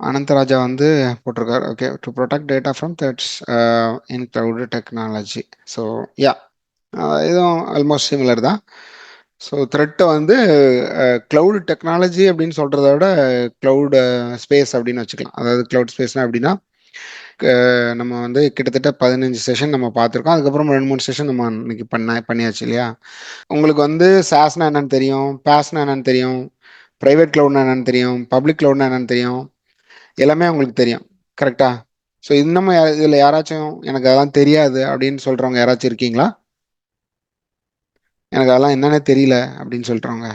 அனந்தராஜா வந்து போட்டிருக்காரு. Okay, to protect data from threats in cloud technology. So yeah, இதுவும் almost similar தான். So த்ரெட்டை வந்து கிளவுட் டெக்னாலஜி அப்படின்னு சொல்கிறத விட கிளவுட் ஸ்பேஸ் அப்படின்னு வச்சுக்கலாம். அதாவது கிளவுட் ஸ்பேஸ்னா அப்படின்னா நம்ம வந்து கிட்டத்தட்ட 15 செஷன் நம்ம பார்த்துருக்கோம். அதுக்கப்புறம் 2 3 செஷன் நம்ம இன்னைக்கு பண்ணியாச்சு இல்லையா? உங்களுக்கு வந்து சாஸ்னா என்னன்னு தெரியும், பாஸ்னா என்னன்னு தெரியும், பிரைவேட் கிளவுட்னா என்னன்னு தெரியும், பப்ளிக் கிளவுட்னா என்னன்னு தெரியும், எல்லாமே உங்களுக்கு தெரியும். கரெக்டா? ஸோ இன்னமும் இதில் யாராச்சும் எனக்கு அதெல்லாம் தெரியாது அப்படின்னு சொல்கிறவங்க யாராச்சும் இருக்கீங்களா? எனக்கு அதெல்லாம் என்னன்னே தெரியல அப்படின்னு சொல்கிறவங்க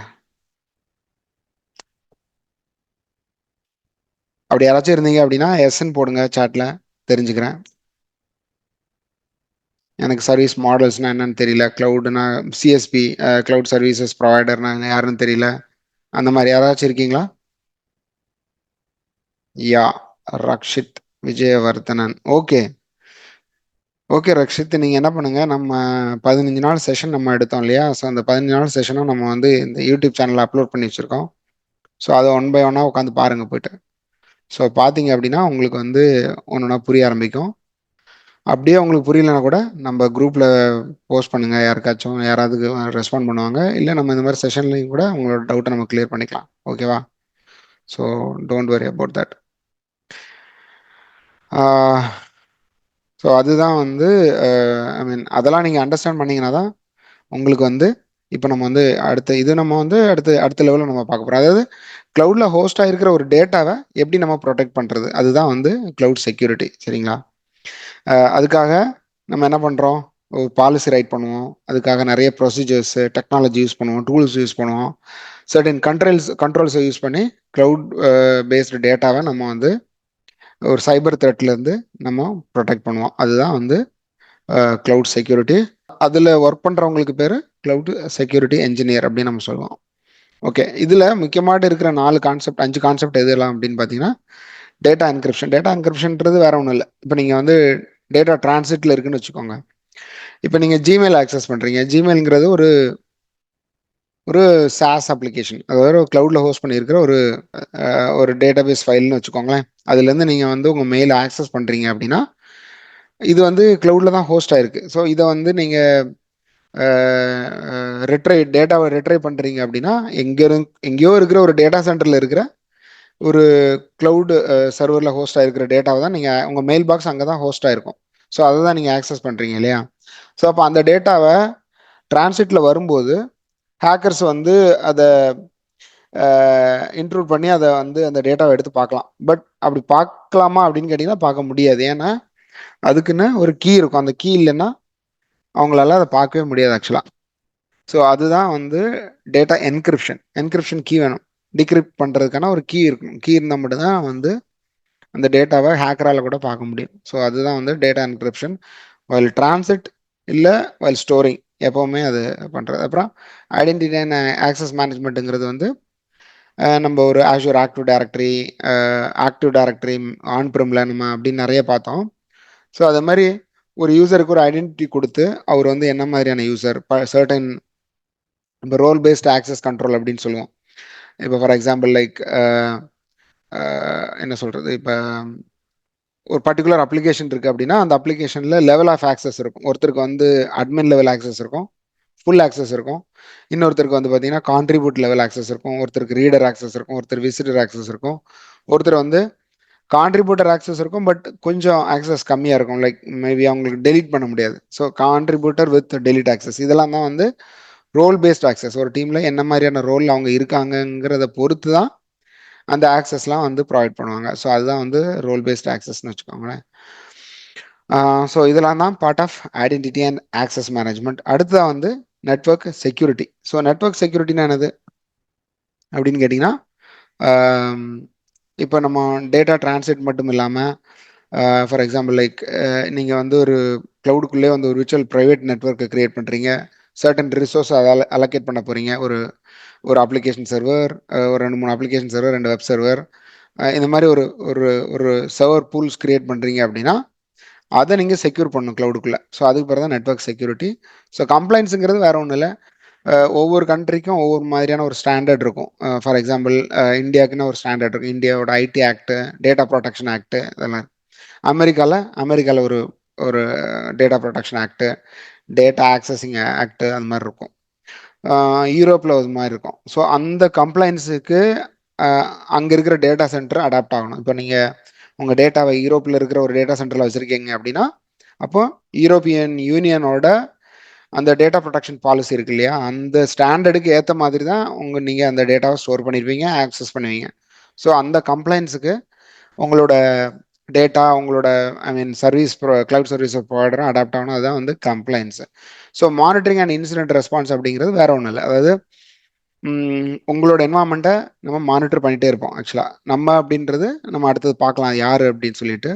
அப்படி யாராச்சும் இருந்தீங்க அப்படின்னா எஸ்ன்னு போடுங்க சாட்ல, தெரிஞ்சுக்கிறேன். எனக்கு சர்வீஸ் மாடல்ஸ்னா என்னன்னு தெரியல, கிளவுட்னா சிஎஸ்பி, கிளவுட் சர்வீசஸ் ப்ரொவைடர்னா யாருன்னு தெரியல, அந்த மாதிரி யாராச்சும் இருக்கீங்களா? யா, ரக்ஷித் விஜயவர்தனன். ஓகே. ஓகே ரக்ஷித், நீங்கள் என்ன பண்ணுங்க, நம்ம 15 நாள் செஷன் நம்ம எடுத்தோம் இல்லையா? ஸோ அந்த 15 நாள் செஷனும் நம்ம வந்து இந்த யூடியூப் சேனலில் அப்லோட் பண்ணி வச்சுருக்கோம். ஸோ அதை ஒன் பை ஒன்னாக உட்காந்து பாருங்க போயிட்டு. ஸோ பார்த்தீங்க அப்படின்னா உங்களுக்கு வந்து ஒன்று ஒன்றா புரிய ஆரம்பிக்கும். அப்படியே உங்களுக்கு புரியலனா கூட நம்ம குரூப்பில் போஸ்ட் பண்ணுங்க, யாருக்காச்சும் யாராவது ரெஸ்பாண்ட் பண்ணுவாங்க. இல்லை நம்ம இந்த மாதிரி செஷன்லையும் கூட உங்களோட டவுட்டை நம்ம கிளியர் பண்ணிக்கலாம். ஓகேவா? So don't worry about that. So அதுதான் வந்து ஐ மீன் அதெல்லாம் நீங்கள் அண்டர்ஸ்டாண்ட் பண்ணீங்கன்னா தான் உங்களுக்கு வந்து இப்போ நம்ம வந்து நம்ம வந்து அடுத்த லெவலில் நம்ம பார்க்க போகிறோம். அதாவது க்ளவுடில் ஹோஸ்ட் ஆகிருக்கிற ஒரு டேட்டாவை எப்படி நம்ம ப்ரொடெக்ட் பண்ணுறது, அதுதான் வந்து க்ளவுட் செக்யூரிட்டி. சரிங்களா? அதுக்காக நம்ம என்ன பண்ணுறோம், ஒரு பாலிசி ரைட் பண்ணுவோம். அதுக்காக நிறைய ப்ரொசீஜர்ஸு டெக்னாலஜி யூஸ் பண்ணுவோம், டூல்ஸ் யூஸ் பண்ணுவோம். சர்டன் கண்ட்ரோல்ஸை யூஸ் பண்ணி க்ளவுட் பேஸ்டு டேட்டாவை நம்ம வந்து ஒரு சைபர் த்ரெட்லேருந்து நம்ம ப்ரொடெக்ட் பண்ணுவோம். அதுதான் வந்து க்ளவுட் செக்யூரிட்டி. அதில் ஒர்க் பண்ணுறவங்களுக்கு பேர் க்ளவுட் செக்யூரிட்டி என்ஜினியர் அப்படின்னு நம்ம சொல்லுவோம். ஓகே, இதில் முக்கியமாக இருக்கிற 5 கான்செப்ட் எதுலாம் அப்படின்னு பார்த்தீங்கன்னா, டேட்டா என்கிரிப்ஷன். டேட்டா என்கிரிப்ஷன்ன்றது வேற ஒன்றும் இல்லை. இப்போ நீங்கள் வந்து டேட்டா டிரான்சிட்டில் இருக்குன்னு வச்சுக்கோங்க. இப்போ நீங்கள் ஜிமெயில் ஆக்சஸ் பண்ணுறீங்க. ஜிமெயில்ங்கிறது ஒரு ஒரு சாஸ் அப்ளிகேஷன், அதாவது ஒரு க்ளவுடில் ஹோஸ்ட் பண்ணியிருக்கிற ஒரு டேட்டாபேஸ் ஃபைல்னு வச்சுக்கோங்களேன். அதுலேருந்து நீங்கள் வந்து உங்கள் மெயில் ஆக்சஸ் பண்ணுறீங்க அப்படின்னா இது வந்து க்ளவுடில் தான் ஹோஸ்ட் ஆயிருக்கு. ஸோ இதை வந்து நீங்கள் டேட்டாவை ரெட்ரை பண்ணுறீங்க அப்படின்னா எங்கேயோ இருக்கிற ஒரு டேட்டா சென்டரில் இருக்கிற ஒரு க்ளவுட் சர்வரில் ஹோஸ்ட் ஆகிருக்கிற டேட்டாவை தான் நீங்கள் உங்கள் மெயில் பாக்ஸ் அங்கே தான் ஹோஸ்ட் ஆயிருக்கும். ஸோ அதை தான் நீங்கள் ஆக்சஸ் பண்ணுறீங்க இல்லையா? ஸோ அப்போ அந்த டேட்டாவை டிரான்சிட்டில் வரும்போது ஹேக்கர்ஸ் வந்து அதை இன்ட்ரூட் பண்ணி அதை வந்து அந்த டேட்டாவை எடுத்து பார்க்கலாம். பட் அப்படி பார்க்கலாமா அப்படின்னு கேட்டிங்கன்னா பார்க்க முடியாது. ஏன்னா அதுக்குன்னு ஒரு கீ இருக்கும். அந்த கீ இல்லைன்னா அவங்களால அதை பார்க்கவே முடியாது ஆக்சுவலாக. ஸோ அதுதான் வந்து டேட்டா என்கிரிப்ஷன் கீ வேணும். டிகிரிப்ட் பண்ணுறதுக்கான ஒரு கீ இருக்கும். கீ இருந்தால் மட்டும்தான் வந்து அந்த டேட்டாவை ஹேக்கரால் கூட பார்க்க முடியும். ஸோ அதுதான் வந்து டேட்டா என்கிரிப்ஷன் வைல் டிரான்சிட் இல்லை வைல் ஸ்டோரிங், எப்போவுமே அது பண்ணுறது. அப்புறம் ஐடென்டிட்டி அண்ட் ஆக்சஸ் மேனேஜ்மெண்ட்டுங்கிறது வந்து நம்ம ஒரு ஆஷூர் ஆக்டிவ் டைரக்டரி ஆன் ப்ரிமில் நம்ம அப்படின்னு நிறைய பார்த்தோம். ஸோ அது மாதிரி ஒரு யூசருக்கு ஒரு ஐடென்டிட்டி கொடுத்து அவர் வந்து என்ன மாதிரியான யூசர், சர்டன் இப்போ ரோல் பேஸ்ட் ஆக்சஸ் கண்ட்ரோல் அப்படின்னு சொல்லுவோம். இப்போ ஃபார் எக்ஸாம்பிள் லைக் என்ன சொல்கிறது, இப்போ ஒரு பர்டிகுலர் அப்ளிகேஷன் இருக்குது அப்படின்னா அந்த அப்ளிகேஷனில் லெவல் ஆஃப் ஆக்சஸ் இருக்கும். ஒருத்தருக்கு வந்து அட்மின் லெவல் ஆக்சஸ் இருக்கும், ஃபுல் ஆக்சஸ் இருக்கும். இன்னொருத்தருக்கு வந்து பார்த்தீங்கன்னா கான்ட்ரிபியூட் லெவல் ஆக்சஸ் இருக்கும், ஒருத்தருக்கு ரீடர் ஆக்சஸ் இருக்கும், ஒருத்தர் விசிட்டர் ஆக்சஸ் இருக்கும், ஒருத்தர் வந்து கான்ட்ரிபியூட்டர் ஆக்சஸ் இருக்கும் பட் கொஞ்சம் ஆக்சஸ் கம்மியாக இருக்கும். லைக் மேபி அவங்களுக்கு டெலிட் பண்ண முடியாது. So contributor with delete access, இதெல்லாம் தான் வந்து ரோல் பேஸ்ட் ஆக்சஸ். ஒரு டீமில் என்ன மாதிரியான ரோல் அவங்க இருக்காங்கங்கிறத பொறுத்து தான் அந்த ஆக்சஸ்லாம் வந்து ப்ரொவைட் பண்ணுவாங்க. ஸோ அதுதான் வந்து ரோல் பேஸ்ட் ஆக்சஸ்னு வச்சுக்கோங்களேன். ஸோ இதெல்லாம் தான் part of identity and access management. அடுத்ததான் வந்து நெட்வொர்க் செக்யூரிட்டி. ஸோ நெட்வொர்க் செக்யூரிட்டினா என்னது அப்படின்னு கேட்டிங்கன்னா, இப்போ நம்ம டேட்டா டிரான்சிட் மட்டும் இல்லாமல் ஃபார் எக்ஸாம்பிள் லைக் நீங்கள் வந்து ஒரு க்ளவுடுக்குள்ளே வந்து ஒரு விர்ச்சுவல் ப்ரைவேட் நெட்ஒர்க்கை க்ரியேட் பண்ணுறீங்க. சர்டன் ரிசோர்ஸ் அலோகேட் பண்ண போகிறீங்க. ஒரு அப்ளிகேஷன் சர்வர், ஒரு 2 3 அப்ளிகேஷன் சர்வர், 2 வெப் சர்வர், இந்த மாதிரி ஒரு ஒரு ஒரு சர்வர் பூல்ஸ் க்ரியேட் பண்ணுறீங்க அப்படின்னா அதை நீங்கள் செக்யூர் பண்ணணும் க்ளவுடுக்குள்ளே. ஸோ அதுக்கு பிறகு தான் நெட்வொர்க் செக்யூரிட்டி. ஸோ கம்ப்ளைண்ட்ஸுங்கிறது வேற ஒன்றும் இல்லை. ஒவ்வொரு கண்ட்ரிக்கும் ஒவ்வொரு மாதிரியான ஒரு ஸ்டாண்டர்ட் இருக்கும். ஃபார் எக்ஸாம்பிள் இந்தியாவுக்குன்னு ஒரு ஸ்டாண்டர்ட் இருக்கும். இந்தியாவோட ID act, data protection act இதெல்லாம். அமெரிக்காவில் ஒரு ஒரு data protection act, data accessing act அந்த மாதிரி இருக்கும். யூரோப்பில் ஒரு மாதிரி இருக்கும். ஸோ அந்த கம்ப்ளைண்ட்ஸுக்கு அங்கே இருக்கிற டேட்டா சென்டர் அடாப்ட் ஆகணும். இப்போ நீங்கள் உங்கள் டேட்டாவை யூரோப்பில் இருக்கிற ஒரு டேட்டா சென்டரில் வச்சுருக்கீங்க அப்படின்னா, அப்போ யூரோப்பியன் யூனியனோட அந்த டேட்டா ப்ரொடெக்ஷன் பாலிசி இருக்கு இல்லையா, அந்த ஸ்டாண்டர்டுக்கு ஏற்ற மாதிரி தான் நீங்கள் அந்த டேட்டாவை ஸ்டோர் பண்ணியிருப்பீங்க, ஆக்சஸ் பண்ணுவீங்க. ஸோ அந்த கம்ப்ளைண்ட்ஸுக்கு உங்களோட டேட்டா, உங்களோட ஐ மீன் சர்வீஸ் கிளவுட் சர்வீஸ் ப்ரொவைடரும் அடாப்ட் ஆகணும். அதுதான் வந்து complaints. So monitoring and incident response அப்படிங்கிறது வேற ஒன்றும் இல்லை. அதாவது உங்களோட என்வாமெண்ட்டை நம்ம மானிட்டர் பண்ணிகிட்டே இருப்போம். ஆக்சுவலாக நம்ம அப்படின்றது நம்ம அடுத்தது பார்க்கலாம் யார் அப்படின்னு சொல்லிட்டு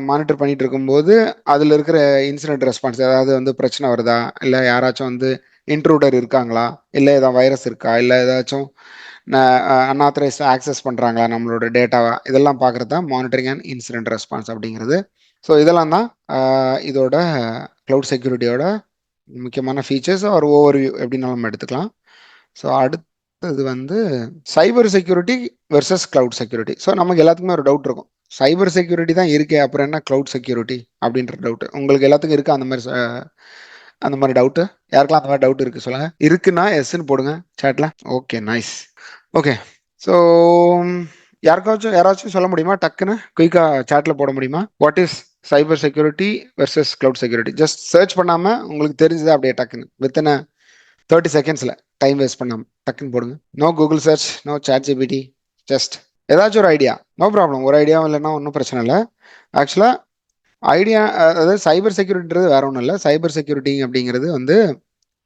மானிட்டர் பண்ணிட்டு இருக்கும்போது அதில் இருக்கிற இன்சிடென்ட் ரெஸ்பான்ஸ், ஏதாவது வந்து பிரச்சனை வருதா, இல்லை யாராச்சும் வந்து இன்ட்ரூடர் இருக்காங்களா, இல்லை ஏதாவது வைரஸ் இருக்கா, இல்லை ஏதாச்சும் அன்ஆத்தரைஸ் ஆக்சஸ் பண்ணுறாங்களா நம்மளோட டேட்டாவை, இதெல்லாம் பார்க்குறது தான் மானிட்டரிங் அண்ட் இன்சிடென்ட் ரெஸ்பான்ஸ் அப்படிங்கிறது. ஸோ இதெல்லாம் தான் இதோட க்ளவுட் செக்யூரிட்டியோட முக்கியமான ஃபீச்சர்ஸ் ஒரு ஓவர்வியூ எப்படின்னாலும் நம்ம எடுத்துக்கலாம். ஸோ அடுத்தது வந்து cyber security versus cloud security. So நமக்கு எல்லாத்துக்குமே ஒரு டவுட் இருக்கும், சைபர் செக்யூரிட்டி தான் இருக்கே, அப்புறம் என்ன கிளவுட் செக்யூரிட்டி அப்படின்ற டவுட் உங்களுக்கு எல்லாத்துக்கும் இருக்கா? அந்த மாதிரி டவுட்டு யாருக்கெல்லாம் அந்த மாதிரி டவுட் இருக்கு சொல்லுங்க. இருக்குன்னா எஸ்ன்னு போடுங்க சேட்ல. Okay, nice. ஓகே, ஸோ யாராச்சும் சொல்ல முடியுமா? டக்குன்னு குயிக்கா சேட்ல போட முடியுமா? What is cyber security versus cloud security? Just search பண்ணாம உங்களுக்கு தெரிஞ்சது அப்படியே டக்குன்னு வித்தின் 30 செகண்ட்ஸ்ல, டைம் வேஸ்ட் பண்ணாம டக்குன்னு போடுங்க. No Google search, no ChatGPT, just ஏதாச்சும் ஒரு ஐடியா. நோ ப்ராப்ளம், ஒரு ஐடியாவும் இல்லைன்னா ஒன்றும் பிரச்சனை இல்லை. ஆக்சுவலாக ஐடியா, அதாவது சைபர் செக்யூரிட்டின்றது வேற ஒன்றும் இல்லை. சைபர் செக்யூரிட்டி அப்படிங்கிறது வந்து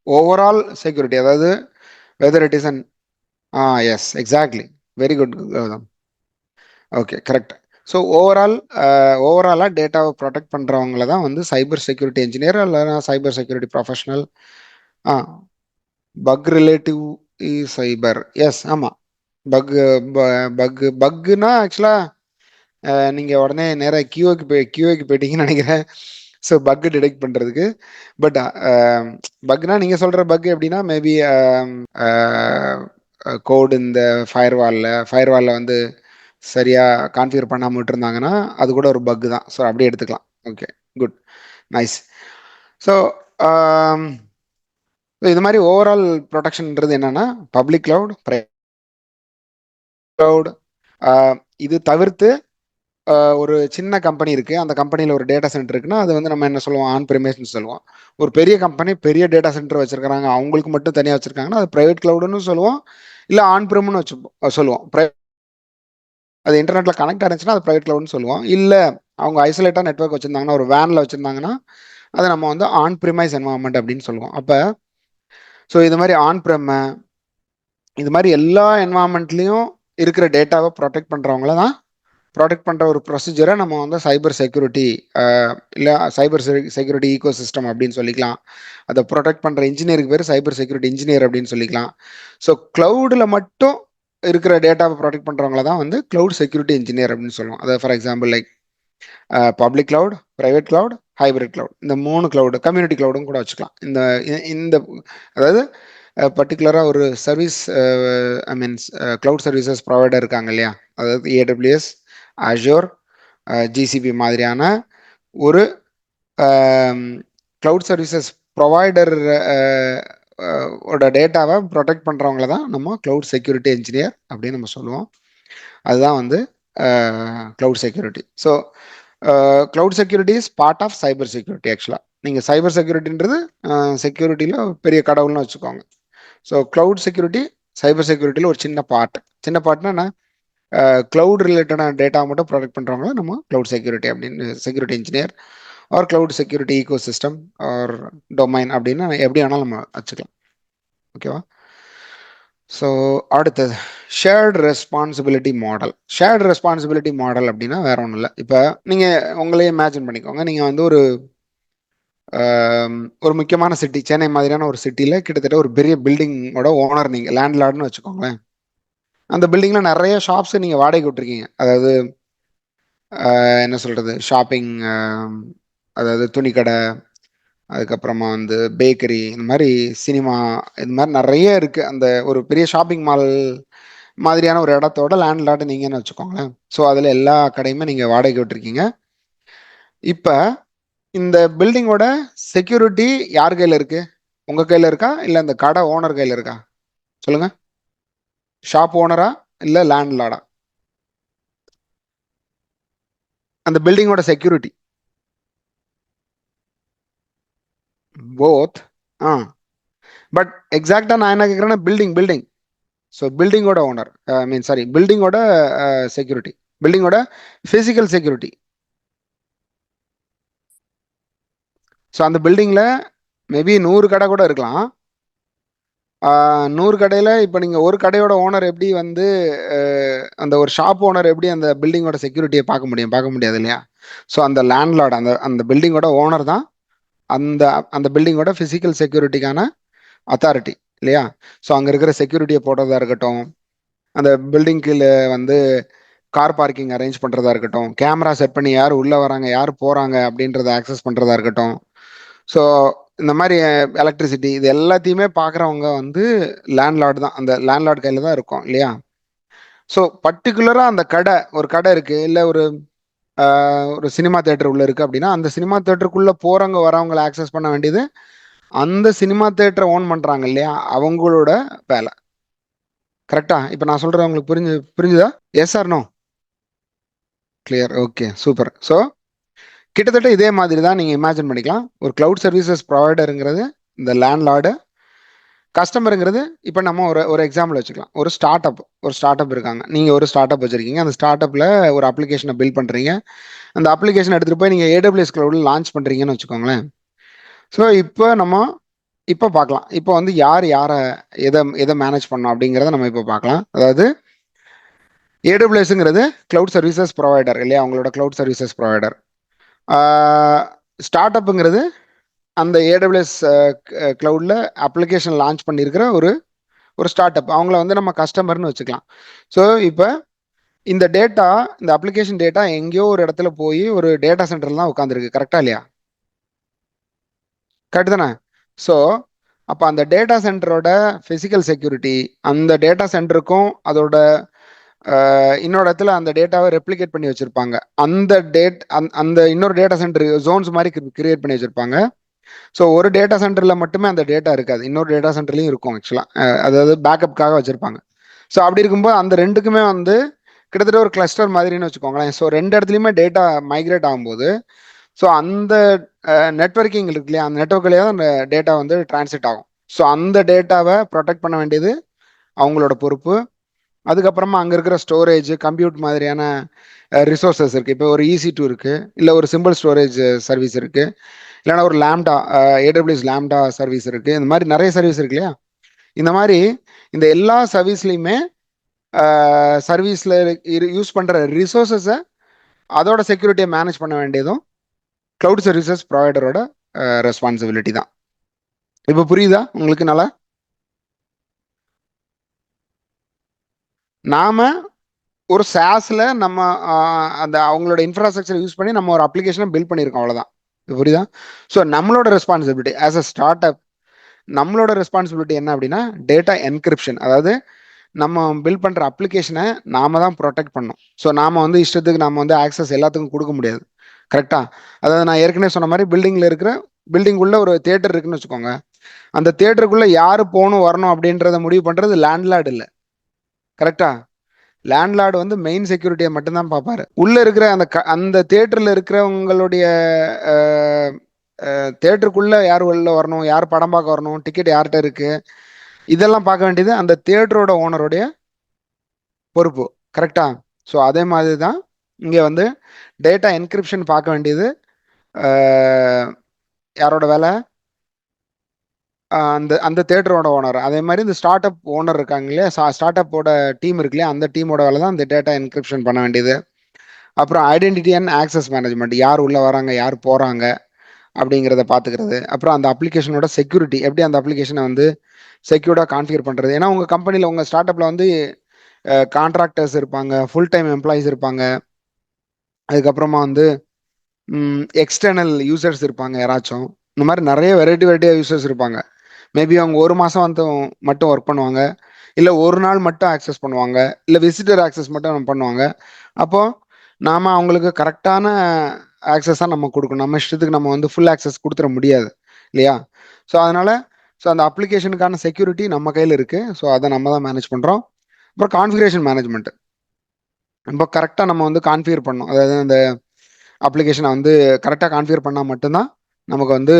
ஓவரால் செக்யூரிட்டி, அதாவது whether it is an yes exactly, very good. Okay, correct. So ஓவராலாக டேட்டாவை ப்ரொடெக்ட் பண்ணுறவங்கள தான் வந்து சைபர் செக்யூரிட்டி இன்ஜினியர் இல்லைனா சைபர் செக்யூரிட்டி ப்ரொஃபஷனல். ஆ பக் ரிலேட்டிவ் சைபர், எஸ், ஆமாம். பக் பக்குனா ஆக்சுவலாக நீங்கள் உடனே நேராக கியூஏக்கு போயிட்டீங்கன்னு நினைக்கிறேன். ஸோ பக்கு டிடெக்ட் பண்ணுறதுக்கு. பட் பக்னா நீங்கள் சொல்கிற பக் எப்படின்னா மேபி கோடு இந்த ஃபயர்வாலில் வந்து சரியாக கான்ஃபிகர் பண்ணாமல் விட்டுருந்தாங்கன்னா அது கூட ஒரு பக் தான். ஸோ அப்படியே எடுத்துக்கலாம். Okay, good, nice. ஸோ இது மாதிரி ஓவரால் ப்ரொடெக்ஷன்ன்றது என்னன்னா பப்ளிக் கிளவுட், கிளவுட். இது தவிர்த்து ஒரு சின்ன கம்பெனி இருக்கு, அந்த கம்பெனியில் ஒரு டேட்டா சென்டர் இருக்குன்னா அது வந்து நம்ம என்ன சொல்லுவோம், ஆன் பிரமிஸ்னு சொல்லுவோம். ஒரு பெரிய கம்பெனி பெரிய டேட்டா சென்டர் வச்சிருக்காங்க, அவங்களுக்கு மட்டும் தனியாக வச்சிருக்காங்கன்னா அது பிரைவேட் கிளவுடுன்னு சொல்லுவோம், இல்லை ஆன் பிரம்னு சொல்லுவோம். அது இன்டர்நெட்ல கனெக்ட் ஆனிச்சுன்னா அது பிரைவேட் கிளவுட்னு சொல்லுவோம். இல்லை அவங்க ஐசோலேட்டா நெட்வொர்க் வச்சிருந்தாங்கன்னா, ஒரு வேன்ல வச்சிருந்தாங்கன்னா அதை நம்ம வந்து ஆன் பிரிமைஸ் என்வாயர்மெண்ட் அப்படின்னு சொல்லுவோம். அப்போ ஸோ இது மாதிரி ஆன் பிரெம், இது மாதிரி எல்லா என்வாயர்மெண்ட்லையும் இருக்கிற டேட்டாவை ப்ரொடெக்ட் பண்ணுறவங்கள தான் ப்ரொடெக்ட் பண்ணுற ஒரு ப்ரொசீஜரை நம்ம வந்து சைபர் செக்யூரிட்டி இல்லை சைபர் செக்யூரிட்டி ஈகோ சிஸ்டம் அப்படின்னு சொல்லிக்கலாம். அதை ப்ரொடெக்ட் பண்ணுற இன்ஜினியருக்கு பேர் சைபர் செக்யூரிட்டி இன்ஜினியர் அப்படின்னு சொல்லிக்கலாம். ஸோ கிளவுடில் மட்டும் இருக்கிற டேட்டாவை ப்ரொடெக்ட் பண்ணுறவங்கள தான் வந்து கிளவுட் செக்யூரிட்டி இன்ஜினியர் அப்படின்னு சொல்லுவோம். அதாவது for example like public cloud, private cloud, hybrid cloud, இந்த 3 கிளவுடு, கம்யூனிட்டி கிளவுடும் கூட வச்சுக்கலாம். இந்த அதாவது பர்டிகுலராக ஒரு service I means cloud services provider இருக்காங்க இல்லையா, அதாவது ஏடபிள்யூஎஸ், அஷூர், ஜிசிபி மாதிரியான ஒரு கிளவுட் சர்வீசஸ் ப்ரொவைடர் ஓட டேட்டாவை ப்ரொடெக்ட் பண்ணுறவங்கள தான் நம்ம கிளவுட் செக்யூரிட்டி இன்ஜினியர் அப்படின்னு நம்ம சொல்லுவோம். அதுதான் வந்து cloud security. So cloud security is part of cyber security. ஆக்சுவலாக நீங்கள் சைபர் செக்யூரிட்டின்றது செக்யூரிட்டியில் பெரிய கடவுள்னு வச்சுக்கோங்க. ஸோ கிளவுட் செக்யூரிட்டி சைபர் செக்யூரிட்டியில் ஒரு சின்ன பார்ட்னா என்ன, கிளவுட் ரிலேட்டடான டேட்டா மட்டும் ப்ரொடெக்ட் பண்ணுறவங்கள நம்ம கிளவுட் செக்யூரிட்டி அப்படின்னு, security engineer or cloud security ecosystem or domain அப்படின்னு எப்படி வேணாலும் நம்ம வச்சுக்கலாம். ஓகேவா? ஸோ அடுத்தது shared responsibility model. Shared responsibility model அப்படின்னா வேற ஒன்றும் இல்லை. இப்போ நீங்கள் உங்களையே இமேஜின் பண்ணிக்கோங்க, நீங்கள் வந்து ஒரு முக்கியமான சிட்டி, சென்னை மாதிரியான ஒரு சிட்டியில் கிட்டத்தட்ட ஒரு பெரிய பில்டிங்கோட ஓனர், நீங்கள் லேண்ட்லார்டுன்னு வச்சுக்கோங்களேன். அந்த பில்டிங்கில் நிறைய ஷாப்ஸ் நீங்கள் வாடகைக்கு விட்டுருக்கீங்க. அதாவது என்ன சொல்கிறது, ஷாப்பிங், அதாவது துணிக்கடை, அதுக்கப்புறமா வந்து பேக்கரி, இந்த மாதிரி சினிமா, இந்த மாதிரி நிறைய இருக்கு. அந்த ஒரு பெரிய ஷாப்பிங் மால் மாதிரியான ஒரு இடத்தோட லேண்ட்லார்டு நீங்கன்னு வச்சுக்கோங்களேன். ஸோ அதில் எல்லா கடையுமே நீங்கள் வாடகை விட்டுருக்கீங்க. இப்போ இந்த பில்டிங்கோட செக்யூரிட்டி யார் கையில் இருக்கு? உங்க கையில் இருக்கா இல்லை இந்த கடை ஓனர் கையில் இருக்கா? சொல்லுங்க. ஷாப் ஓனரா இல்லை லேண்ட்லார்டா? அந்த பில்டிங்கோட செக்யூரிட்டி. போத். ஆ. பட் எக்ஸாக்டா நான் என்ன கேட்குறேன்னா பில்டிங் பில்டிங். ஸோ பில்டிங்கோட ஓனர், மீன் சாரி, பில்டிங்கோட செக்யூரிட்டி, பில்டிங்கோட ஃபிசிக்கல் செக்யூரிட்டி. ஸோ அந்த பில்டிங்கில் மேபி 100 கடை கூட இருக்கலாம். 100 கடையில் இப்போ நீங்கள் ஒரு கடையோட ஓனர் எப்படி வந்து அந்த ஒரு ஷாப் ஓனர் எப்படி அந்த பில்டிங்கோட செக்யூரிட்டியை பார்க்க முடியும்? பார்க்க முடியாது இல்லையா? ஸோ அந்த லேண்ட்லார்டு, அந்த அந்த பில்டிங்கோட ஓனர் தான் அந்த அந்த பில்டிங்கோட ஃபிசிக்கல் செக்யூரிட்டிக்கான அத்தாரிட்டி இல்லையா? ஸோ அங்கே இருக்கிற செக்யூரிட்டியை போடுறதா இருக்கட்டும், அந்த பில்டிங் கீழே வந்து கார் பார்க்கிங் அரேஞ்ச் பண்ணுறதா இருக்கட்டும், கேமரா செட் பண்ணி யார் உள்ளே வராங்க யார் போகிறாங்க அப்படின்றத ஆக்சஸ் பண்ணுறதா இருக்கட்டும். ஸோ இந்த மாதிரி எலக்ட்ரிசிட்டி இது எல்லாத்தையுமே பார்க்குறவங்க வந்து லேண்ட்லார்டு தான். அந்த லேண்ட்லார்டு கையில் தான் இருக்கும் இல்லையா? ஸோ பர்டிகுலராக அந்த கடை, ஒரு கடை இருக்குது இல்லை ஒரு சினிமா தேட்டர் உள்ள இருக்குது அப்படின்னா அந்த சினிமா தேட்டருக்குள்ளே போகிறவங்க வரவங்களை ஆக்சஸ் பண்ண வேண்டியது அந்த சினிமா தேட்டரை ஓன் பண்ணுறாங்க இல்லையா அவங்களோட வேலை. கரெக்டா? இப்போ நான் சொல்கிறது உங்களுக்கு புரிஞ்சுதா? Yes or no? Clear. Okay, super. So கிட்டத்தட்ட இதே மாதிரி தான் நீங்கள் இமேஜின் பண்ணிக்கலாம். ஒரு கிளவுட் சர்வீசஸ் ப்ரொவைடருங்கிறது இந்த லேண்ட்லார்டு, கஸ்டமருங்கிறது. இப்போ நம்ம ஒரு ஒரு எக்ஸாம்பிள் வச்சுக்கலாம். ஒரு ஸ்டார்ட் அப் இருக்காங்க. நீங்கள் ஒரு ஸ்டார்ட் அப் வச்சுருக்கீங்க. அந்த ஸ்டார்ட் அப்பில் ஒரு அப்ளிகேஷனை பில்ட் பண்ணுறீங்க. அந்த அப்ளிகேஷன் எடுத்துகிட்டு போய் நீங்கள் AWS க்ளவுடில் லான்ச் பண்ணுறீங்கன்னு வச்சுக்கோங்களேன். ஸோ இப்போ பார்க்கலாம். இப்போ வந்து யாரை எதை எதை மேனேஜ் பண்ணோம் அப்படிங்கிறத நம்ம இப்போ பார்க்கலாம். அதாவது AWSங்கிறது கிளவுட் சர்வீசஸ் ப்ரொவைடர் இல்லையா? அவங்களோட கிளவுட் சர்வீசஸ் ப்ரொவைடர். ஸ்டார்ட் அப்புங்கிறது அந்த AWS க்ளவுடில் அப்ளிகேஷன் லான்ச் பண்ணியிருக்கிற ஒரு ஒரு ஸ்டார்ட் அப். அவங்கள வந்து நம்ம கஸ்டமர்னு வச்சுக்கலாம். ஸோ இப்போ இந்த டேட்டா, இந்த அப்ளிகேஷன் டேட்டா எங்கேயோ ஒரு இடத்துல போய் ஒரு டேட்டா சென்டர்ல தான் உட்காந்துருக்கு. கரெக்டா இல்லையா? கரெக்ட் தானே? ஸோ அப்போ அந்த டேட்டா சென்டரோட ஃபிசிக்கல் செக்யூரிட்டி, அந்த டேட்டா சென்டருக்கும் அதோட இன்னொரு இடத்துல அந்த டேட்டாவை ரெப்ளிகேட் பண்ணி வச்சிருப்பாங்க. அந்த இன்னொரு டேட்டா சென்டர் ஜோன்ஸ் மாதிரி கிரியேட் பண்ணி வச்சிருப்பாங்க. ஸோ ஒரு டேட்டா சென்டரில் மட்டுமே அந்த டேட்டா இருக்காது, இன்னொரு டேட்டா சென்டர்லையும் இருக்கும் ஆக்சுவலாக. அதாவது பேக்கப்காக வச்சுருப்பாங்க. ஸோ அப்படி இருக்கும்போது அந்த ரெண்டுக்குமே வந்து கிட்டத்தட்ட ஒரு கிளஸ்டர் மாதிரின்னு வச்சுக்கோங்களேன். ஸோ ரெண்டு இடத்துலையுமே டேட்டா மைக்ரேட் ஆகும்போது ஸோ அந்த நெட்வொர்க்கிங் இருக்கு இல்லையா, அந்த நெட்வொர்க் வழியாக தான் அந்த டேட்டா வந்து டிரான்ஸ்மிட் ஆகும். ஸோ அந்த டேட்டாவை ப்ரொடெக்ட் பண்ண வேண்டியது அவங்களோட பொறுப்பு. அதுக்கப்புறமா அங்கே இருக்கிற ஸ்டோரேஜ், கம்ப்யூட் மாதிரியான ரிசோர்ஸஸ் இருக்குது. இப்போ ஒரு EC2 இருக்குது, இல்லை ஒரு சிம்பிள் ஸ்டோரேஜ் சர்வீஸ் இருக்குது, இல்லைனா ஒரு லேம்டா, AWS லேம்டா சர்வீஸ் இருக்குது. இந்த மாதிரி நிறைய சர்வீஸ் இருக்கு இல்லையா? இந்த மாதிரி இந்த எல்லா சர்வீஸ்லையுமே சர்வீஸில் யூஸ் பண்ணுற ரிசோர்ஸஸை அதோட செக்யூரிட்டியை மேனேஜ் பண்ண வேண்டியதும் கிளவுட் சர்வீசஸ் ப்ரொவைடரோட ரெஸ்பான்சிபிலிட்டி தான். இப்போ புரியுதா உங்களுக்கு? நல்லா நாம ஒரு SaaSல நம்ம அந்த அவங்களோட இன்ஃப்ராஸ்ட்ரக்சர் யூஸ் பண்ணி நம்ம ஒரு அப்ளிகேஷனை பில்ட் பண்ணியிருக்கோம், அவ்வளோதான். இது புரியுதா? ஸோ நம்மளோட responsibility as a start up, நம்மளோட ரெஸ்பான்சிபிலிட்டி என்ன அப்படின்னா டேட்டா என்கிரிப்ஷன். அதாவது நம்ம பில்ட் பண்ணுற அப்ளிகேஷனை நாம தான் ப்ரொடெக்ட் பண்ணோம். ஸோ நாம வந்து இஷ்டத்துக்கு நம்ம வந்து ஆக்சஸ் எல்லாத்துக்கும் கொடுக்க முடியாது. கரெக்டா? அதாவது நான் ஏற்கனவே சொன்ன மாதிரி பில்டிங் உள்ள ஒரு தியேட்டர் இருக்குன்னு வச்சுக்கோங்க. அந்த தியேட்டருக்குள்ள யாரு போகணும் வரணும் அப்படின்றத முடிவு பண்றது லேண்ட்லார்டு இல்லை. கரெக்டா? லேண்ட்லார்டு வந்து மெயின் செக்யூரிட்டியை மட்டும்தான் பார்ப்பாரு. உள்ள இருக்கிற அந்த தியேட்டர்ல இருக்கிறவங்களுடைய தியேட்டருக்குள்ள யார் உள்ள வரணும், யார் படம் பார்க்க வரணும், டிக்கெட் யார்கிட்ட இருக்கு, இதெல்லாம் பார்க்க வேண்டியது அந்த தியேட்டரோட ஓனருடைய பொறுப்பு. கரெக்டா? ஸோ அதே மாதிரி தான் இங்கே வந்து டேட்டா என்கிரிப்ஷன் பார்க்க வேண்டியது யாரோட வேலை? அந்த அந்த தேட்டரோட ஓனர். அதே மாதிரி இந்த ஸ்டார்ட் அப் ஓனர் இருக்காங்க இல்லையா, ஸ்டார்ட் அப்போட டீம் இருக்கு இல்லையா, அந்த டீமோட வேலை தான் இந்த டேட்டா என்கிரிப்ஷன் பண்ண வேண்டியது. அப்புறம் ஐடென்டிட்டி அண்ட் ஆக்சஸ் மேனேஜ்மெண்ட், யார் உள்ள வராங்க யார் போறாங்க அப்படிங்கிறத பார்த்துக்கிறது. அப்புறம் அந்த அப்ளிகேஷனோட செக்யூரிட்டி, எப்படி அந்த அப்ளிகேஷனை வந்து செக்யூர்டாக கான்ஃபிகர் பண்ணுறது. ஏன்னா உங்கள் கம்பெனியில் உங்கள் ஸ்டார்ட் அப்பில் வந்து கான்ட்ராக்டர்ஸ் இருப்பாங்க, ஃபுல் டைம் எம்ப்ளாயிஸ் இருப்பாங்க, அதுக்கப்புறமா வந்து எக்ஸ்டர்னல் யூசர்ஸ் இருப்பாங்க யாராச்சும். இந்த மாதிரி நிறைய வெரைட்டியாக யூசர்ஸ் இருப்பாங்க. மேபி அவங்க ஒரு மாதம் வந்து மட்டும் ஒர்க் பண்ணுவாங்க, இல்லை ஒரு நாள் மட்டும் ஆக்சஸ் பண்ணுவாங்க, இல்லை விசிட்டர் ஆக்சஸ் மட்டும் பண்ணுவாங்க. அப்போது நாம் அவங்களுக்கு கரெக்டான ஆக்சஸாக நம்ம கொடுக்கணும். நம்ம இஷ்டத்துக்கு நம்ம வந்து ஃபுல் ஆக்சஸ் கொடுத்துட முடியாது இல்லையா? ஸோ அதனால் அந்த அப்ளிகேஷனுக்கான செக்யூரிட்டி நம்ம கையில் இருக்குது. ஸோ அதை நம்ம தான் மேனேஜ் பண்ணுறோம். அப்புறம் கான்ஃபிகரேஷன் மேனேஜ்மெண்ட், இப்போ கரெக்டாக நம்ம வந்து கான்ஃபிகர் பண்ணணும். அதாவது அந்த அப்ளிகேஷனை வந்து கரெக்டாக கான்ஃபிகர் பண்ணால் மட்டும்தான் நமக்கு வந்து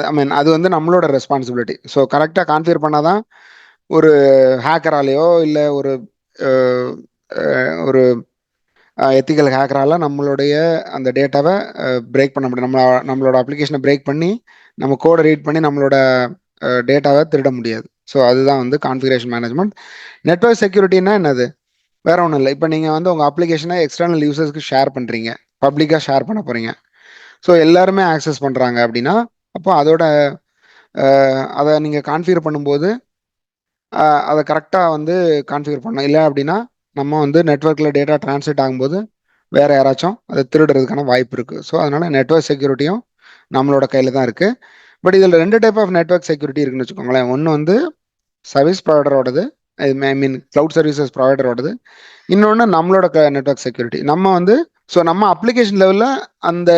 ஐ மீன் அது வந்து நம்மளோட ரெஸ்பான்சிபிலிட்டி. ஸோ கரெக்டாக கான்ஃபிகர் பண்ணால் தான் ஒரு ஹேக்கராலேயோ இல்லை ஒரு அஹ், ஒரு எத்திக்கல் ஹேக்கரால நம்மளுடைய அந்த டேட்டாவை பிரேக் பண்ண முடியும். நம்மளோட அப்ளிகேஷனை பிரேக் பண்ணி நம்ம கோடை ரீட் பண்ணி நம்மளோட டேட்டாவை திருட முடியாது. ஸோ அதுதான் வந்து கான்ஃபிகரேஷன் மேனேஜ்மெண்ட். நெட்வொர்க் செக்யூரிட்டின்னா என்னது? வேற ஒன்றும் இல்லை. இப்போ நீங்கள் வந்து உங்கள் அப்ளிகேஷனை எக்ஸ்டர்னல் யூசர்ஸ்க்கு ஷேர் பண்ணுறீங்க, பப்ளிக்காக ஷேர் பண்ண போகிறீங்க. ஸோ எல்லாருமே ஆக்சஸ் பண்ணுறாங்க அப்படின்னா, அப்போ அதோட அதை நீங்கள் கான்ஃபிகர் பண்ணும்போது அதை கரெக்டாக வந்து கான்ஃபிகர் பண்ணணும். இல்லை அப்படின்னா நம்ம வந்து நெட்ஒர்க்கில் டேட்டா டிரான்ஸ்மிட் ஆகும்போது வேற யாராச்சும் அதை திருடுறதுக்கான வாய்ப்பு இருக்குது. ஸோ அதனால நெட்வொர்க் செக்யூரிட்டியும் நம்மளோட கையில் தான் இருக்குது. பட் இதில் ரெண்டு டைப் ஆஃப் நெட்வொர்க் செக்யூரிட்டி இருக்குன்னு வச்சுக்கோங்களேன். ஒன்று வந்து சர்வீஸ் ப்ரொவைடரோடது, ஐ மீன் கிளவுட் சர்வீசஸ் ப்ரொவைடரோடது. இன்னொன்று நம்மளோட நெட்வொர்க் செக்யூரிட்டி. நம்ம வந்து ஸோ நம்ம அப்ளிகேஷன் லெவலில் அந்த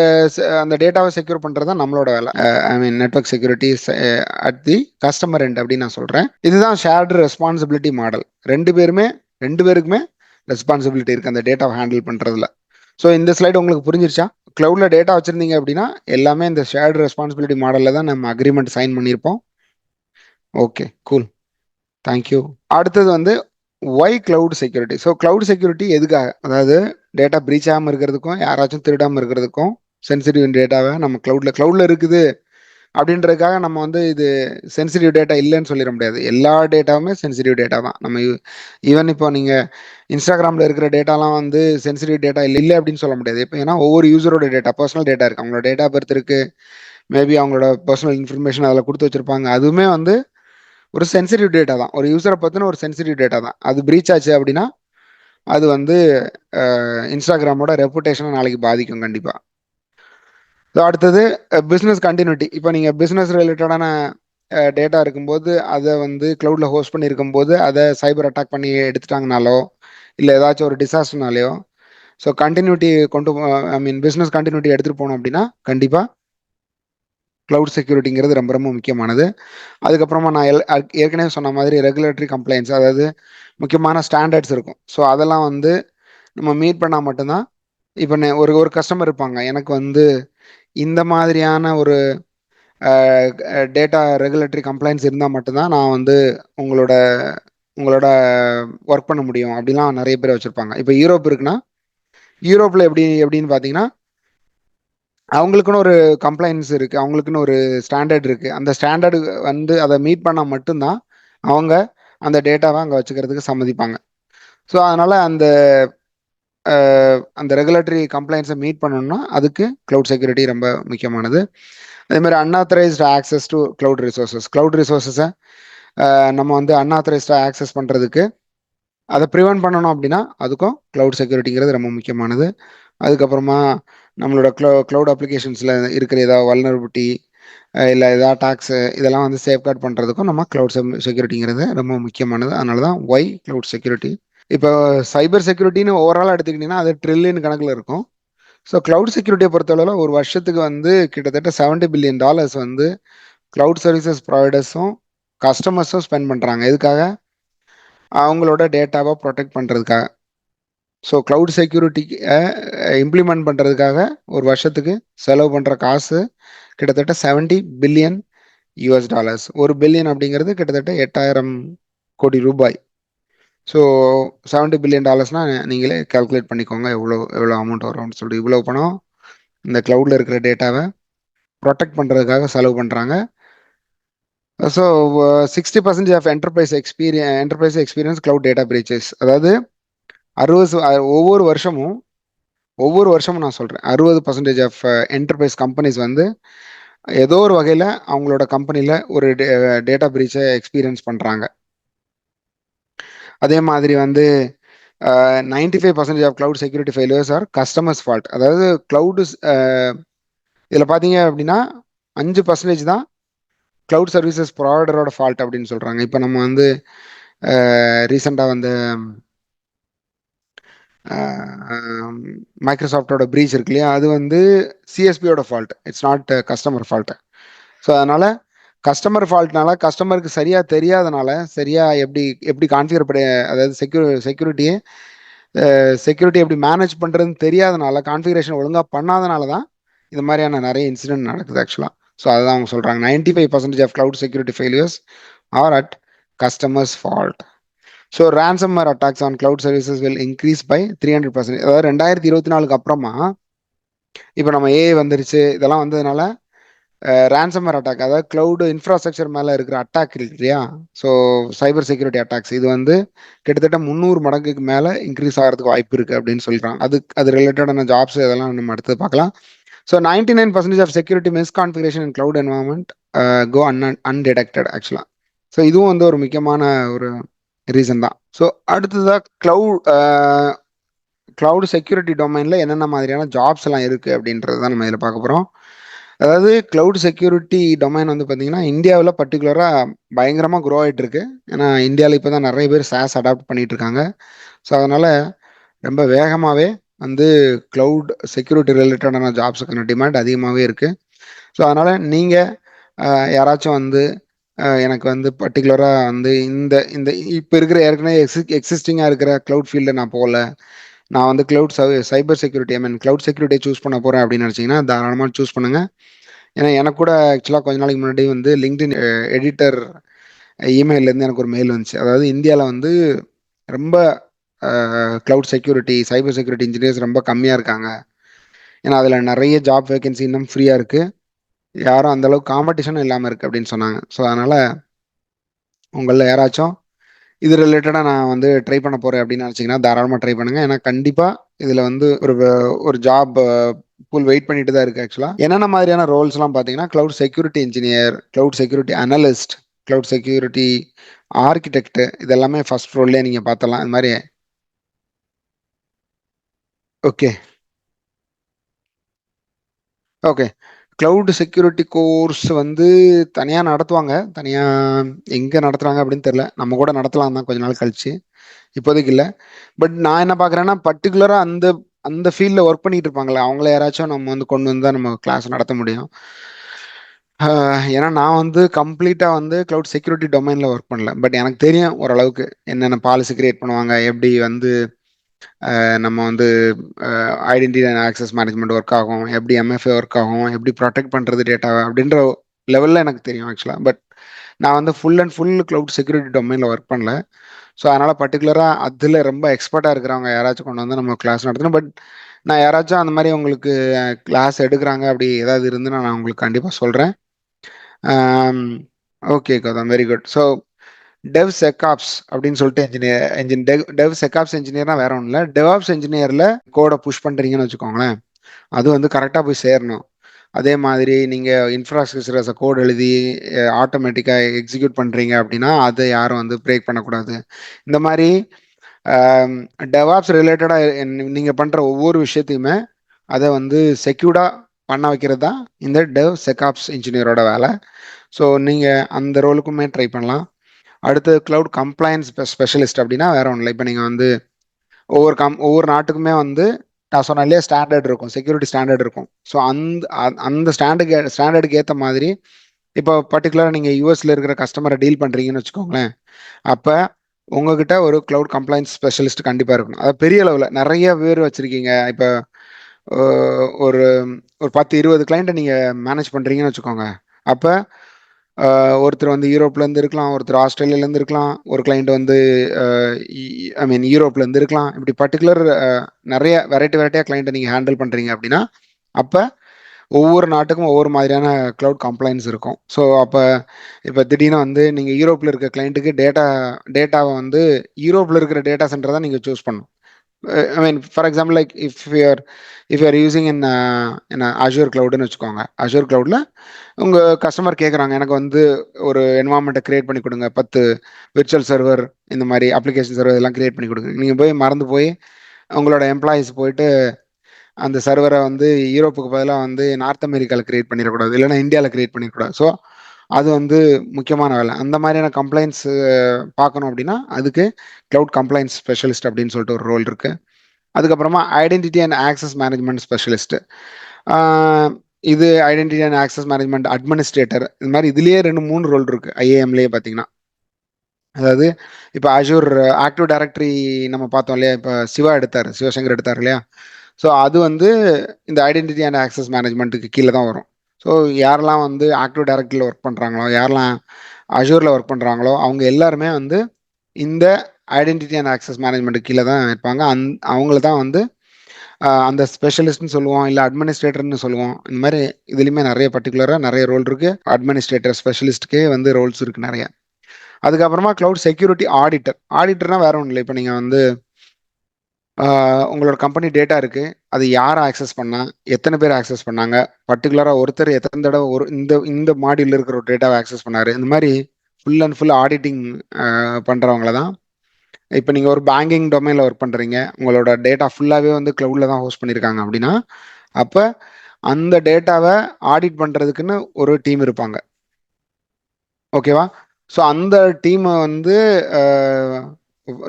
அந்த டேட்டாவை செக்யூர் பண்ணுறது தான் நம்மளோட வேலை. I mean network security at the customer end அப்படின்னு நான் சொல்கிறேன். இதுதான் ஷேர்டு ரெஸ்பான்சிபிலிட்டி மாடல். ரெண்டு பேருக்குமே ரெஸ்பான்சிபிலிட்டி இருக்குது அந்த டேட்டாவை ஹேண்டில் பண்ணுறதுல. ஸோ இந்த ஸ்லைடு உங்களுக்கு புரிஞ்சிருச்சா? க்ளவுடில் டேட்டா வச்சுருந்தீங்க அப்படின்னா எல்லாமே இந்த ஷேர்டு ரெஸ்பான்சிபிலிட்டி மாடலில் தான் நம்ம அக்ரிமெண்ட் சைன் பண்ணியிருப்போம். Okay, cool, thank you. அடுத்தது வந்து why cloud security. So cloud security எதுக்காக? அதாவது டேட்டா பிரீச் ஆகாமல் இருக்கிறதுக்கும் யாராச்சும் திருடாமல் இருக்கிறதுக்கும் சென்சிட்டிவ் டேட்டாவை நம்ம கிளவுடில் இருக்குது அப்படின்றதுக்காக நம்ம வந்து இது சென்சிட்டிவ் டேட்டா இல்லைன்னு சொல்லிட முடியாது. எல்லா டேட்டாவுமே சென்சிட்டிவ் டேட்டா தான். நம்ம ஈவன் இப்போ நீங்கள் இன்ஸ்டாகிராமில் இருக்கிற டேட்டாலாம் வந்து சென்சிட்டிவ் டேட்டா இல்லை அப்படின்னு சொல்ல முடியாது. இப்போ ஏன்னா ஒவ்வொரு யூசரோட டேட்டா, பர்சனல் டேட்டா இருக்குது, அவங்களோட டேட்டா பர்த் இருக்குது, மேபி அவங்களோட பர்சனல் இன்ஃபர்மேஷன் அதில் கொடுத்து வச்சுருப்பாங்க. அதுவுமே வந்து ஒரு சென்சிட்டிவ் டேட்டா தான், ஒரு யூசரை பற்றின ஒரு சென்சிட்டிவ் டேட்டா தான். அது பிரீச் ஆச்சு அப்படின்னா அது வந்து இன்ஸ்டாகிராமோட ரெப்புடேஷனை நாளைக்கு பாதிக்கும் கண்டிப்பாக. ஸோ அடுத்தது பிஸ்னஸ் கண்டினியூட்டி. இப்போ நீங்கள் பிஸ்னஸ் ரிலேட்டடான டேட்டா இருக்கும்போது அதை வந்து க்ளவுடில் ஹோஸ்ட் பண்ணி இருக்கும்போது அதை சைபர் அட்டாக் பண்ணி எடுத்துட்டாங்கனாலோ இல்லை ஏதாச்சும் ஒரு டிசாஸ்டர்னாலையோ ஸோ கண்டினியூட்டி ஐ மீன் பிஸ்னஸ் கண்டினியூட்டி எடுத்துகிட்டு போனோம் அப்படின்னா கண்டிப்பாக க்ளவுட் செக்யூரிட்டிங்கிறது ரொம்ப ரொம்ப முக்கியமானது. அதுக்கப்புறமா நான் ஏற்கனவே சொன்ன மாதிரி ரெகுலேட்டரி கம்ப்ளைண்ட்ஸ், அதாவது முக்கியமான ஸ்டாண்டர்ட்ஸ் இருக்கும். ஸோ அதெல்லாம் வந்து நம்ம மீட் பண்ணால் மட்டும்தான். இப்போ ஒரு ஒரு கஸ்டமர் இருப்பாங்க, எனக்கு வந்து இந்த மாதிரியான ஒரு டேட்டா ரெகுலேட்டரி கம்ப்ளைண்ட்ஸ் இருந்தால் மட்டும்தான் நான் வந்து உங்களோட உங்களோட ஒர்க் பண்ண முடியும் அப்படிலாம் நிறைய பேர் வச்சுருப்பாங்க. இப்போ யூரோப் இருக்குன்னா யூரோப்பில் எப்படின்னு பார்த்தீங்கன்னா அவங்களுக்குன்னு ஒரு கம்ப்ளைண்ட்ஸ் இருக்குது, அவங்களுக்குன்னு ஒரு ஸ்டாண்டர்ட் இருக்குது. அந்த ஸ்டாண்டர்டு வந்து அதை மீட் பண்ணால் மட்டும்தான் அவங்க அந்த டேட்டாவை அங்கே வச்சுக்கிறதுக்கு சம்மதிப்பாங்க. ஸோ அதனால் அந்த ரெகுலேட்டரி கம்ப்ளைண்ட்ஸை மீட் பண்ணணும்னா அதுக்கு க்ளவுட் செக்யூரிட்டி ரொம்ப முக்கியமானது. அதே மாதிரி அன்ஆத்தரைஸ்டு ஆக்சஸ் டு க்ளவுட் ரிசோர்ஸஸை நம்ம வந்து அன்ஆத்தரைஸ்டாக ஆக்சஸ் பண்ணுறதுக்கு அதை ப்ரிவென்ட் பண்ணணும் அப்படின்னா அதுக்கும் க்ளவுட் செக்யூரிட்டிங்கிறது ரொம்ப முக்கியமானது. அதுக்கப்புறமா நம்மளோட க்ளவுட் அப்ளிகேஷன்ஸில் இருக்கிற ஏதாவது வல்னரபிலிட்டி இல்லை ஏதாவது டாக்ஸு இதெல்லாம் வந்து சேஃப்கார்ட் பண்ணுறதுக்கும் நம்ம க்ளவுட் செக்யூரிட்டிங்கிறது ரொம்ப முக்கியமானது. அதனால தான் ஒய் க்ளவுட் செக்யூரிட்டி. இப்போ சைபர் செக்யூரிட்டின்னு ஓவராலாக எடுத்துக்கிட்டிங்கன்னா அது ட்ரில்லியன் கணக்கில் இருக்கும். ஸோ க்ளவுட் செக்யூரிட்டியை பொறுத்தளவில் ஒரு வருஷத்துக்கு வந்து கிட்டத்தட்ட $70 பில்லியன் வந்து க்ளவுட் சர்வீசஸ் ப்ரொவைடர்ஸும் கஸ்டமர்ஸும் ஸ்பெண்ட் பண்ணுறாங்க. எதுக்காக? அவங்களோட டேட்டாவை ப்ரொடெக்ட் பண்ணுறதுக்காக. ஸோ க்ளவுட் செக்யூரிட்டிக்கு இம்ப்ளிமெண்ட் பண்ணுறதுக்காக ஒரு வருஷத்துக்கு செலவு பண்ணுற காசு கிட்டத்தட்ட $70 பில்லியன். ஒரு பில்லியன் அப்படிங்கிறது கிட்டத்தட்ட 8,000 கோடி ரூபாய். ஸோ $70 பில்லியன் நீங்களே கால்குலேட் பண்ணிக்கோங்க எவ்வளோ எவ்வளோ அமௌண்ட் வரும்னு சொல்லிட்டு. இவ்வளோ பணம் இந்த க்ளவுடில் இருக்கிற டேட்டாவை ப்ரொடெக்ட் பண்ணுறதுக்காக செலவு பண்ணுறாங்க. So 60% of enterprise experience cloud data breaches. அதாவது 60 ஒவ்வொரு வருஷமும் நான் சொல்கிறேன் 60% ஆஃப் என்டர்பிரைஸ் கம்பெனிஸ் வந்து ஏதோ ஒரு வகையில் அவங்களோட கம்பெனியில் ஒரு டேட்டா பிரீச்சை எக்ஸ்பீரியன்ஸ் பண்ணுறாங்க. அதே மாதிரி வந்து 95% of cloud security failures are customers fault. அதாவது இதில் பார்த்தீங்க அப்படின்னா 5% தான் க்ளவுட் சர்வீசஸ் ப்ரொவைடரோட ஃபால்ட் அப்படின்னு சொல்கிறாங்க. இப்போ நம்ம வந்து ரீசெண்டாக வந்து மைக்ரோசாஃப்டோட ப்ரீச் இருக்கு இல்லையா, அது வந்து சிஎஸ்பியோட fault, it's not customer fault. So அதனால் கஸ்டமர் ஃபால்ட்னால கஸ்டமருக்கு சரியாக தெரியாதனால, சரியாக எப்படி எப்படி கான்ஃபிகர் பண்ண, அதாவது செக்யூரிட்டி எப்படி மேனேஜ் பண்ணுறதுன்னு தெரியாதனால, கான்ஃபிகரேஷன் ஒழுங்காக பண்ணாதனால தான் இது மாதிரியான நிறைய இன்சிடென்ட் நடக்குது ஆக்சுவலாக. ஸோ அதுதான் அவங்க சொல்கிறாங்க, 95% of cloud security failures are at customers fault. So ransomware attacks on cloud services will increase by 300%. அதாவது 2024 அப்புறமா இப்போ நம்ம ஏஐ வந்துருச்சு, இதெல்லாம் வந்ததுனால ransomware அட்டாக், அதாவது கிளவுடு இன்ஃப்ராஸ்ட்ரக்சர் மேலே இருக்கிற அட்டாக் இருக்கு இல்லையா, ஸோ சைபர் செக்யூரிட்டி அட்டாக்ஸ், இது வந்து கிட்டத்தட்ட 300 மடங்குக்கு மேலே இன்க்ரீஸ் ஆகிறதுக்கு வாய்ப்பு இருக்குது அப்படின்னு சொல்லிக்கிறாங்க. அது ரிலேட்டடான ஜாப்ஸ் இதெல்லாம் நம்ம அடுத்து பார்க்கலாம். So 99% of security misconfiguration in cloud environment go undetected ஆக்சுவலாக. ஸோ இதுவும் வந்து ஒரு முக்கியமான ஒரு ரீசன் தான். ஸோ அடுத்ததாக கிளவுட் செக்யூரிட்டி டொமைனில் என்னென்ன மாதிரியான ஜாப்ஸ் எல்லாம் இருக்குது அப்படின்றது தான் நம்ம இதில் பார்க்க போகிறோம். அதாவது கிளவுட் செக்யூரிட்டி டொமைன் வந்து பார்த்தீங்கன்னா இந்தியாவில் பர்டிகுலராக பயங்கரமாக க்ரோ ஆகிட்டு இருக்கு. ஏன்னா இந்தியாவில் இப்போ தான் நிறைய பேர் SaaS அடாப்ட் பண்ணிட்டு இருக்காங்க. ஸோ அதனால் ரொம்ப வேகமாகவே வந்து கிளவுட் செக்யூரிட்டி ரிலேட்டடான ஜாப்ஸுக்கான டிமாண்ட் அதிகமாகவே இருக்குது. ஸோ அதனால் நீங்கள் யாராச்சும் வந்து எனக்கு வந்து பர்டிகுலராக வந்து இந்த இந்த இப்போ இருக்கிற ஏற்கனவே எக்ஸிஸ்டிங்காக இருக்கிற கிளவுட் ஃபீல்டில் நான் போகல, நான் வந்து சைபர் செக்யூரிட்டி, கிளவுட் செக்யூரிட்டியை சூஸ் பண்ண போகிறேன் அப்படின்னு நினச்சிங்கன்னா தாராளமாக சூஸ் பண்ணுங்கள். ஏன்னா எனக்கு கூட ஆக்சுவலாக கொஞ்ச நாளைக்கு முன்னாடி வந்து லிங்க்டின் எடிட்டர் இமெயிலேருந்து எனக்கு ஒரு மெயில் வந்துச்சு. அதாவது இந்தியாவில் வந்து ரொம்ப cloud security, cyber security engineers ரொம்ப கம்மியாக இருக்காங்க. ஏன்னா அதில் நிறைய ஜாப் வேகன்சி இன்னும் ஃப்ரீயாக இருக்குது, யாரும் அந்தளவுக்கு காம்படிஷனும் இல்லாமல் இருக்குது அப்படின்னு சொன்னாங்க. ஸோ அதனால் உங்களில் யாராச்சும் இது ரிலேட்டடாக நான் வந்து ட்ரை பண்ண போகிறேன் அப்படின்னு நினச்சிங்கன்னா தாராளமாக ட்ரை பண்ணுங்கள். ஏன்னா கண்டிப்பாக இதில் வந்து ஒரு ஜாப் பூல் வெயிட் பண்ணிட்டு தான் இருக்குது. ஆக்சுவலாக என்னென்ன மாதிரியான ரோல்ஸ்லாம் பார்த்தீங்கன்னா cloud security engineer, cloud security analyst, cloud security architect, இதெல்லாமே ஃபர்ஸ்ட் ரோல்லே நீங்கள் பார்த்தலாம். இது மாதிரி okay okay cloud security course வந்து தனியாக நடத்துவாங்க. தனியாக எங்கே நடத்துகிறாங்க அப்படின்னு தெரில, நம்ம கூட நடத்தலாம் தான் கொஞ்ச நாள் கழிச்சு, இப்போதைக்கு இல்லை. பட் நான் என்ன பார்க்குறேன்னா பர்டிகுலராக அந்த அந்த ஃபீல்டில் ஒர்க் பண்ணிட்டு இருப்பாங்களே அவங்கள யாராச்சும் நம்ம வந்து கொண்டு வந்து தான் நம்ம கிளாஸ் நடத்த முடியும். ஏன்னா நான் வந்து கம்ப்ளீட்டாக வந்து கிளவுட் செக்யூரிட்டி டொமைனில் ஒர்க் பண்ணல, பட் எனக்கு தெரியும் ஓரளவுக்கு என்னென்ன பாலிசி கிரியேட் பண்ணுவாங்க, எப்படி வந்து நம்ம வந்து identity and access management work ஆகும், எப்படி MFA ஒர்க் ஆகும், எப்படி ப்ரொடெக்ட் பண்ணுறது டேட்டாவை அப்படின்ற லெவலில் எனக்கு தெரியும் ஆக்சுவலாக. பட் நான் வந்து full and full cloud security டொமைனில் ஒர்க் பண்ணல. ஸோ அதனால் பர்டிகுலராக அதில் ரொம்ப எக்ஸ்பர்ட்டாக இருக்கிறவங்க யாராச்சும் கொண்டு வந்து நம்ம கிளாஸ் நடத்தணும். பட் நான் யாராச்சும் அந்த மாதிரி உங்களுக்கு கிளாஸ் எடுக்கிறாங்க அப்படி ஏதாவது இருந்து நான் உங்களுக்கு கண்டிப்பாக சொல்கிறேன். Okay Gautham, very good. So dev secops அப்படின்னு சொல்லிட்டு டெவ் செக்காப்ஸ் இன்ஜினியர்னா வேற ஒன்றும் இல்லை, டெவாப்ஸ் இன்ஜினியரில் கோடை புஷ் பண்ணுறீங்கன்னு வச்சுக்கோங்களேன், அது வந்து கரெக்டாக போய் சேரணும். அதே மாதிரி நீங்கள் இன்ஃப்ராஸ்ட்ரக்சர் கோட் எழுதி ஆட்டோமேட்டிக்காக எக்ஸிக்யூட் பண்ணுறீங்க அப்படின்னா அதை யாரும் வந்து பிரேக் பண்ணக்கூடாது. இந்த மாதிரி டெவாப்ஸ் ரிலேட்டடாக நீங்கள் பண்ணுற ஒவ்வொரு விஷயத்தையுமே அதை வந்து செக்யூர்டாக பண்ண வைக்கிறது தான் இந்த டெவ் செக்காப்ஸ் இன்ஜினியரோட வேலை. ஸோ நீங்கள் அந்த ரோலுக்குமே ட்ரை பண்ணலாம். அடுத்து கிளவுட் கம்ப்ளைன்ஸ் ஸ்பெஷலிஸ்ட் அப்படின்னா வேற ஒன்றும் இல்லை. இப்போ நீங்கள் வந்து ஒவ்வொரு நாட்டுக்குமே வந்து நான் சொன்ன இல்லையா ஸ்டாண்டர்ட் இருக்கும், செக்யூரிட்டி ஸ்டாண்டர்ட் இருக்கும். ஸோ அந்த ஸ்டாண்டர்டுக்கு ஏற்ற மாதிரி இப்போ பர்டிகுலராக நீங்கள் யூஎஸ்ல இருக்கிற கஸ்டமரை டீல் பண்ணுறீங்கன்னு வச்சுக்கோங்களேன், அப்போ உங்ககிட்ட ஒரு கிளவுட் கம்ப்ளைன்ஸ் ஸ்பெஷலிஸ்ட் கண்டிப்பாக இருக்கணும். அது பெரிய அளவில் நிறைய பேர் வச்சுருக்கீங்க. இப்போ ஒரு ஒரு 10-20 கிளைண்ட்டை நீங்கள் மேனேஜ் பண்ணுறீங்கன்னு வச்சுக்கோங்க. அப்போ ஒருத்தர் வந்து யூரோப்லேருந்து இருக்கலாம், ஒருத்தர் ஆஸ்திரேலியாலேருந்து இருக்கலாம், ஒரு கிளைண்ட் வந்து யூரோப்லேருந்து இருக்கலாம். இப்படி பர்டிகுலர் நிறைய வெரைட்டியாக கிளைண்ட்டை நீங்கள் ஹேண்டில் பண்ணுறீங்க அப்படின்னா அப்போ ஒவ்வொரு நாட்டுக்கும் ஒவ்வொரு மாதிரியான கிளவுட் கம்ப்ளைன்ஸ் இருக்கும். ஸோ அப்போ இப்போ திடீர்னு வந்து நீங்கள் யூரோப்பில் இருக்க கிளைண்ட்டுக்கு டேட்டாவை வந்து யூரோப்பில் இருக்கிற டேட்டா சென்டர் தான் நீங்கள் சூஸ் பண்ணணும். For example like if you're using in Azure கிளவுடுன்னு வச்சுக்கோங்க. அஷூர் கிளவுடில் உங்கள் கஸ்டமர் கேட்குறாங்க, எனக்கு வந்து ஒரு என்வாமெண்ட்டை கிரியேட் பண்ணி கொடுங்க, 10 விர்ச்சுவல் சர்வர், இந்த மாதிரி அப்ளிகேஷன் சர்வர் இதெல்லாம் கிரியேட் பண்ணி கொடுங்க. நீங்கள் போய் மறந்து போய் உங்களோட எம்ப்ளாயீஸ் போயிட்டு அந்த சர்வரை வந்து யூரோப்புக்கு பதிலாக வந்து நார்த் அமெரிக்காவில் கிரியேட் பண்ணிடக்கூடாது, இல்லைன்னா இந்தியாவில் கிரியேட் பண்ணிடக்கூடாது. ஸோ அது வந்து முக்கியமான வேலை. அந்த மாதிரியான கம்ப்ளைண்ட்ஸ் பார்க்கணும் அப்படின்னா அதுக்கு கிளவுட் கம்ப்ளைண்ட்ஸ் ஸ்பெஷலிஸ்ட் அப்படின்னு சொல்லிட்டு ஒரு ரோல் இருக்கு. அதுக்கப்புறமா identity and access management specialist. இது identity and access management administrator. இது மாதிரி இதுலயே 2 3 ரோல் இருக்கு ஐஏஎம்லயே பார்த்தீங்கன்னா. அதாவது இப்போ அஜூர் ஆக்டிவ் டைரக்டரி நம்ம பார்த்தோம் இல்லையா, இப்போ சிவசங்கர் எடுத்தார் இல்லையா. ஸோ அது வந்து இந்த ஐடென்டிட்டி அண்ட் ஆக்சஸ் மேனேஜ்மெண்ட்டுக்கு கீழே தான் வரும். ஸோ யாரெல்லாம் வந்து ஆக்டிவ் டைரக்டரியில் ஒர்க் பண்ணுறாங்களோ, யாரெல்லாம் அஜூரில் ஒர்க் பண்ணுறாங்களோ, அவங்க எல்லாருமே வந்து இந்த ஐடென்டிட்டி அண்ட் ஆக்சஸ் மேனேஜ்மெண்ட்டுக்கு கீழே தான் இருப்பாங்க. அவங்கள தான் வந்து அந்த ஸ்பெஷலிஸ்ட்னு சொல்லுவோம், இல்லை அட்மினிஸ்ட்ரேட்டர்னு சொல்லுவோம். இந்த மாதிரி இதுலேயுமே நிறைய பர்டிகுலராக நிறைய ரோல் இருக்கு. அட்மினிஸ்ட்ரேட்டர் ஸ்பெஷலிஸ்ட்டுக்கே வந்து ரோல்ஸ் இருக்கு நிறைய. அதுக்கப்புறமா கிளவுட் செக்யூரிட்டி ஆடிட்டர். ஆடிட்டர்னா வேற ஒன்றும் இல்லை. இப்போ நீங்கள் வந்து உங்களோட கம்பெனி டேட்டா இருக்கு, அது யார் ஆக்சஸ் பண்ணா, எத்தனை பேர் ஆக்சஸ் பண்ணாங்க, பர்டிகுலராக ஒருத்தர் எத்தனை தடவை ஒரு இந்த இந்த மாடியில் இருக்கிற ஒரு டேட்டாவை ஆக்சஸ் பண்ணாரு, இந்த மாதிரி ஃபுல் அண்ட் ஃபுல் ஆடிட்டிங் பண்ணுறவங்கள தான். இப்போ நீங்கள் ஒரு பேங்கிங் டொமைனில் ஒர்க் பண்ணுறீங்க, உங்களோட டேட்டா ஃபுல்லாகவே வந்து க்ளவுடில் தான் ஹோஸ்ட் பண்ணியிருக்காங்க அப்படின்னா, அப்போ அந்த டேட்டாவை ஆடிட் பண்ணுறதுக்குன்னு ஒரு டீம் இருப்பாங்க. ஓகேவா? ஸோ அந்த டீமை வந்து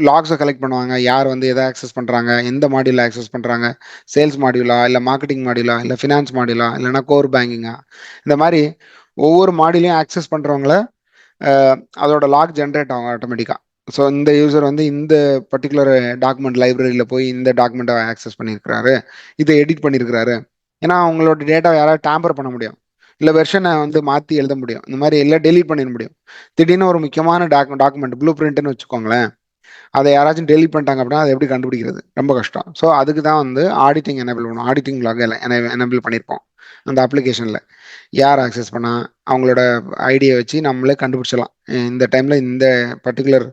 லாக்ஸை கலெக்ட் பண்ணுவாங்க. யார் வந்து எதை ஆக்சஸ் பண்ணுறாங்க, எந்த மாடியூலில் ஆக்சஸ் பண்ணுறாங்க, சேல்ஸ் மாடியூலா, இல்லை மார்க்கெட்டிங் மாடியூலா, இல்லை ஃபினான்ஸ் மாடியூலா, இல்லைனா கோர் பேங்கிங்கா, இந்த மாதிரி ஒவ்வொரு மாடியூலையும் ஆக்சஸ் பண்ணுறவங்கள அதோட லாக் ஜென்ரேட் ஆகும் ஆட்டோமேட்டிக்காக. ஸோ இந்த யூசர் வந்து இந்த பர்டிகுலர் டாக்குமெண்ட் லைப்ரரியில் போய் இந்த டாக்குமெண்ட்டை ஆக்சஸ் பண்ணியிருக்கிறாரு, இதை எடிட் பண்ணியிருக்கிறாரு. ஏன்னா அவங்களோட டேட்டாவை யாராவது டேம்பர் பண்ண முடியும், இல்லை வெர்ஷனை வந்து மாற்றி எழுத முடியும், இந்த மாதிரி எல்லாம் டெலீட் பண்ணிட முடியும். திடீர்னு ஒரு முக்கியமான டாக்குமெண்ட் ப்ளூ பிரிண்ட்னு வச்சுக்கோங்களேன், அதை யாராச்சும் டெலீட் பண்ணிட்டாங்க அப்படின்னா அதை எப்படி கண்டுபிடிக்கிறது, ரொம்ப கஷ்டம். ஸோ அதுக்கு தான் வந்து ஆடிட்டிங் எனேபிள் பண்ணுவோம். ஆடிட்டிங் லாக் எனேபிள் பண்ணியிருப்போம் அந்த அப்ளிகேஷனில். யார் ஆக்சஸ் பண்ணால் அவங்களோட ஐடியை வச்சு நம்மளே கண்டுபிடிச்சலாம், இந்த டைமில் இந்த பர்டிகுலர்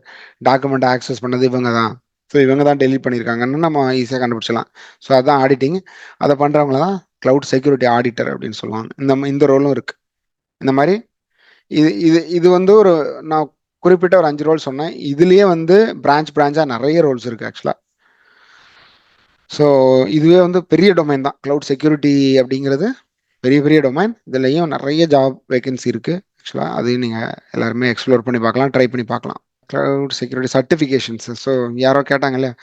டாக்குமெண்ட்டை ஆக்சஸ் பண்ணது இவங்க தான், ஸோ இவங்க தான் டெலீட் பண்ணியிருக்காங்கன்னு நம்ம ஈஸியாக கண்டுபிடிச்சலாம். ஸோ அதுதான் ஆடிட்டிங். அதை பண்ணுறவங்கள தான் கிளவுட் செக்யூரிட்டி ஆடிட்டர் அப்படின்னு சொல்லுவாங்க. இந்த ரோலும் இருக்குது. இந்த மாதிரி இது இது இது வந்து ஒரு நான் குறிப்பிட்ட ஒரு 5 ரோல் சொன்னேன். இதுலயே வந்து பிரான்ச்சா நிறைய ரோல்ஸ் இருக்கு ஆக்சுவலா. ஸோ இதுவே வந்து பெரிய டொமைன் தான் கிளவுட் செக்யூரிட்டி அப்படிங்கிறது. பெரிய பெரிய டொமைன். இதுலயும் நிறைய ஜாப் வேகன்சி இருக்கு ஆக்சுவலா. அதையும் நீங்க எல்லாருமே எக்ஸ்ப்ளோர் பண்ணி பார்க்கலாம், ட்ரை பண்ணி பார்க்கலாம். Cloud security certifications. ஸோ யாரோ கேட்டாங்க இல்லையா,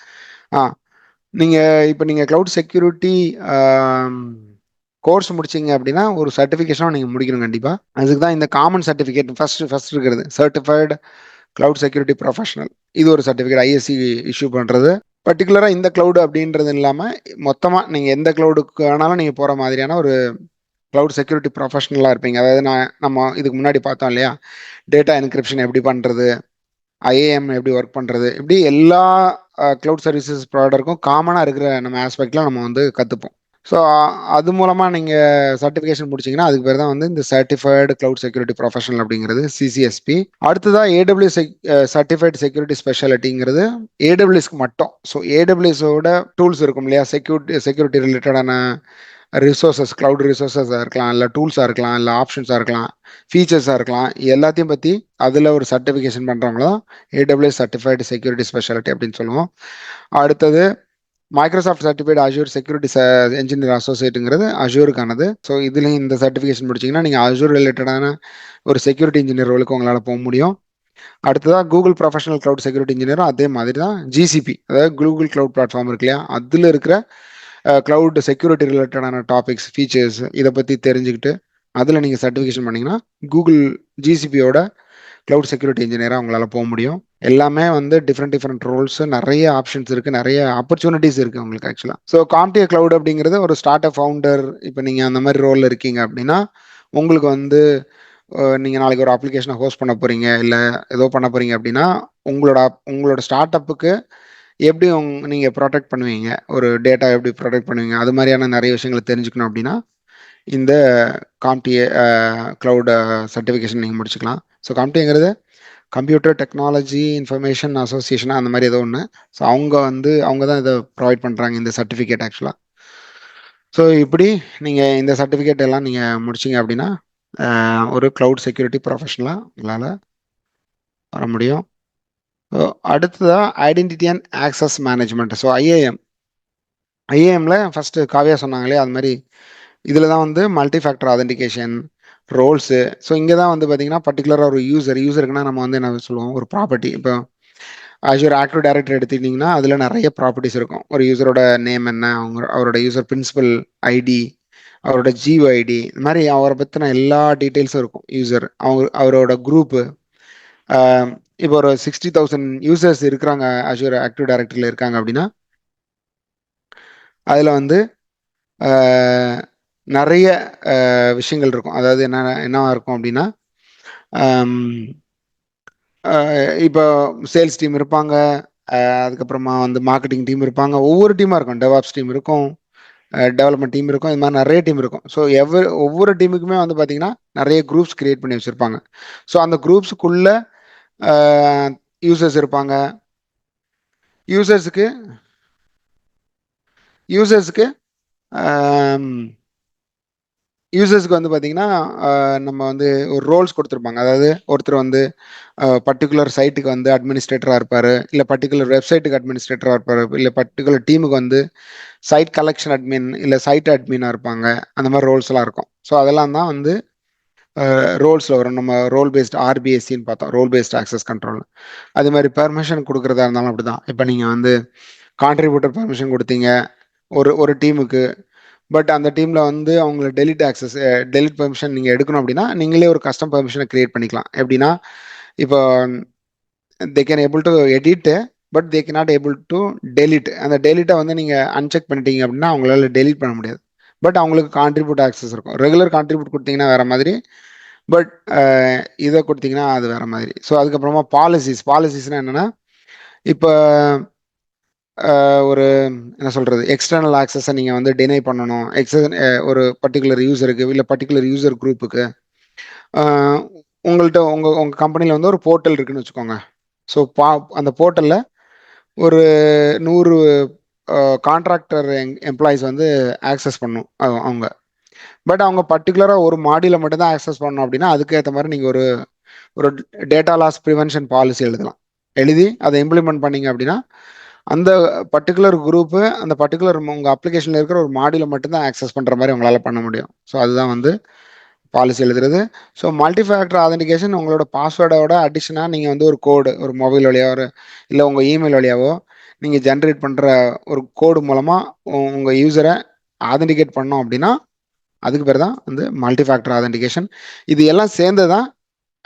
ஆ நீங்க இப்போ நீங்க கிளவுட் செக்யூரிட்டி கோர்ஸ் முடிச்சீங்க அப்படின்னா ஒரு சர்டிஃபிகேஷனும் நீங்க முடிக்கணும் கண்டிப்பா. அதுக்கு தான் இந்த காமன் சர்டிஃபிகேட் ஃபர்ஸ்ட் இருக்கிறது, சர்டிஃபைடு கிளவுட் செக்யூரிட்டி ப்ரொஃபஷனல். இது ஒரு சர்டிஃபிகேட் ஐஎஸ்சி இஷ்யூ பண்ணுறது. பர்டிகுலராக இந்த கிளவுடு அப்படின்றது இல்லாமல் மொத்தமாக நீங்கள் எந்த கிளவுடுக்கு வேணாலும் நீங்கள் போகிற மாதிரியான ஒரு கிளவுட் செக்யூரிட்டி ப்ரொஃபஷனலாக இருப்பீங்க. அதாவது நம்ம இதுக்கு முன்னாடி பார்த்தோம் இல்லையா, டேட்டா என்கிரிப்ஷன் எப்படி பண்ணுறது, ஐஏஎம் எப்படி ஒர்க் பண்ணுறது, இப்படி எல்லா கிளவுட் சர்வீசஸ் ப்ராடக்ட்டுக்கும் காமனாக இருக்கிற நம்ம ஆஸ்பெக்ட்லாம் நம்ம வந்து கற்றுப்போம். ஸோ அது மூலமாக நீங்கள் சர்டிஃபிகேஷன் முடிச்சிங்கன்னா அதுக்கு பேர் தான் வந்து இந்த சர்டிஃபைடு கிளவுட் செக்யூரிட்டி ப்ரொஃபஷனல் அப்படிங்கிறது, சிசிஎஸ்பி. அடுத்ததாக ஏடபிள்யூஎஸ் சர்டிஃபைடு செக்யூரிட்டி ஸ்பெஷாலிட்டிங்கிறது ஏடபிள்யூஎஸ்க்கு மட்டும். ஸோ ஏடபிள்யூஎஸோட டூல்ஸ் இருக்கும் இல்லையா, செக்யூரிட்டி ரிலேட்டடான ரிசோர்ஸஸ், கிளவுட் ரிசோர்ஸஸாக இருக்கலாம், இல்லை டூல்ஸாக இருக்கலாம், இல்லை ஆப்ஷன்ஸாக இருக்கலாம், ஃபீச்சர்ஸாக இருக்கலாம், எல்லாத்தையும் பற்றி அதில் ஒரு சர்டிஃபிகேஷன் பண்ணுறவங்களும் ஏடபிள்யூஎஸ் சர்டிஃபைடு செக்யூரிட்டி ஸ்பெஷாலிட்டி அப்படின்னு சொல்லுவோம். அடுத்தது Microsoft certified Azure security engineer அசோசியேட்டுங்கிறது அஜூருக்கானது. ஸோ இதுலேயும் இந்த சர்டிஃபிகேஷன் முடிச்சிங்கன்னா நீங்கள் அஜூர் ரிலேட்டடான ஒரு செக்யூரிட்டி இன்ஜினியர் ரோலுக்கு உங்களால் போக முடியும். அடுத்ததாக கூகுள் ப்ரொஃபஷனல் கிளவுட் செக்யூரிட்டி இன்ஜினியரும் அதே மாதிரி தான் ஜிசிபி, அதாவது கூகுள் கிளவுட் பிளாட்ஃபார்ம் இருக்கு இல்லையா, அதில் இருக்கிற கிளவுட் செக்யூரிட்டி ரிலேட்டடான டாபிக்ஸ், ஃபீச்சர்ஸ் இதை பற்றி தெரிஞ்சுக்கிட்டு அதில் நீங்கள் சர்டிஃபிகேஷன் பண்ணிங்கன்னா கூகுள் ஜிசிபியோட கிளவுட் செக்யூரிட்டி இன்ஜினியராக உங்களால் போக முடியும். எல்லாமே வந்து டிஃப்ரெண்ட் ரோல்ஸ், நிறைய ஆப்ஷன்ஸ் இருக்குது, நிறைய ஆப்பர்ச்சுனிட்டிஸ் இருக்குது உங்களுக்கு ஆக்சுவலாக. ஸோ காம்டிய கிளவுட் அப்படிங்கிறது ஒரு ஸ்டார்ட் அப் ஃபவுண்டர். இப்போ நீங்கள் அந்த மாதிரி ரோலில் இருக்கீங்க அப்படின்னா உங்களுக்கு வந்து நீங்கள் நாளைக்கு ஒரு அப்ளிகேஷனை ஹோஸ்ட் பண்ண போகிறீங்க, இல்லை ஏதோ பண்ண போகிறீங்க அப்படின்னா உங்களோட ஸ்டார்ட் அப்புக்கு எப்படி நீங்கள் ப்ரொடெக்ட் பண்ணுவீங்க, ஒரு டேட்டா எப்படி ப்ரொடெக்ட் பண்ணுவீங்க, அது மாதிரியான நிறைய விஷயங்களை தெரிஞ்சுக்கணும் அப்படின்னா இந்த காம்டிஏ கிளவுட் சர்டிஃபிகேஷன் நீங்கள் முடிச்சுக்கலாம். ஸோ காம்டிங்கிறது கம்ப்யூட்டர் டெக்னாலஜி இன்ஃபர்மேஷன் அசோசியேஷன் அந்த மாதிரி ஏதோ ஒன்று. ஸோ அவங்க தான் இதை ப்ரொவைட் பண்ணுறாங்க இந்த சர்டிஃபிகேட் ஆக்சுவலாக. ஸோ இப்படி நீங்கள் இந்த சர்டிஃபிகேட் எல்லாம் நீங்கள் முடிச்சிங்க அப்படின்னா ஒரு கிளவுட் செக்யூரிட்டி ப்ரொஃபஷனலாக உங்களால் வர முடியும். ஸோ அடுத்ததாக identity and access management, so IAM. ஐஏஎம்ல ஃபர்ஸ்ட் காவியா சொன்னாங்களே அது மாதிரி இதில் தான் வந்து multi factor authentication roles. So இங்கே தான் வந்து பார்த்தீங்கன்னா பர்டிகுலராக ஒரு யூசருக்குன்னா நம்ம வந்து என்ன சொல்லுவோம், ஒரு ப்ராப்பர்ட்டி. இப்போ Azure ஆக்டிவ் டைரக்டரி எடுத்துக்கிட்டிங்கன்னா அதில் நிறைய ப்ராப்பர்ட்டிஸ் இருக்கும். ஒரு யூசரோட நேம் என்ன, அவரோட யூசர் பிரின்சிபல் ஐடி, அவரோட ஜிஓ ஐடி, இந்த மாதிரி அவரை பற்றின எல்லா டீட்டெயில்ஸும் இருக்கும். அவரோட குரூப்பு. இப்போ ஒரு 60,000 யூசர்ஸ் இருக்கிறாங்க Azure ஆக்டிவ் டைரக்டரியில் இருக்காங்க அப்படின்னா அதில் வந்து ஆஹ், நிறைய விஷயங்கள் இருக்கும். அதாவது என்னவா இருக்கும் அப்படின்னா இப்போ சேல்ஸ் டீம் இருப்பாங்க, அதுக்கப்புறமா வந்து மார்க்கெட்டிங் டீம் இருப்பாங்க, ஒவ்வொரு டீமாக இருக்கும், டெவாப்ஸ் டீம் இருக்கும், டெவலப்மெண்ட் டீம் இருக்கும், இது மாதிரி நிறைய டீம் இருக்கும். ஸோ ஒவ்வொரு டீமுக்குமே வந்து பார்த்தீங்கன்னா நிறைய குரூப்ஸ் கிரியேட் பண்ணி வச்சுருப்பாங்க. ஸோ அந்த குரூப்ஸுக்குள்ள யூசர்ஸ் இருப்பாங்க. யூசர்ஸுக்கு யூசர்ஸுக்கு யூசர்ஸ்க்கு வந்து பார்த்தீங்கன்னா நம்ம வந்து ஒரு ரோல்ஸ் கொடுத்துருப்பாங்க. அதாவது ஒருத்தர் வந்து பர்டிகுலர் சைட்டுக்கு வந்து அட்மினிஸ்ட்ரேட்டராக இருப்பார், இல்லை பர்டிகுலர் வெப்சைட்டுக்கு அட்மினிஸ்ட்ரேட்டராக இருப்பார், இல்லை பர்டிகுலர் டீமுக்கு வந்து சைட் கலெக்ஷன் அட்மின் இல்லை சைட் அட்மினாக இருப்பாங்க. அந்த மாதிரி ரோல்ஸ்லாம் இருக்கும். ஸோ அதெல்லாம் தான் வந்து ரோல்ஸில் வரும். நம்ம ரோல் பேஸ்ட் ஆர்பிஎஸ்சின்னு பார்த்தோம், ரோல் பேஸ்ட் ஆக்சஸ் கண்ட்ரோல். அது மாதிரி பெர்மிஷன் கொடுக்குறதா இருந்தாலும் அப்படி தான். இப்போ நீங்கள் வந்து கான்ட்ரிபியூட்டர் பெர்மிஷன் கொடுத்தீங்க ஒரு ஒரு டீமுக்கு, பட் அந்த டீமில் வந்து அவங்கள டெலிட் பெர்மிஷன் நீங்கள் எடுக்கணும் அப்படின்னா நீங்களே ஒரு கஸ்டம் பெர்மிஷனை கிரியேட் பண்ணிக்கலாம். எப்படின்னா இப்போ they can able to edit, but they can not able to delete. அந்த டெலிட்டை வந்து நீங்கள் அன்செக் பண்ணிட்டீங்க அப்படின்னா அவங்களால டெலிட் பண்ண முடியாது. பட் அவங்களுக்கு கான்ட்ரிபியூட் ஆக்சஸ் இருக்கும். ரெகுலர் கான்ட்ரிபியூட் கொடுத்தீங்கன்னா வேற மாதிரி, பட் இதை கொடுத்தீங்கன்னா அது வேற மாதிரி. ஸோ அதுக்கப்புறமா பாலிசிஸ்னால் என்னென்னா, இப்போ ஒரு என்ன சொல்கிறது, எக்ஸ்டர்னல் ஆக்சஸை நீங்கள் வந்து டினை பண்ணணும். ஒரு பர்டிகுலர் யூசருக்கு இல்லை பர்டிகுலர் யூசர் குரூப்புக்கு. உங்கள்கிட்ட உங்கள் கம்பெனியில் வந்து ஒரு போர்ட்டல் இருக்குன்னு வச்சுக்கோங்க. ஸோ அந்த போர்ட்டலில் ஒரு 100 கான்ட்ராக்டர் எம்ப்ளாயிஸ் வந்து ஆக்சஸ் பண்ணும் அவங்க. பட் அவங்க பர்டிகுலராக ஒரு மாடியில் மட்டும்தான் ஆக்சஸ் பண்ணணும் அப்படின்னா அதுக்கேற்ற மாதிரி நீங்கள் ஒரு ஒரு டேட்டா லாஸ் ப்ரிவென்ஷன் பாலிசி எழுதி அதை இம்ப்ளிமெண்ட் பண்ணீங்க அப்படின்னா அந்த பர்டிகுலர் குரூப்பு அந்த பர்டிகுலர் உங்கள் அப்ளிகேஷனில் இருக்கிற ஒரு மாடியில் மட்டும்தான் ஆக்சஸ் பண்ணுற மாதிரி உங்களால் பண்ண முடியும். ஸோ அதுதான் வந்து பாலிசி எழுதுறது. ஸோ மல்டி ஃபேக்டர் ஆதென்டிகேஷன் உங்களோட பாஸ்வேர்டோட அடிஷனாக நீங்கள் வந்து ஒரு கோடு, ஒரு மொபைல் வழியாக இல்லை உங்கள் இமெயில் வழியாவோ நீங்கள் ஜென்ரேட் பண்ணுற ஒரு கோடு மூலமாக உங்கள் யூசரை ஆதென்டிகேட் பண்ணோம் அப்படின்னா அதுக்கு பேர் தான் வந்து மல்டி ஃபேக்டர் ஆதென்டிகேஷன். இது எல்லாம் சேர்ந்து தான்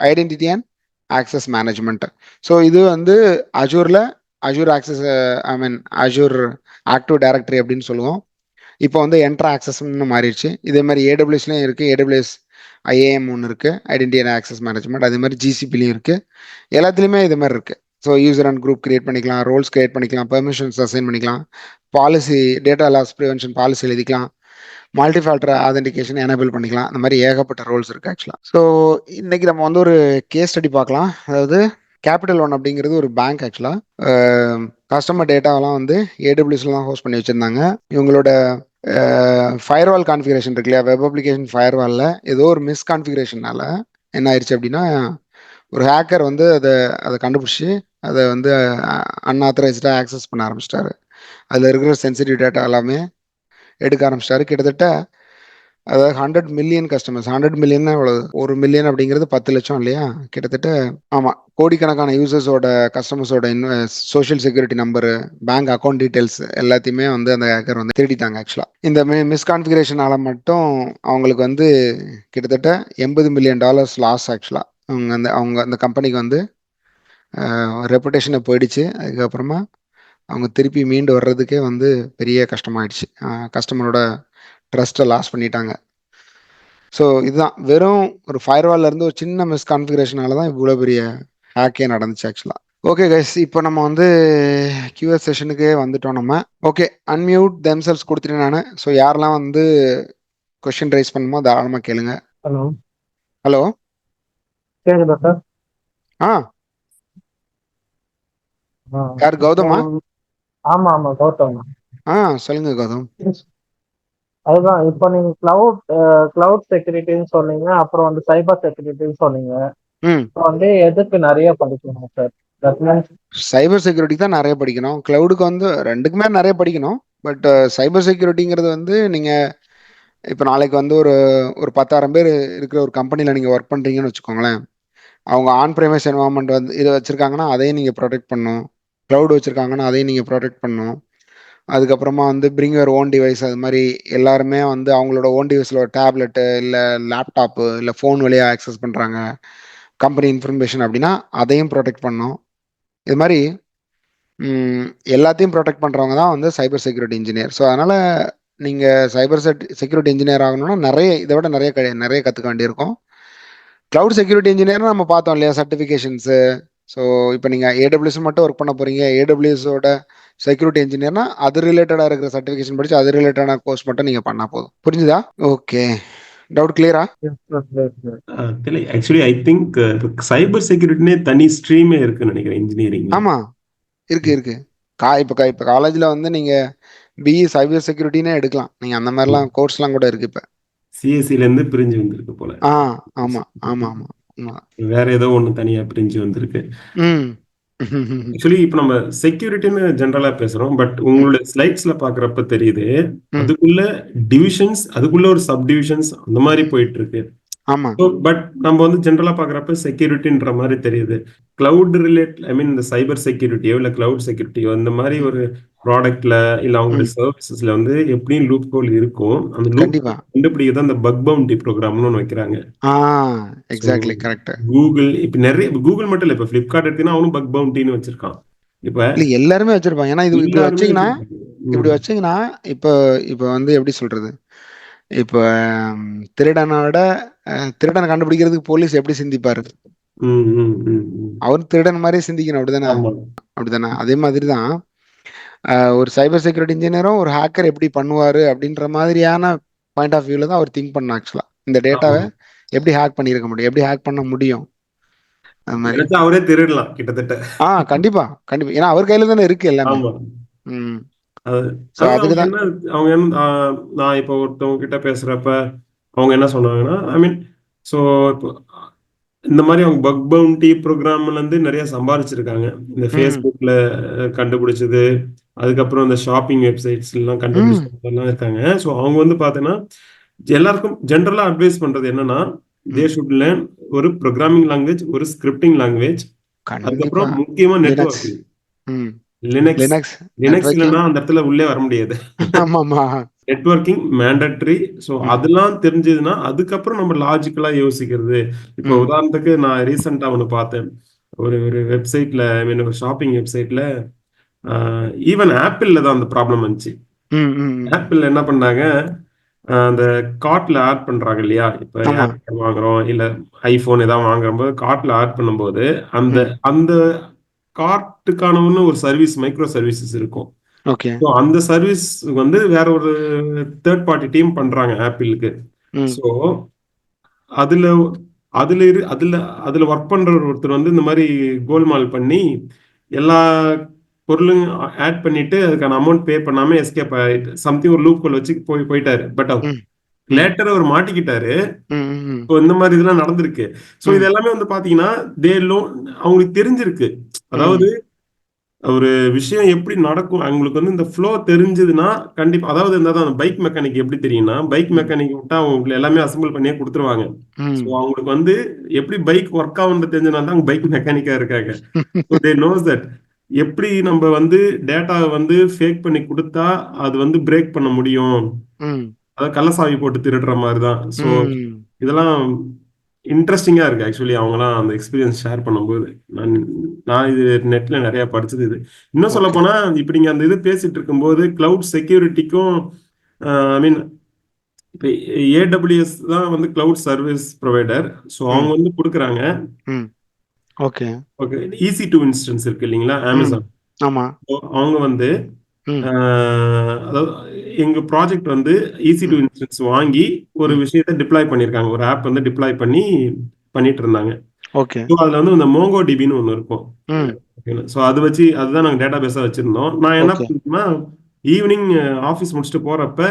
identity and access management. So இது வந்து Azure access Azure active directory அப்படின்னு சொல்லுவோம். இப்போ வந்து என்ட்ரா ஆக்சஸ்ன்னு மாறிடுச்சு. இதே மாதிரி ஏடபிள்யூஎஸ்லையும் இருக்குது, ஏடபிள்யூஎஸ் ஐஏஎம் ஒன்று இருக்குது, ஐடென்டிட்டி அண்ட் ஆக்சஸ் மேனேஜ்மெண்ட். அதே மாதிரி ஜிசிபிலையும் இருக்குது. எல்லாத்துலேயுமே இது மாதிரி இருக்குது. So user and group create பண்ணிக்கலாம், ரோல்ஸ் கிரியேட் பண்ணிக்கலாம், பெர்மிஷன்ஸ் அசைன் பண்ணிக்கலாம், policy data loss prevention policy எழுதிக்கலாம், மல்டி ஃபேக்டர் ஆதென்டிகேஷன் எனேபிள் பண்ணிக்கலாம். அந்த மாதிரி ஏகப்பட்ட ரோல்ஸ் இருக்குது ஆக்சுவலாக. ஸோ இன்னைக்கு நம்ம வந்து ஒரு கேஸ் ஸ்டடி பார்க்கலாம். அதாவது கேபிட்டல் ஒன் அப்படிங்கிறது ஒரு பேங்க். ஆக்சுவலாக கஸ்டமர் டேட்டாவெல்லாம் வந்து ஏடபிள்யூஎஸ்ல தான் ஹோஸ்ட் பண்ணி வச்சுருந்தாங்க. இவங்களோட ஃபயர்வால் கான்ஃபிகரேஷன் இருக்கு இல்லையா, வெப் அப்ளிகேஷன் ஃபயர்வாலில் ஏதோ ஒரு மிஸ்கான்ஃபிகரேஷனால என்ன ஆயிடுச்சு அப்படின்னா ஒரு ஹேக்கர் வந்து அதை கண்டுபிடிச்சி அதை வந்து அன்ஆத்தரைஸ்டாக ஆக்சஸ் பண்ண ஆரம்பிச்சிட்டாரு. அதில் இருக்கிற சென்சிட்டிவ் டேட்டா எல்லாமே எடுக்க ஆரம்பிச்சிட்டாரு. கிட்டத்தட்ட அதாவது 100 மில்லியன் கஸ்டமர்ஸ், 100 மில்லியன் எவ்வளவு, 1 மில்லியன் அப்படிங்கிறது 10 லட்சம் இல்லையா, கிட்டத்தட்ட ஆமாம் கோடிக்கணக்கான யூசர்ஸோட கஸ்டமர்ஸோட social security number, bank account details எல்லாத்தையுமே வந்து அந்த ஹேக்கர் வந்து திருடிட்டாங்க. ஆக்சுவலாக இந்த மிஸ்கான்ஃபிகரேஷனால மட்டும் அவங்களுக்கு வந்து கிட்டத்தட்ட $80 மில்லியன் லாஸ். ஆக்சுவலாக அவங்க அந்த கம்பெனிக்கு வந்து ரெப்புடேஷனை போயிடுச்சு. அதுக்கப்புறமா அவங்க திருப்பி மீண்டு வர்றதுக்கே வந்து பெரிய கஷ்டமாயிடுச்சு. கஸ்டமரோட ட்ரஸ்ட்டை லாஸ் பண்ணிட்டாங்க. ஸோ இதுதான் வெறும் ஒரு ஃபயர்வால்ல இருந்து ஒரு சின்ன மிஸ்கான்ஃபிகரேஷனால தான் இவ்வளோ பெரிய ஹேக்கே நடந்துச்சு ஆக்சுவலாக. ஓகே கைஸ், இப்போ நம்ம வந்து கியூஎஸ் செஷனுக்கே வந்துட்டோம் நம்ம. ஓகே, அன்மியூட் தெம்செல்ஸ் கொடுத்துட்டேன் நான். ஸோ யாரெல்லாம் வந்து கொஸ்டின் ரைஸ் பண்ணுமோ தாராளமாக கேளுங்க. ஹலோ கேக்குதா சார்? ஆ யார், கௌதமா? ஆமா ஆமா கௌதம். சொல்லுங்க கௌதம். அதுதான் இப்போ நீங்க கிளவுட் செக்யூரிட்டின்னு சொன்னீங்க, அப்புறம் வந்து சைபர் செக்யூரிட்டின்னு சொன்னீங்க. இப்போ வந்து எதுக்கு நிறைய படிக்கணும் சார்? சைபர் செக்யூரிட்டி தான் நிறைய படிக்கணும். கிளவுடுக்கு வந்து ரெண்டுக்குமே நிறைய படிக்கணும். பட் சைபர் செக்யூரிட்டிங்கிறது வந்து நீங்கள் இப்போ நாளைக்கு வந்து ஒரு ஒரு 10,000 பேர் இருக்கிற ஒரு கம்பெனியில் நீங்கள் ஒர்க் பண்ணுறீங்கன்னு வச்சுக்கோங்களேன். அவங்க ஆன் ப்ரைமஸ் என்வாயன்மெண்ட் வந்து இதை வச்சுருக்காங்கன்னா அதையும் நீங்கள் ப்ரொடெக்ட் பண்ணணும். க்ளவுட் வச்சுருக்காங்கன்னா அதையும் நீங்கள் ப்ரொடெக்ட் பண்ணணும். அதுக்கப்புறமா வந்து பிரிங் யுவர் ஓன் டிவைஸ், அது மாதிரி எல்லாருமே வந்து அவங்களோட ஓன் டிவைஸில் ஒரு டேப்லெட்டு இல்லை லேப்டாப்பு இல்லை ஃபோன் வழியாக ஆக்சஸ் பண்ணுறாங்க கம்பெனி இன்ஃபர்மேஷன் அப்படின்னா அதையும் ப்ரொடெக்ட் பண்ணணும். இது மாதிரி ம், எல்லாத்தையும் ப்ரொடெக்ட் பண்ணுறவங்க தான் வந்து சைபர் செக்யூரிட்டி இன்ஜினியர். ஸோ அதனால் நீங்கள் சைபர் செக்யூரிட்டி இன்ஜினியர் ஆகணும்னா நிறைய இதை விட நிறைய கற்றுக்க வேண்டியிருக்கும். க்ளவுட் செக்யூரிட்டி இன்ஜினியர் நம்ம பார்த்தோம் இல்லையா, சர்டிஃபிகேஷன்ஸு. ஸோ இப்போ நீங்கள் ஏடபிள்யூஎஸ் மட்டும் ஒர்க் பண்ண போகிறீங்க, ஏடபிள்யூஎஸோட செக்யூரிட்டி இன்ஜினியர்னா அது ரிலேட்டடாக இருக்கிற சர்டிஃபிகேஷன் படிச்சு அது ரிலேட்டடான கோர்ஸ் மட்டும் நீங்கள் பண்ணால் போதும். புரிஞ்சுதா? ஓகே, டவுட் கிளியரா? ஆக்சுவலி ஐ திங்க் சைபர் செக்யூரிட்டினே தனி ஸ்ட்ரீமே இருக்குன்னு நினைக்கிறேன் இன்ஜினியரிங்ல. ஆமாம், இருக்கு. இப்போ காலேஜில் வந்து நீங்கள் பிஇ சைபர் செக்யூரிட்டினே எடுக்கலாம். நீங்கள் அந்த மாதிரிலாம் கோர்ஸ்லாம் கூட இருக்கு இப்போ. சிஎஸ்சில இருந்து பிரிஞ்சு வந்திருக்கு போல. ஆமாம் ஆமாம் ஆமாம். வேற ஏதோ ஒண்ணு தனியா பிரிஞ்சு வந்திருக்கு. ம். ஆக்சுவலி இப்ப நம்ம செக்யூரிட்டின்னு ஜென்ரலா பேசுறோம், பட் உங்களுடைய ஸ்லைட்ஸ்ல பாக்குறப்ப தெரியுது அதுக்குள்ள டிவிஷன்ஸ், அதுக்குள்ள ஒரு சப் டிவிஷன்ஸ் அந்த மாதிரி போயிட்டு இருக்கு. ஆமா. பட் நம்ம வந்து ஜென்ரலா பாக்குறப்ப செக்யூரிட்டின்ற மாதிரி தெரியுது. கிளவுட் ரிலேட் ஐ மீன் இந்த சைபர் செக்யூரிட்டியோ இல்ல கிளவுட் செக்யூரிட்டியோ இந்த மாதிரி ஒரு ப்ராடக்ட்ல இல்ல அவங்களுடைய சர்வீசஸ்ல வந்து எப்படியும் லூப் ஹோல் இருக்கும். அந்த லூப் கண்டிப்பா கண்டுபிடிக்கிறது அந்த பக் பவுண்டி ப்ரோக்ராம்னு ஒன்று வைக்கிறாங்க. Exactly correct. கூகுள் இப்ப நிறைய, கூகுள் மட்டும் இல்ல, இப்ப பிளிப்கார்ட் எடுத்தீங்கன்னா அவனும் பக் பவுண்டின்னு வச்சிருக்கான். இப்ப இல்ல எல்லாருமே வச்சிருப்பாங்க. ஏன்னா இது இப்படி எல்லாருமே வச்சீங்கன்னா இப்ப இப்ப வந்து எப்படி சொல்றது, இப்ப திருடனோட திருடனை கண்டுபிடிக்கிறதுக்கு போலீஸ் எப்படி சிந்திப்பாரு, அவர் திருடன் மாதிரி சிந்திக்கணும். அப்படிதானே அதே மாதிரிதான் ஒரு சைபர் செக்யூரிட்டி இன்ஜினியரும் ஒரு ஹேக்கர் எப்படி பண்ணுவாரு அப்படின்ற மாதிரியான பாயிண்ட் ஆஃப் வியூல தான் அவர் திங்க் பண்ண. ஆக்சுவலா இந்த டேட்டாவை எப்படி ஹேக் பண்ணிருக்க முடியும், எப்படி ஹேக் பண்ண முடியும், அது மாதிரி அவரே திருடலாம் கிட்டத்தட்ட. கண்டிப்பா. ஏன்னா அவர் கையில தானே இருக்கு எல்லாமே. அதுக்குதான் அவங்க நான் இப்போ ஒருத்தவங்க கிட்ட பேசுறப்ப அவங்க என்ன சொன்னாங்கன்னா, ஐ மீன் சோ இப்போ இந்த மாதிரி அவங்க பக் பவுண்டி ப்ரோக்ராம்ல இருந்து நிறைய சம்பாதிச்சிருக்காங்க. இந்த ஃபேஸ்புக்ல கண்டுபிடிச்சது, அதுக்கப்புறம் இந்த ஷாப்பிங் வெப்சைட்ஸ் எல்லாம் கண்டுபிடிச்சதெல்லாம் இருக்காங்க. ஸோ அவங்க வந்து பார்த்தீங்கன்னா எல்லாருக்கும் ஜென்ரலா அட்வைஸ் பண்றது என்னன்னா, தே ஷுட் லேர்ன் ஒரு ப்ரோக்ராமிங் லாங்குவேஜ், ஒரு ஸ்கிரிப்டிங் லாங்குவேஜ், அதுக்கப்புறம் முக்கியமா நெட்வொர்க்கிங். லினக்ஸ் இல்லைன்னா அந்த இடத்துல உள்ளே வர முடியாது. Networking mandatory. ஸோ அதெல்லாம் தெரிஞ்சதுன்னா அதுக்கப்புறம் நம்ம லாஜிக்கலா யோசிக்கிறது. இப்போ உதாரணத்துக்கு நான் ரீசெண்டா ஒன்று பார்த்தேன். ஒரு ஒரு வெப்சைட்ல, ஐ மீன் ஒரு ஷாப்பிங் வெப்சைட்ல, ஈவன் ஆப்பிள்ல தான் அந்த ப்ராப்ளம் வந்துச்சு. ஆப்பிள் என்ன பண்ணாங்க, அந்த கார்ட்ல ஆட் பண்றாங்க இல்லையா, இப்ப ஏர் வாங்குறோம் இல்ல ஐபோன் ஏதாவது வாங்கும்போது கார்ட்ல ஆட் பண்ணும்போது அந்த அந்த கார்ட்டுக்கான ஒரு சர்வீஸ், மைக்ரோ சர்வீசஸ் இருக்கும். அந்த சர்வீஸ் வந்து வேற ஒரு தேர்ட் பார்ட்டி டீம் பண்றாங்க ஆப்பிளுக்கு. ஸோ அதுல அதுல அதுல அதுல ஒர்க் பண்ற ஒருத்தர் வந்து இந்த மாதிரி கோல்மால் பண்ணி எல்லா பொருளும் ஆட் பண்ணிட்டு அதுக்கான அமௌண்ட் பே பண்ணாம எஸ்கேப் ஆயிட்டு சம்திங் ஒரு லூப் கோல் வச்சு போயிட்டாரு. பட் லேட்டர் அவர் மாட்டிக்கிட்டாரு. இந்த மாதிரி இதெல்லாம் நடந்திருக்கு. ஸோ இது எல்லாமே வந்து பாத்தீங்கன்னா அவங்களுக்கு தெரிஞ்சிருக்கு. அதாவது ஒரு விஷயம் எப்படி நடக்கும் அவங்களுக்கு வந்து இந்த ஃப்ளோ தெரிஞ்சதுன்னா கண்டிப்பா, அதாவது இந்த பைக் மெக்கானிக் எப்படி தெரியும்னா, பைக் மெக்கானிக் விட்டா அவங்க எல்லாமே அசம்பிள் பண்ணியே கொடுத்துருவாங்க. ஸோ அவங்களுக்கு வந்து எப்படி பைக் ஒர்க் ஆகுன்னு தெரிஞ்சதுனால தான் அவங்க பைக் மெக்கானிக்கா இருக்காங்க. ஸோ தே நோஸ் தட் எப்படி நம்ம வந்து டேட்டாவை வந்து ஃபேக் பண்ணி கொடுத்தா அது வந்து பிரேக் பண்ண முடியும், அதாவது கள்ளசாவி போட்டு திருடுற மாதிரி தான். ஸோ இதெல்லாம் இன்ட்ரெஸ்டிங்கா இருக்கு. ஆக்சுவலி அவங்கலாம் அந்த எக்ஸ்பீரியன்ஸ் ஷேர் பண்ணும்போது நான் இது நெட்ல நிறைய படிச்சது. இது இன்னும் சொல்ல போனா இப்ப நீங்க அந்த இது பேசிட்டு இருக்கும்போது கிளவுட் செக்யூரிட்டிக்கும், ஐ மீன் இப்ப ஏடபிள்யூஎஸ் தான் வந்து கிளவுட் சர்வீஸ் ப்ரொவைடர். ஸோ அவங்க வந்து கொடுக்குறாங்க. ஓகே, EC2 இன்ஸ்டன்ஸ் இருக்கு இல்லைங்களா, அமேசான். அவங்க வந்து அதாவது எங்க ப்ராஜெக்ட் வந்து EC2 இன்ஸ்டன்ஸ் வாங்கி ஒரு விஷயத்தை டிப்ளாய் பண்ணிருக்காங்க. ஒரு ஆப் வந்து டிப்ளாய் பண்ணிட்டு இருந்தாங்க. அதுல வந்து இந்த மோங்கோ டிபின்னு ஒண்ணு இருக்கும். ஸோ அது வச்சு அதுதான் நாங்க டேட்டா பேஸா வச்சிருந்தோம். நான் என்ன பண்ணேன்னா, ஈவினிங் ஆஃபீஸ் முடிச்சுட்டு போறப்ப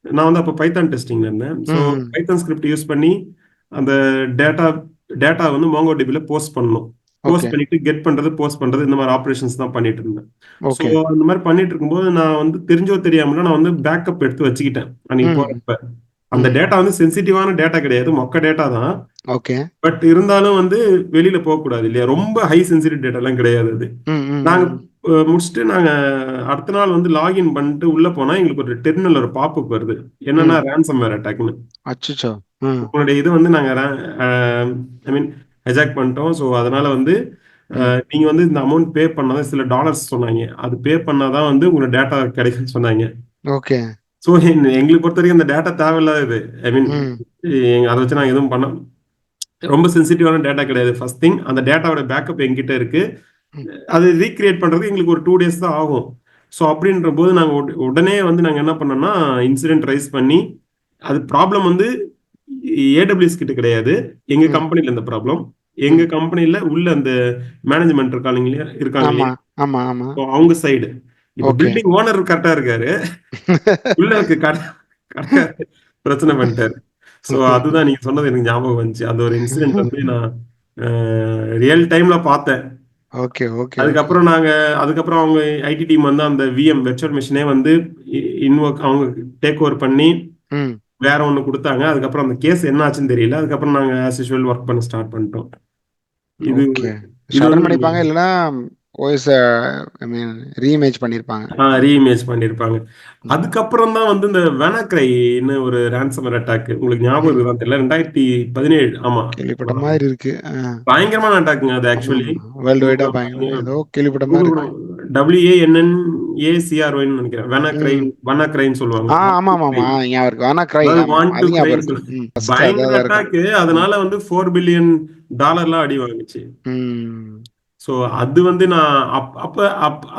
நான் வந்து அப்போ பைத்தான் டெஸ்டிங்ல இருந்தேன். ஸோ பைத்தான் ஸ்கிரிப்ட் யூஸ் பண்ணி அந்த டேட்டா வந்து மோங்கோ டிபில போஸ்ட் பண்ணணும். போஸ்ட் பண்ணிட்டு கெட் பண்றது, போஸ்ட் பண்றது, இந்த மாதிரி ஆப்ரேஷன்ஸ் தான் பண்ணிட்டு இருந்தேன். ஸோ இந்த மாதிரி பண்ணிட்டு இருக்கும்போது நான் வந்து தெரிஞ்சோ தெரியாமல நான் வந்து பேக்கப் எடுத்து வச்சுக்கிட்டேன் அன்னைக்கு போறப்ப. அந்த டேட்டா வந்து சென்சிட்டிவான டேட்டா கிடையாது, மொக்க டேட்டா தான். பட் இருந்தாலும் வந்து வெளியில போக கூடாது இல்லையா, ரொம்ப ஹை சென்சிட்டிவ் டேட்டா எல்லாம் கிடையாது அது. நாங்க முடிச்சுட்டு நாங்க அடுத்த நாள் வந்து லாகின் பண்ணிட்டு உள்ள போனா எங்களுக்கு ஒரு டெர்மினல் ஒரு பாப்அப் வருது, என்னன்னா ransomware அட்டாக்னு. உங்களுடைய இது வந்து நாங்க ஐ மீன் ஹைஜாக் பண்ணிட்டோம். ஸோ அதனால வந்து நீங்க வந்து இந்த அமௌண்ட் பே பண்ணாதான், சில டாலர்ஸ் சொன்னாங்க, அது பே பண்ணாதான் வந்து உங்களோட டேட்டா கிடைக்கும்னு சொன்னாங்க. ஸோ எங்களுக்கு பொறுத்த வரைக்கும் அந்த டேட்டா தேவையில்லாதது. ஐ மீன் அதை வச்சு நாங்கள் எதுவும் பண்ண, ரொம்ப சென்சிட்டிவான டேட்டா கிடையாது. ஃபர்ஸ்ட் திங், அந்த டேட்டாவோட பேக்கப் எங்கிட்ட இருக்கு, அது ரீக்ரியேட் பண்றது எங்களுக்கு ஒரு 2 days தான் ஆகும். ஸோ அப்படின்ற போது நாங்கள் உடனே வந்து நாங்கள் என்ன பண்ணோம்னா இன்சிடென்ட் ரைஸ் பண்ணி, அது ப்ராப்ளம் வந்து ஏடபிள்யூஎஸ் கிட்ட கிடையாது, எங்க கம்பெனில இந்த ப்ராப்ளம். எங்க கம்பெனில உள்ள அந்த மேனேஜ்மெண்ட் இருக்காங்க அவங்க சைடு. இப்ப பில்டிங் ஓனர் கரெக்டா இருக்காரு, உள்ள இருக்கு பிரச்சனை பண்ணிட்டாரு. ஸோ அதுதான் நீங்க சொன்னது எனக்கு ஞாபகம் வந்துச்சு. அந்த ஒரு இன்சிடென்ட் வந்து நான் ரியல் டைம்ல பார்த்தேன். அதுக்கப்புறம் அதுக்கப்புறம் அவங்க ஐடி டீம் வந்து அந்த விஎம் வெர்ச்சுவல் மிஷினே வந்து அவங்க டேக் ஓவர் பண்ணி வேற ஒண்ணு கொடுத்தாங்க. அதுக்கப்புறம் அந்த கேஸ் என்ன ஆச்சுன்னு தெரியல. அதுக்கப்புறம் நாங்க ஆஸ் யூசுவல் ஒர்க் பண்ண ஸ்டார்ட் பண்ணிட்டோம். இது பண்ணிருப்பாங்க, இல்லனா ஓஎஸ் ஐ மீன் ரீஇமேஜ் பண்ணிருப்பாங்க. ரீஇமேஜ் பண்ணிருப்பாங்க. அதுக்கப்புறம் தான் வந்து இந்த WannaCryன்னு ஒரு ransomware அட்டாக், உங்களுக்கு ஞாபகம் இருக்குதான் தெரியல, 2017. ஆமா, கேள்விப்பட்ட மாதிரி இருக்கு. பயங்கரமான அட்டாக்குங்க அது. ஆக்சுவலி வேர்ல்ட் வைடா பயங்கரம், ஏதோ கேள்விப்பட்ட மாதிரி இருக்கு. WANNACRY நினைக்கிறேன், WannaCryன்னு சொல்லுவாங்க. ஆமா ஆமா ஞாபகம் இருக்கு, WannaCry. பயங்கர அட்டாக். அதனால வந்து $4 பில்லியன் அடி வாங்குச்சு. ஸோ அது வந்து நான்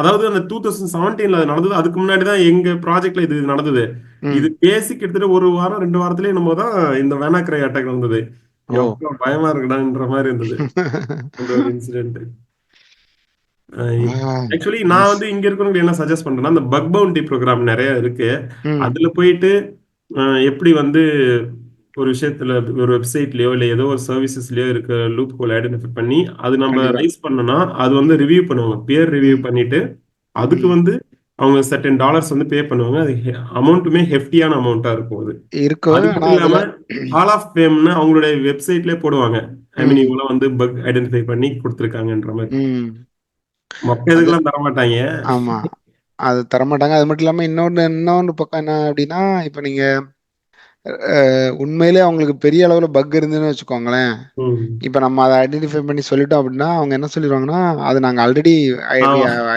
அதாவது அந்த 2017 அது நடந்தது. அதுக்கு முன்னாடி தான் எங்க ப்ராஜெக்ட்ல இது நடந்தது. இது பேசி கிட்டத்தட்ட 1 வாரம் 2 வாரத்திலேயே நம்ம தான் இந்த WannaCry அட்டாக் நடந்தது. எவ்வளவு பயமா இருக்குடான்ற மாதிரி இருந்தது அந்த ஒரு இன்சிடென்ட். ஆக்சுவலி நான் வந்து இங்க இருக்கிறவங்க என்ன சஜஸ்ட் பண்றேன்னா, இந்த பக் பவுண்டி ப்ரோக்ராம் நிறைய இருக்கு, அதுல போயிட்டு எப்படி வந்து ஒரு விஷயத்துல ஒரு வெப்சைட்லயோ இல்ல ஏதோ ஒரு சர்வீசஸ்லயோ இருக்க லூப் ஹோல் ஐடென்டிஃபை பண்ணி அது நம்ம ரைஸ் பண்ணோம்னா அது வந்து ரிவ்யூ பண்ணுவாங்க, பியர் ரிவ்யூ பண்ணிட்டு அதுக்கு வந்து அவங்க சர்டன் டாலர்ஸ் வந்து பே பண்ணுவாங்க. அது அமௌண்ட்டுமே ஹெஃப்டியான அமௌண்ட்டா இருக்கும். அது மட்டும் இல்லாம ஹால் ஆஃப் ஃபேம்னு அவங்களுடைய வெப்சைட்லயே போடுவாங்க, ஐ மீன் இவங்க வந்து பக் ஐடென்டிஃபை பண்ணி கொடுத்துருக்காங்கன்ற மாதிரி. மொக்க இதுக்கெல்லாம் தரமாட்டாங்க. ஆமா, அது தரமாட்டாங்க. அது மட்டும் இல்லாம இன்னொன்னு பக்கம் என்ன அப்படின்னா, இப்ப நீங்க உண்மையிலே அவங்களுக்கு பெரிய அளவுல பக் இருந்துன்னு வச்சுக்கோங்களேன், இப்ப நம்ம அதை ஐடென்டிஃபை பண்ணி சொல்லிட்டோம் அப்படின்னா அவங்க என்ன சொல்லிடுவாங்கன்னா, அது நாங்க already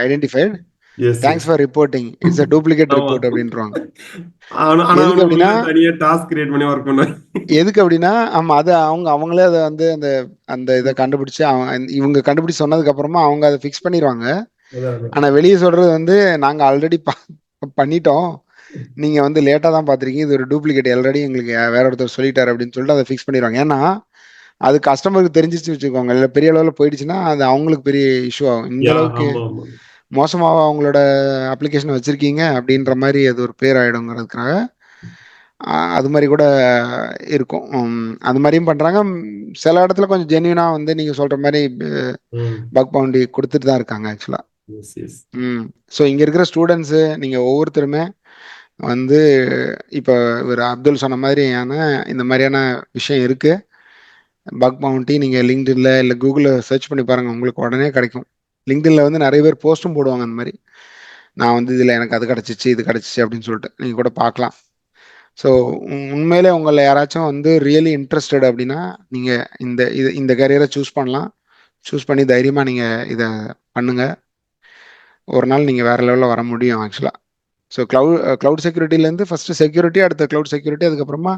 identified, thanks for reporting, it's a duplicate report அப்படின்றாங்க. எதுக்கு அப்படின்னா எதுக்கு அப்படின்னா ஆமா, அது அவங்களே அதை வந்து அந்த இதை கண்டுபிடிச்சு இவங்க கண்டுபிடிச்சு சொன்னதுக்கு அப்புறமா அவங்க அதை ஃபிக்ஸ் பண்ணிடுவாங்க. ஆனா வெளியே சொல்றது வந்து நாங்க ஆல்ரெடி பண்ணிட்டோம், நீங்க வந்து லேட்டா தான் பாத்திருக்கீங்க, இது ஒரு டூப்ளிகேட், ஆல்ரெடி எங்களுக்கு வேற ஒருத்தர் சொல்லிட்டாரு அப்படின்னு சொல்லிட்டு அதை ஃபிக்ஸ் பண்ணிடுவாங்க. ஏன்னா அது கஸ்டமருக்கு தெரிஞ்சிச்சு வச்சுக்கோங்க, இல்லை பெரிய அளவுல போயிடுச்சுன்னா அது அவங்களுக்கு பெரிய இஷ்யூ ஆகும். இந்த அளவுக்கு மோசமாக அவங்களோட அப்ளிகேஷன் வச்சிருக்கீங்க அப்படின்ற மாதிரி அது ஒரு பேர் ஆயிடுங்கிறதுக்காக அது மாதிரி கூட இருக்கும். அது மாதிரியும் பண்றாங்க. சில இடத்துல கொஞ்சம் ஜென்யூனா வந்து நீங்க சொல்ற மாதிரி பக் பவுண்டி கொடுத்துட்டு தான் இருக்காங்க ஆக்சுவலா. ஸோ இங்க இருக்கிற ஸ்டூடெண்ட்ஸு நீங்க ஒவ்வொருத்தருமே வந்து இப்போ ஒரு அப்துல் சொன்ன மாதிரியான இந்த மாதிரியான விஷயம் இருக்கு. பக் பவுண்டி நீங்க லிங்க்டின்ல இல்லை கூகுளில் சர்ச் பண்ணி பாருங்க, உங்களுக்கு உடனே கிடைக்கும். லிங்க்டின்ல வந்து நிறைய பேர் போஸ்ட்டும் போடுவாங்க அந்த மாதிரி, நான் வந்து இதில் எனக்கு அது கிடச்சிச்சு இது கிடச்சிச்சு அப்படின்னு சொல்லிட்டு நீங்கள் கூட பார்க்கலாம். ஸோ உண்மையிலே உங்களை யாராச்சும் வந்து ரியலி இன்ட்ரெஸ்டட் அப்படின்னா நீங்கள் இந்த கரியரை சூஸ் பண்ணலாம். சூஸ் பண்ணி தைரியமாக நீங்கள் இதை பண்ணுங்க, ஒரு நாள் நீங்கள் வேற லெவலில் வர முடியும் ஆக்சுவலாக. ஸோ கிளவுட் செக்யூரிட்டிலேருந்து ஃபர்ஸ்ட் செக்யூரிட்டி, அடுத்த கிளவுட் செக்யூரிட்டி, அதுக்கப்புறமா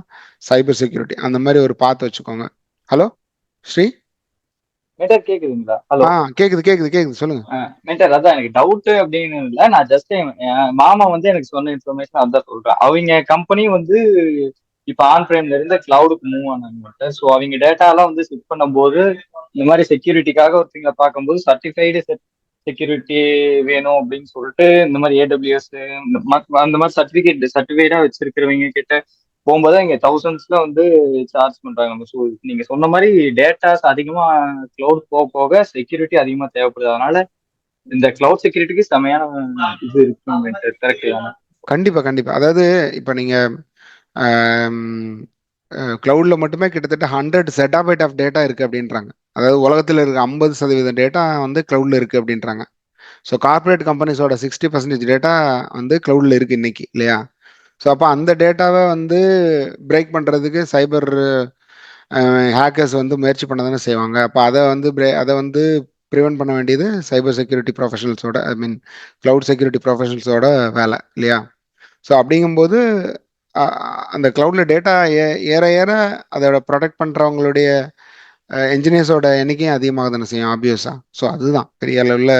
சைபர் செக்யூரிட்டி, அந்த மாதிரி ஒரு பாத்து வச்சுக்கோங்க. ஹலோ ஸ்ரீ, மென்டர் கேக்குதுங்களா? ஹலோ, கேக்குது சொல்லுங்க. மென்டர், அதான் எனக்கு டவுட் அப்படின்னு இல்லை, நான் ஜஸ்ட் என் மாமா வந்து எனக்கு சொன்ன இன்ஃபர்மேஷன் அதான் சொல்றேன். அவங்க கம்பெனி வந்து இப்ப ஆன் பிரைம்ல இருந்து கிளவுடுக்கு மூவ் ஆனாங்க. ஸோ அவங்க டேட்டா எல்லாம் வந்து செட் பண்ணும்போது இந்த மாதிரி செக்யூரிட்டிக்காக ஒருத்தங்களை பார்க்கும்போது சர்டிஃபைடு செக்யூரிட்டி வேணும் அப்படின்னு சொல்லிட்டு இந்த மாதிரி AWS அந்த மாதிரி சர்டிஃபைடா வச்சிருக்கிறவங்க கிட்ட போகும்போது இங்க தௌசண்ட்ஸ்ல வந்து சார்ஜ் பண்றாங்க நம்ம. ஸோ நீங்க சொன்ன மாதிரி டேட்டாஸ் அதிகமா கிளவுட் போக போக செக்யூரிட்டி அதிகமா தேவைப்படுது. அதனால இந்த கிளவுட் செக்யூரிட்டிக்கு செமையான இது இருக்கு. கரெக்ட் தானே? கண்டிப்பா கண்டிப்பா. அதாவது இப்ப நீங்க கிளவுட்ல மட்டுமே கிட்டத்தட்ட 100 ZB ஆஃப் டேட்டா இருக்கு அப்படின்றாங்க. அதாவது உலகத்தில் இருக்க 50% டேட்டா வந்து கிளவுட்ல இருக்கு அப்படின்றாங்க. ஸோ கார்ப்பரேட் கம்பெனிஸோட 60% டேட்டா வந்து கிளவுட்ல இருக்கு இன்னைக்கு இல்லையா? ஸோ அப்போ அந்த டேட்டாவை வந்து பிரேக் பண்ணுறதுக்கு சைபர் ஹேக்கர்ஸ் வந்து முயற்சி பண்ண தானே செய்வாங்க. அப்போ அதை வந்து ப்ரிவென்ட் பண்ண வேண்டியது சைபர் செக்யூரிட்டி ப்ரொஃபஷனல்ஸோட, ஐ மீன் கிளவுட் செக்யூரிட்டி ப்ரொஃபஷனல்ஸோட வேலை இல்லையா? ஸோ அப்படிங்கும்போது அந்த கிளவுட்ல டேட்டா ஏற ஏற அதோட ப்ரொடெக்ட் பண்ணுறவங்களுடைய என்ஜினியர்ஸோட எண்ணிக்கையும் அதிகமாக தானே செய்யும் ஆப்வியஸா. ஸோ அதுதான் பெரிய அளவில்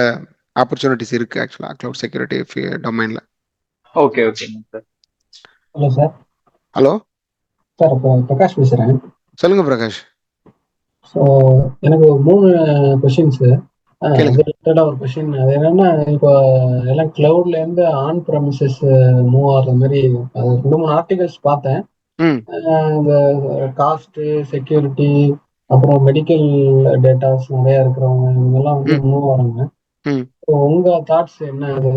ஆப்பர்ச்சுனிட்டிஸ் இருக்கு ஆக்சுவலாக கிளவுட் செக்யூரிட்டி டொமைனில். ஓகே ஓகேங்க sir. Hello sir. Hello sir, இப்போ பிரகாஷ் பேசுகிறேன். சொல்லுங்க பிரகாஷ். ஸோ எனக்கு ஒரு 3 கொஷின்ஸு. அது கேளுங்க. ரிலேட்டடாக ஒரு கொஷின். அது என்னன்னா, இப்போ எல்லாம் கிளவுட்லேருந்து ஆன் ப்ரமிசஸ் மூவ் ஆகிற மாதிரி அது 2 3 ஆர்டிகல்ஸ் பார்த்தேன். ம் இந்த காஸ்ட்டு, செக்யூரிட்டி, அப்புறம் மெடிக்கல் டேட்டாஸ் நிறையா இருக்கிறவங்க இவங்கெல்லாம் வந்து ம் மூவ் ஆகிறாங்க. ம் ஸோ உங்கள் தாட்ஸ் என்ன? அது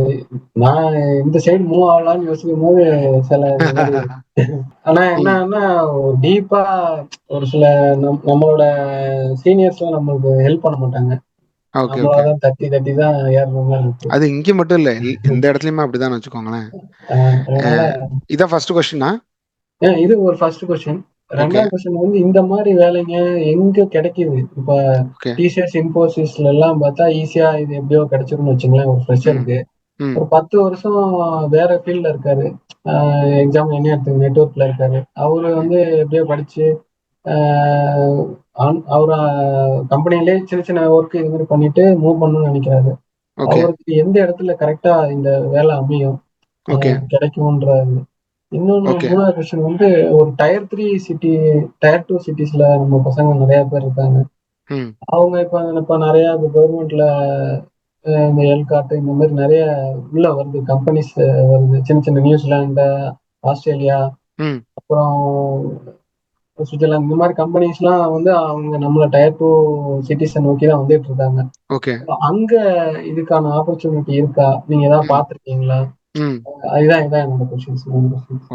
நான் இந்த சைடு மூவ் ஆகலான்னு யோசிக்கும் போது சில இந்த மாதிரி ஆனா ம் என்னன்னா டீப்பா ஒரு சில நம்மளோட சீனியர்ஸ்லாம் நம்மளுக்கு ஹெல்ப் பண்ண மாட்டாங்க. Okay okay. நம்மளாதான் தட்டி தட்டி தான் ஏறுற மாதிரி இருக்கு. அது இங்கே மட்டும் இல்லை, எந்த இடத்துலையுமே அப்படிதான் வச்சுக்கோங்களேன். அதனால இதான் ஃபர்ஸ்ட் கொஸ்டினா? இது ஒரு ஃபர்ஸ்ட் கொஸ்டின். ஓகே 2வது கொஸ்டின் வந்து இந்த மாதிரி வேலைங்க எங்க கிடைக்குது? இப்ப ஓகே. டிசிஎஸ், இன்போசிஸ்ல எல்லாம் பார்த்தா ஈஸியா இது எப்படியோ கிடைச்சிரும்னு வச்சுங்களேன் ஒரு ம் ஃப்ரெஷருக்கு. ம் ஒரு 10 வருஷம் வேற ஃபீல்ட்ல இருக்காரு. எக்ஸாம்பிள் என்ன எடுத்துங்க, நெட்ஒர்க்ல இருக்காரு. அவரு வந்து எப்படியோ படிச்சு அவர் கம்பெனிலே சின்ன சின்ன ஒர்க் இது மாதிரி பண்ணிட்டு மூவ் பண்ணணும்னு நினைக்கிறாரு. ஓகே அவருக்கு எந்த இடத்துல கரெக்டா இந்த வேலை அமையும், ஓகே கிடைக்கும்ன்ற. இன்னொன்னு ஓகே. 3வது கொஸ்டின் வந்து ஒரு டயர் 3 சிட்டி, டயர் 2 சிட்டிஸ்ல நம்ம பசங்க நிறைய பேர் இருக்காங்க. ம் அவங்க இப்ப நிறைய கவர்மெண்ட்ல இந்த எல்காட் இந்த மாதிரி நிறைய உள்ள வருது, கம்பெனிஸ் வருது. சின்ன சின்ன நியூசிலாந்து, ஆஸ்திரேலியா, ம் அப்புறம் சுவிட்சர்லாந்து இந்த மாதிரி கம்பெனிஸ்லாம் வந்து அவங்க நம்மள டயர் 2 சிட்டிஸை நோக்கி தான் வந்துட்டு இருக்காங்க. ஓகே. அங்க இதுக்கான ஆப்பர்ச்சுனிட்டி இருக்கா? நீங்க ஏதாவது ம் பார்த்துருக்கீங்களா? ம் இதான் என்னோட கொஸ்டின்ஸ்.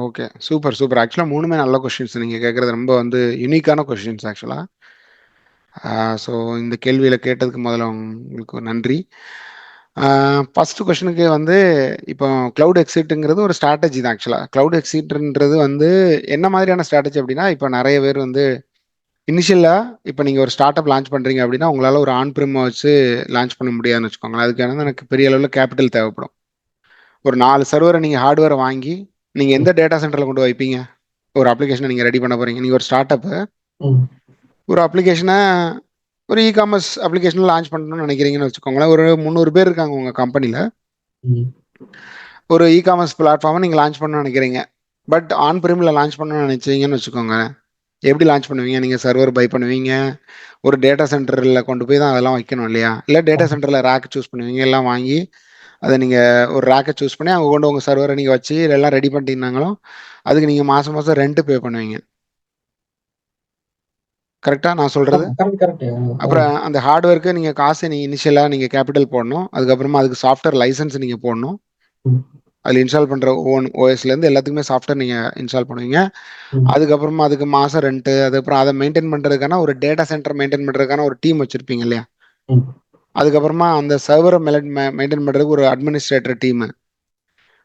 ஓகே. Super super. ஆக்சுவலாக மூணுமே நல்ல கொஸ்டின்ஸ் நீங்கள் கேட்குறது ரொம்ப வந்து யூனிக்கான கொஸ்டின்ஸ் ஆக்சுவலாக. ஸோ இந்த கேள்வியில் கேட்டதுக்கு முதல்ல உங்களுக்கு நன்றி. ஃபர்ஸ்ட் கொஸ்டினுக்கு வந்து இப்போ க்ளவுட் எக்ஸிட்டுங்கிறது ஒரு ஸ்ட்ராட்டஜி தான். ஆக்சுவலாக க்ளவுட் எக்ஸிட்ன்றது வந்து என்ன மாதிரியான ஸ்ட்ராட்டஜி அப்படின்னா, இப்போ நிறைய பேர் வந்து இனிஷியலாக இப்போ நீங்கள் ஒரு ஸ்டார்ட் அப் லான்ச் பண்ணுறீங்க அப்படின்னா உங்களால் ஒரு ஆன் ப்ரிம் வச்சு லான்ச் பண்ண முடியாதுன்னு வச்சுக்கோங்களேன். அதுக்கான எனக்கு பெரிய அளவில் கேபிட்டல் தேவைப்படும். ஒரு 4 சர்வரை நீங்கள் ஹார்ட்வேரை வாங்கி நீங்கள் எந்த டேட்டா சென்டரில் கொண்டு வைப்பீங்க? ஒரு அப்ளிகேஷனை நீங்கள் ரெடி பண்ண போகிறீங்க. நீங்கள் ஒரு ஸ்டார்ட் அப்பு ஒரு அப்ளிகேஷனை ஒரு இ-காமர்ஸ் அப்ளிகேஷனில் லான்ச் பண்ணணும்னு நினைக்கிறீங்கன்னு வச்சுக்கோங்களேன். ஒரு 300 பேர் இருக்காங்க உங்கள் கம்பெனியில். ஒரு இ-காமர்ஸ் பிளாட்ஃபார்மை நீங்கள் லான்ச் பண்ணணும்னு நினைக்கிறீங்க. பட் ஆன் பிரிமில் லான்ச் பண்ணணும்னு நினைச்சீங்கன்னு வச்சுக்கோங்க. எப்படி லான்ச் பண்ணுவீங்க? நீங்கள் சர்வர் பை பண்ணுவீங்க, ஒரு டேட்டா சென்டரில் கொண்டு போய் தான் அதெல்லாம் வைக்கணும் இல்லையா? இல்லை டேட்டா சென்டரில் ரேக் சூஸ் பண்ணுவீங்க, எல்லாம் வாங்கி அதை நீங்கள் ஒரு ரேக்கை சூஸ் பண்ணி அங்கே கொண்டு உங்கள் சர்வரை நீங்கள் வச்சு எல்லாம் ரெடி பண்ணிட்டீங்கன்னாங்களும் அதுக்கு நீங்கள் மாதம் மாதம் ரெண்ட் பே பண்ணுவீங்க. கரெக்டாக நான் சொல்கிறது? அப்புறம் அந்த ஹார்ட்வேருக்கு நீங்கள் காசு இனிஷியலாக நீங்கள் கேபிட்டல் போடணும். அதுக்கப்புறமா அதுக்கு சாஃப்ட்வேர் லைசன்ஸ் நீங்கள் போடணும். அதில் இன்ஸ்டால் பண்ணுற ஓஎஸ்லேருந்து எல்லாத்துக்குமே சாஃப்ட்வேர் நீங்கள் இன்ஸ்டால் பண்ணுவீங்க. அதுக்கப்புறமா அதுக்கு மாதம் ரெண்ட்டு, அதுக்கப்புறம் அதை மெயின்டைன் பண்ணுறதுக்கான ஒரு டேட்டா சென்டர் மெயின்டைன் பண்ணுறதுக்கான ஒரு டீம் வச்சுருப்பீங்க இல்லையா? அதுக்கப்புறமா அந்த சர்வரை மெயின்டைன் பண்ணுறதுக்கு ஒரு அட்மினிஸ்ட்ரேட்டர் டீமு,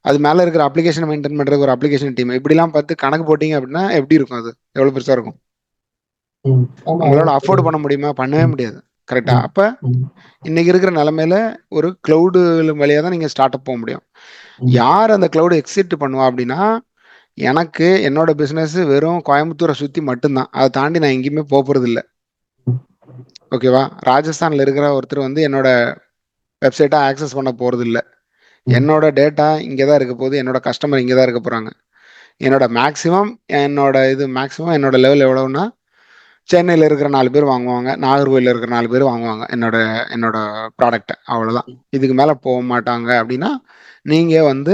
அது மேலே இருக்கிற அப்ளிகேஷனை மெயின்டைன் பண்ணுறதுக்கு ஒரு அப்ளிகேஷன் டீம். இப்படிலாம் பார்த்து கணக்கு போட்டிங்க அப்படின்னா எப்படி இருக்கும்? அது எவ்வளோ பெருசாக இருக்கும்? உங்களால அஃபோர்ட் பண்ண முடியுமா? பண்ணவே முடியாது. கரெக்டா? அப்போ இன்னைக்கு இருக்கிற நிலைமையில ஒரு கிளவுடு வழியாக தான் நீங்கள் ஸ்டார்ட் அப் போக முடியும். யார் அந்த கிளவுடு எக்ஸிட் பண்ணுவா அப்படின்னா, எனக்கு என்னோட பிஸ்னஸ் வெறும் கோயம்புத்தூரை சுற்றி மட்டும்தான், அதை தாண்டி நான் எங்கேயுமே போகிறது இல்லை. ஓகேவா? ராஜஸ்தானில் இருக்கிற ஒருத்தர் வந்து என்னோட வெப்சைட்டை ஆக்சஸ் பண்ண போகிறது இல்லை. என்னோட டேட்டா இங்கே தான் இருக்க போகுது, என்னோட கஸ்டமர் இங்கே தான் இருக்க போகிறாங்க. என்னோட மேக்ஸிமம் என்னோட லெவல் எவ்வளோன்னா, சென்னையில் இருக்கிற 4 பேர் வாங்குவாங்க, நாகர்கோவிலில் இருக்கிற 4 பேர் வாங்குவாங்க என்னோட ப்ராடக்டை. அவ்வளோதான். இதுக்கு மேலே போக மாட்டாங்க. அப்படின்னா நீங்கள் வந்து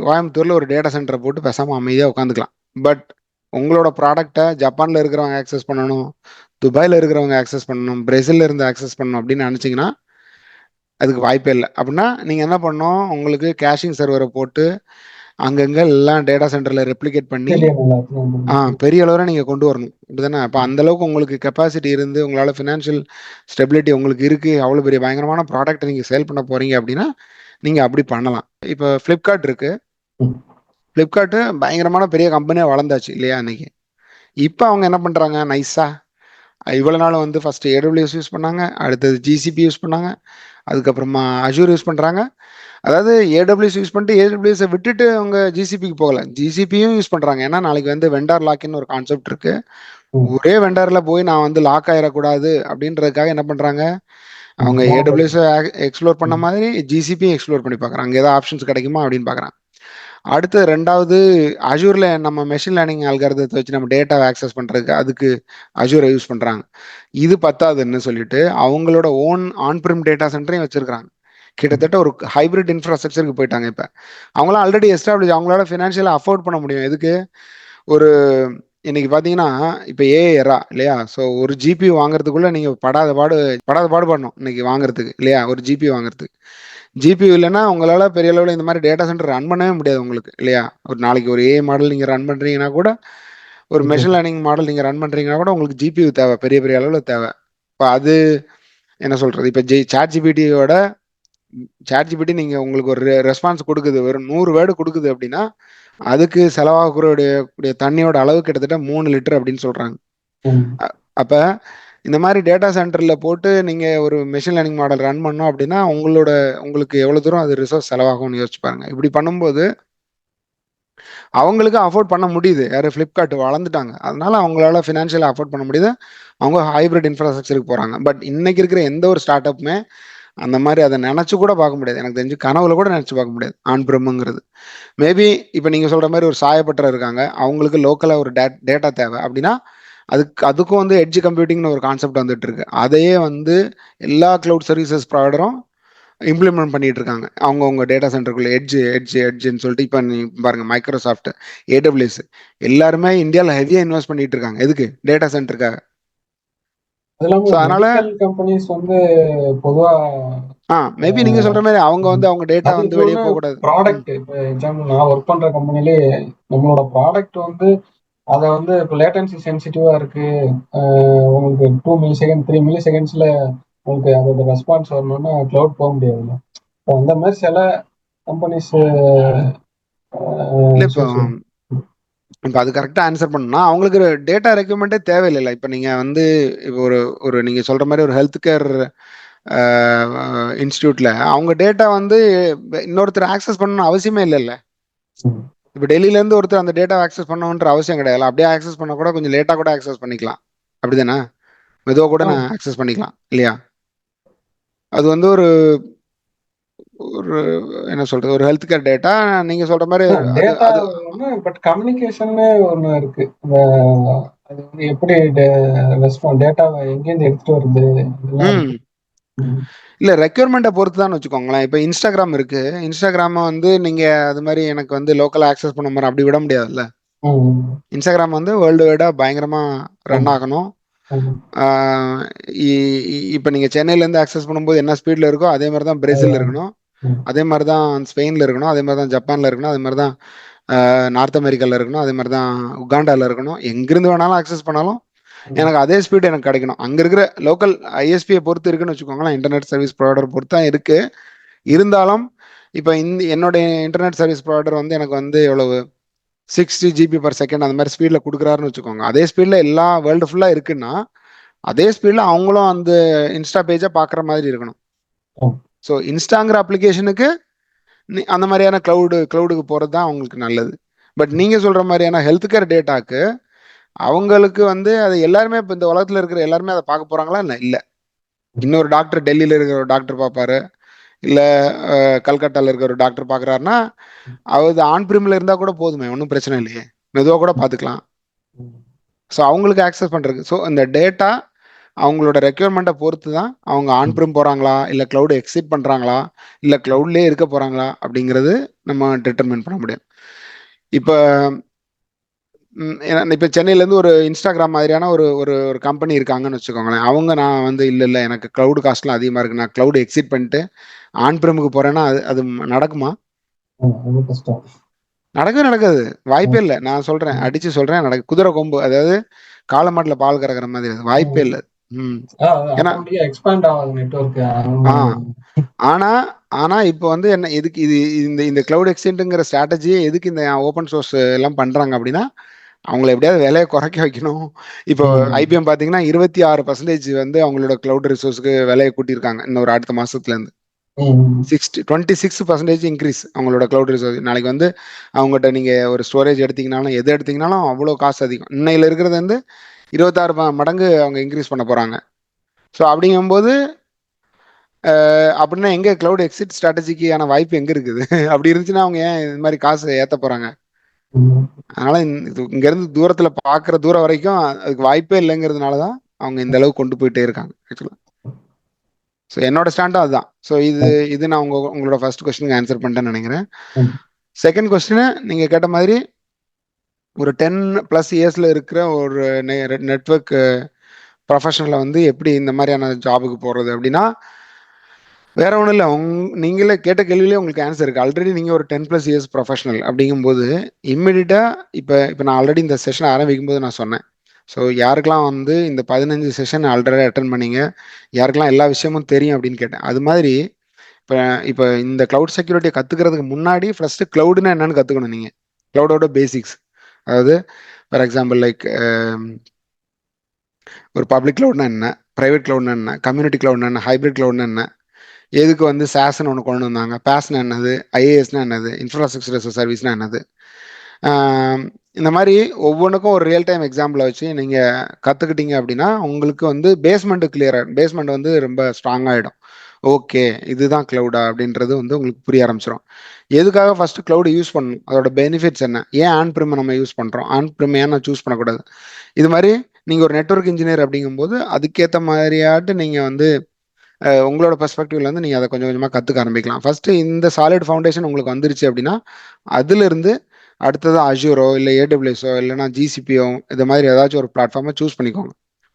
கோயம்புத்தூரில் ஒரு டேட்டா சென்டரை போட்டு பேசாமல் அமைதியாக உட்காந்துக்கலாம். பட் உங்களோட ப்ராடக்டை ஜப்பான்ல இருக்கிறவங்க ஆக்சஸ் பண்ணணும், துபாயில இருக்கிறவங்க ஆக்சஸ் பண்ணணும், பிரேசில்ல இருந்து ஆக்சஸ் பண்ணணும் அப்படின்னு நினைச்சீங்கன்னா அதுக்கு வாய்ப்பே இல்லை. அப்படின்னா நீங்க என்ன பண்ணணும், உங்களுக்கு கேஷிங் சர்வரை போட்டு அங்கங்க எல்லாம் டேட்டா சென்டர்ல ரெப்ளிகேட் பண்ணி பெரிய நல்லா பெரிய அளவில் நீங்கள் கொண்டு வரணும். அப்படிதானே? அப்போ அந்த அளவுக்கு உங்களுக்கு கெப்பாசிட்டி இருந்து உங்களால் ஃபினான்ஷியல் ஸ்டெபிலிட்டி உங்களுக்கு இருக்குது, அவ்வளோ பெரிய பயங்கரமான ப்ராடக்ட் நீங்கள் சேல் பண்ண போகிறீங்க அப்படின்னா நீங்கள் அப்படி பண்ணலாம். இப்போ ஃப்ளிப்கார்ட் இருக்கு. ஃப்ளிப்கார்ட்டு பயங்கரமான பெரிய கம்பெனியாக வளர்ந்தாச்சு இல்லையா இன்னைக்கு. இப்போ அவங்க என்ன பண்ணுறாங்க, நைஸா இவ்வளோ நாள் வந்து ஃபர்ஸ்ட் AWS யூஸ் பண்ணாங்க, அடுத்தது GCP யூஸ் பண்ணாங்க, அதுக்கப்புறமா அஜூர் யூஸ் பண்ணுறாங்க. அதாவது AWS யூஸ் பண்ணிட்டு AWS விட்டுட்டு அவங்க GCPக்கு போகல, GCPயும் யூஸ் பண்ணுறாங்க. ஏன்னா நாளைக்கு வந்து வெண்டார் லாக்னு ஒரு கான்செப்ட் இருக்கு. ஒரே வெண்டார்ல போய் நான் வந்து லாக் ஆயிடக்கூடாது அப்படின்றதுக்காக என்ன பண்ணுறாங்க, அவங்க AWS எக்ஸ்ப்ளோர் பண்ண மாதிரி GCPயும் எக்ஸ்ப்ளோர் பண்ணி பார்க்குறாங்க, அங்கே ஏதாவது ஆப்ஷன்ஸ் கிடைக்குமா அப்படின்னு பார்க்குறாங்க. அடுத்து ரெண்டாவது அஜூரில் நம்ம மெஷின் லேர்னிங் அல்காரிதத்தை வச்சு நம்ம டேட்டாவை ஆக்சஸ் பண்ணுறதுக்கு அதுக்கு அஜூரை யூஸ் பண்ணுறாங்க. இது பத்தாதுன்னு சொல்லிட்டு அவங்களோட ஓன் ஆன்-பிரிம் டேட்டா சென்டரையும் வச்சிருக்காங்க. கிட்டத்தட்ட ஒரு ஹைபிரிட் இன்ஃப்ராஸ்ட்ரக்சருக்கு போயிட்டாங்க. இப்போ அவங்களாம் ஆல்ரெடி எஸ்டாப்ளிஷ், அவங்களால ஃபினான்ஷியலாக அஃபோர்ட் பண்ண முடியும். எதுக்கு ஒரு இன்னைக்கு பார்த்தீங்கன்னா இப்போ ஏஐரா இல்லையா. ஸோ ஒரு ஜிபி வாங்குறதுக்குள்ள நீங்கள் படாத பாடுபடணும் இன்னைக்கு வாங்குறதுக்கு இல்லையா. ஒரு ஜிபி வாங்குறதுக்கு ஜிபி இல்லைன்னா உங்களால் பெரிய அளவில் இந்த மாதிரி டேட்டா சென்டர் ரன் பண்ணவே முடியாது உங்களுக்கு இல்லையா. ஒரு நாளைக்கு ஒரு ஏஐ மாடல் நீங்கள் ரன் பண்ணுறீங்கன்னா கூட, ஒரு மெஷின் லேர்னிங் மாடல் நீங்கள் ரன் பண்ணுறீங்கன்னா கூட உங்களுக்கு ஜிபியூ தேவை, பெரிய பெரிய அளவில் தேவை. இப்போ அது என்ன சொல்கிறது, இப்போ சாட் ஜிபிடி நீங்கள் உங்களுக்கு ஒரு ரெஸ்பான்ஸ் கொடுக்குது, ஒரு 100 வேர்டு கொடுக்குது அப்படின்னா அதுக்கு செலவாகக்கூடிய தண்ணியோட அளவு கிட்டத்தட்ட 3 லிட்டர் அப்படின்னு சொல்கிறாங்க. அப்போ இந்த மாதிரி டேட்டா சென்டரில் போட்டு நீங்கள் ஒரு மெஷின் லேர்னிங் மாடல் ரன் பண்ணோம் அப்படின்னா உங்களுக்கு எவ்வளோ தூரம் அது ரிசோர்ஸ் செலவாகும்னு யோசிச்சு பாருங்க. இப்படி பண்ணும்போது அவங்களுக்கு அஃபோர்ட் பண்ண முடியுது. யார், ஃப்ளிப்கார்ட் வளர்ந்துட்டாங்க, அதனால அவங்களால ஃபினான்ஷியலாக அஃபோர்ட் பண்ண முடியுது. அவங்க ஹைப்ரிட் இன்ஃப்ராஸ்ட்ரக்சருக்கு போகிறாங்க. பட் இன்னைக்கு இருக்கிற எந்த ஒரு ஸ்டார்ட் அப்புமே அந்த மாதிரி அதை நினச்சி கூட பார்க்க முடியாது. எனக்கு தெரிஞ்சு கனவுல கூட நினச்சி பார்க்க முடியாது ஆன்-பிரிம்ங்கிறது. மேபி இப்போ நீங்கள் சொல்கிற மாதிரி ஒரு சாயப்பட்டறை இருக்காங்க, அவங்களுக்கு லோக்கலாக ஒரு டேட்டா தேவை அப்படின்னா அதுக்கும் வந்து எட்ஜ் கம்ப்யூட்டிங்னு ஒரு கான்செப்ட் வந்துட்டு இருக்கு. அதையே வந்து எல்லா கிளவுட் சர்வீசஸ் ப்ரொவைடரும் இம்ப்ளிமெண்ட் பண்ணிட்டு இருக்காங்க அவங்கவுங்க டேட்டா சென்டருக்குள்ள. எட்ஜ்னு சொல்லிட்டு இப்போ நீ பாருங்க, மைக்ரோசாஃப்ட், AWS எல்லாருமே இந்தியாவில் ஹெவியாக இன்வெஸ்ட் பண்ணிட்டு இருக்காங்க. எதுக்கு, டேட்டா சென்டருக்காக. அதனால கம்பெனிஸ் வந்து பொதுவா மேபி நீங்க சொல்ற மாதிரி அவங்க வந்து அவங்க டேட்டா வந்து வெளியே போக கூடாது. ப்ராடக்ட் இப்போ எக்ஸாம்பிள் நான் ஒர்க் பண்ற கம்பெனிலே நம்மளோட ப்ராடக்ட் வந்து அதை வந்து இப்போ லேட்டன்சி சென்சிட்டிவா இருக்கு, உங்களுக்கு 2 மில்லி செகண்ட் 3 மில்லி செகண்ட்ஸ்ல உங்களுக்கு அதோட ரெஸ்பான்ஸ் வரணும்னா கிளவுட் போக முடியாதுல்ல. அந்த மாதிரி சில கம்பெனிஸ் இப்போ அது கரெக்டாக ஆன்சர் பண்ணணும்னா அவங்களுக்கு டேட்டா ரெக்யூர்மெண்ட்டே தேவையில்லை. இப்போ நீங்கள் வந்து இப்போ ஒரு நீங்கள் சொல்கிற மாதிரி ஒரு ஹெல்த் கேர் இன்ஸ்டியூட்டில் அவங்க டேட்டா வந்து இன்னொருத்தர் ஆக்சஸ் பண்ணணும்னு அவசியமே இல்லைல்ல. இப்போ டெல்லியிலேருந்து ஒருத்தர் அந்த டேட்டா ஆக்சஸ் பண்ணணுன்ற அவசியம் கிடையாது. அப்படியே ஆக்சஸ் பண்ண கூட கொஞ்சம் லேட்டாக கூட ஆக்சஸ் பண்ணிக்கலாம், அப்படிதானே? மெதுவாக கூட நான் ஆக்சஸ் பண்ணிக்கலாம் இல்லையா. அது வந்து ஒரு என்ன சொல்றது, ஒரு ஹெல்த் கேர் டேட்டா நீங்க சொல்ற மாதிரி பட் கம்யூனிகேஷன் ஒண்ணு இருக்கு. அது வந்து எப்படி டேட்டாவை எங்கேருந்து எடுத்துட்டு வருது இல்ல, ரெக்யர்மெண்ட்டை பொறுத்து தான் வச்சுக்கோங்களேன். இப்போ இன்ஸ்டாகிராம் இருக்கு, இன்ஸ்டாகிராம வந்து நீங்க அது மாதிரி எனக்கு வந்து லோக்கல் ஆக்சஸ் பண்ண மாதிரி அப்படி விட முடியாதுல்ல. இன்ஸ்டாகிராம் வந்து வேர்ல்டு வைடா பயங்கரமா ரன் ஆகணும். இப்போ நீங்க சென்னையில இருந்து ஆக்சஸ் பண்ணும்போது என்ன ஸ்பீட்ல இருக்கோ அதே மாதிரி தான் பிரேசில் இருக்கணும், அதே மாதிரி தான் ஸ்பெயின்ல இருக்கணும், அதே மாதிரி தான் ஜப்பான்ல இருக்கணும், அதே மாதிரி தான் நார்த் அமெரிக்கால இருக்கணும், அதே மாதிரி தான் உகாண்டால இருக்கணும். எங்கிருந்து வேணாலும் ஆக்சஸ் பண்ணாலும் எனக்கு அதே ஸ்பீட் எனக்கு கிடைக்கணும். அங்க இருக்கிற லோக்கல் ISPயை பொறுத்து இருக்குன்னு வச்சுக்கோங்களேன், இன்டர்நெட் சர்வீஸ் ப்ரொவைடர் பொறுத்து தான் இருக்கு. இருந்தாலும் இப்போ என்னுடைய இன்டர்நெட் சர்வீஸ் ப்ரொவைடர் வந்து எனக்கு வந்து எவ்வளவு 60 GB/s அந்த மாதிரி ஸ்பீட்ல கொடுக்குறாருன்னு வச்சுக்கோங்க. அதே ஸ்பீட்ல எல்லா வேர்ல்டு ஃபுல்லா இருக்குன்னா அதே ஸ்பீட்ல அவங்களும் அந்த இன்ஸ்டா பேஜை பார்க்குற மாதிரி இருக்கணும். ஸோ இன்ஸ்டாங்கிற அப்ளிகேஷனுக்கு அந்த மாதிரியான கிளவுடுக்கு போகிறது தான் அவங்களுக்கு நல்லது. பட் நீங்கள் சொல்கிற மாதிரியான ஹெல்த் கேர் டேட்டாக்கு அவங்களுக்கு வந்து அது எல்லாருமே இப்போ இந்த உலகத்தில் இருக்கிற எல்லாருமே அதை பார்க்க போகிறாங்களா இல்லை. இன்னொரு டாக்டர் டெல்லியில் இருக்கிற ஒரு டாக்டர் பார்ப்பாரு, இல்லை கல்கட்டாவில் இருக்கிற ஒரு டாக்டர் பார்க்குறாருன்னா அது ஆன்-பிரிமில் இருந்தால் கூட போதுமே, ஒன்றும் பிரச்சனை இல்லையே, மெதுவாக கூட பார்த்துக்கலாம். ஸோ அவங்களுக்கு ஆக்சஸ் பண்ணுறதுக்கு ஸோ இந்த டேட்டா அவங்களோட ரெக்யர்மெண்ட்டை பொறுத்து தான் அவங்க ஆன்-பிரிம் போகிறாங்களா, இல்லை கிளவுட் எக்ஸிட் பண்ணுறாங்களா, இல்லை கிளவுட்லேயே இருக்க போகிறாங்களா அப்படிங்கிறது நம்ம டிட்டர்மின் பண்ண முடியும். இப்போ இப்போ சென்னையிலேருந்து ஒரு இன்ஸ்டாகிராம் மாதிரியான ஒரு ஒரு ஒரு கம்பெனி இருக்காங்கன்னு வச்சுக்கோங்களேன். அவங்க நான் வந்து இல்லை எனக்கு க்ளவுட் காஸ்ட்லாம் அதிகமாக இருக்குது, நான் க்ளவுட் எக்ஸிட் பண்ணிட்டு ஆன் பிரமுக்கு போகிறேன்னா அது அது நடக்குமா? ரொம்ப கஷ்டம். நடக்காது, வாய்ப்பே இல்லை. நான் சொல்கிறேன், அடித்து சொல்கிறேன், குதிரை கொம்பு, அதாவது காலமாட்டில் பால் கறக்கிற மாதிரி, அது வாய்ப்பே இல்லை. ஏன்னா எக்ஸ்பேண்ட் ஆகாது நெட்வொர்க். ஆனா ஆனா இப்போ வந்து என்ன, எதுக்கு இது இந்த இந்த கிளவுட் எக்ஸ்டென்ட்ங்கிற ஸ்ட்ராட்டஜியே எதுக்கு இந்த ஓப்பன் சோர்ஸ் எல்லாம் பண்றாங்க அப்படின்னா, அவங்கள எப்படியாவது விலையை குறைக்க வைக்கணும். இப்போ ஐபிஎம் பார்த்தீங்கன்னா 26% வந்து அவங்களோட கிளவுட் ரிசோர்ஸ்க்கு விலையை கூட்டியிருக்காங்க இன்னும் ஒரு அடுத்த மாசத்துல இருந்து. 26% இன்க்ரீஸ் அவங்களோட கிளவுட் ரிசோர்ஸ். நாளைக்கு வந்து அவங்ககிட்ட நீங்க ஒரு ஸ்டோரேஜ் எடுத்தீங்கனாலும் எது எடுத்தீங்கனாலும் அவ்வளோ காசு அதிகம். இன்னையில இருக்கிறது வந்து 26 மடங்கு அவங்க இன்க்ரீஸ் பண்ண போறாங்க. ஸோ அப்படிங்கும்போது அப்படின்னா எங்க கிளவுட் எக்ஸிட் ஸ்ட்ராட்டஜிக்கான வாய்ப்பு எங்க இருக்குது? அப்படி இருந்துச்சுன்னா அவங்க ஏன் இந்த மாதிரி காசு ஏத்த போறாங்க? அதனால இங்க இருந்து தூரத்துல பாக்குற தூரம் வரைக்கும் அதுக்கு வாய்ப்பே இல்லைங்கிறதுனாலதான் அவங்க இந்த அளவுக்கு கொண்டு போயிட்டே இருக்காங்க ஆக்சுவலா. ஸோ என்னோட ஸ்டாண்டும் அதுதான். ஸோ இது நான் உங்களோட ஃபர்ஸ்ட் கொஸ்டினுக்கு ஆன்சர் பண்ணிட்டேன்னு நினைக்கிறேன். செகண்ட் கொஸ்டின் நீங்க கேட்ட மாதிரி ஒரு 10+ இயர்ஸ்ல இருக்கிற ஒரு நெட்வொர்க் ப்ரொஃபஷனலை வந்து எப்படி இந்த மாதிரியான ஜாபுக்கு போறது அப்படின்னா, வேற ஒன்றும் இல்லை. நீங்களே கேட்ட கேள்வியிலே உங்களுக்கு ஆன்சர் இருக்கு. ஆல்ரெடி நீங்கள் ஒரு 10+ இயர்ஸ் ப்ரொஃபஷனல் அப்படிங்கும்போது இம்மிடியட்டாக இப்போ நான் ஆல்ரெடி இந்த செஷன் ஆரம்பிக்கும் போது நான் சொன்னேன். ஸோ யாருக்கெல்லாம் வந்து இந்த 15 செஷன் ஆல்ரெடி அட்டன் பண்ணீங்க, யாருக்கெல்லாம் எல்லா விஷயமும் தெரியும் அப்படின்னு கேட்டேன். அது மாதிரி இப்போ இப்போ இந்த கிளவுட் செக்யூரிட்டியை கற்றுக்கிறதுக்கு முன்னாடி ஃபர்ஸ்ட் கிளவுடுனா என்னன்னு கற்றுக்கணும் நீங்கள். கிளவுடோட பேசிக்ஸ், அதாவது ஃபார் எக்ஸாம்பிள் லைக் ஒரு பப்ளிக் கிளவுட்னா என்ன, ப்ரைவேட் கிளவுட்னா என்ன, கம்யூனிட்டி கிளவுட்னா என்ன, ஹைப்ரிட் கிளவுட்னா என்ன, எதுக்கு வந்து சாஸ்ன்னு ஒன்று கொண்டு வந்தாங்க, பேஸ்னா என்னது, ஐஏஎஸ்னா என்னது, இன்ஃப்ராஸ்ட்ரக்சர் சர்வீஸ்னா என்னது, இந்த மாதிரி ஒவ்வொன்றுக்கும் ஒரு ரியல் டைம் எக்ஸாம்பிளை வச்சு நீங்கள் கற்றுக்கிட்டீங்க அப்படின்னா உங்களுக்கு வந்து பேஸ்மெண்ட்டு கிளியர் ஆகிடும். பேஸ்மெண்ட் வந்து ரொம்ப ஸ்ட்ராங் ஆகிடும். ஓகே இதுதான் கிளவுடா அப்படின்றது வந்து உங்களுக்கு புரிய ஆரம்பிச்சிடும். எதுக்காக ஃபர்ஸ்ட் கிளவுட் யூஸ் பண்ணணும், அதோட பெனிஃபிட்ஸ் என்ன, ஏன் ஆன் பிரிம் நம்ம யூஸ் பண்ணுறோம், ஆன் பிரிம் ஏன் நான் சூஸ் பண்ணக்கூடாது, இது மாதிரி நீங்கள் ஒரு நெட்வொர்க் இன்ஜினியர் அப்படிங்கும்போது அதுக்கேற்ற மாதிரியாட்டு நீங்கள் வந்து உங்களோட பெர்ஸ்பெக்டிவ்ல இருந்து நீங்கள் அதை கொஞ்சம் கொஞ்சமாக கற்றுக்க ஆரம்பிக்கலாம். ஃபர்ஸ்ட் இந்த சாலிட் ஃபவுண்டேஷன் உங்களுக்கு வந்துருச்சு அப்படின்னா அதிலிருந்து அடுத்தது அஜூரோ இல்லை ஏடபிள்யூஎஸோ இல்லைனா ஜிசிபியோ இது மாதிரி ஏதாச்சும் ஒரு பிளாட்ஃபார்மை சூஸ் பண்ணிக்கோங்க.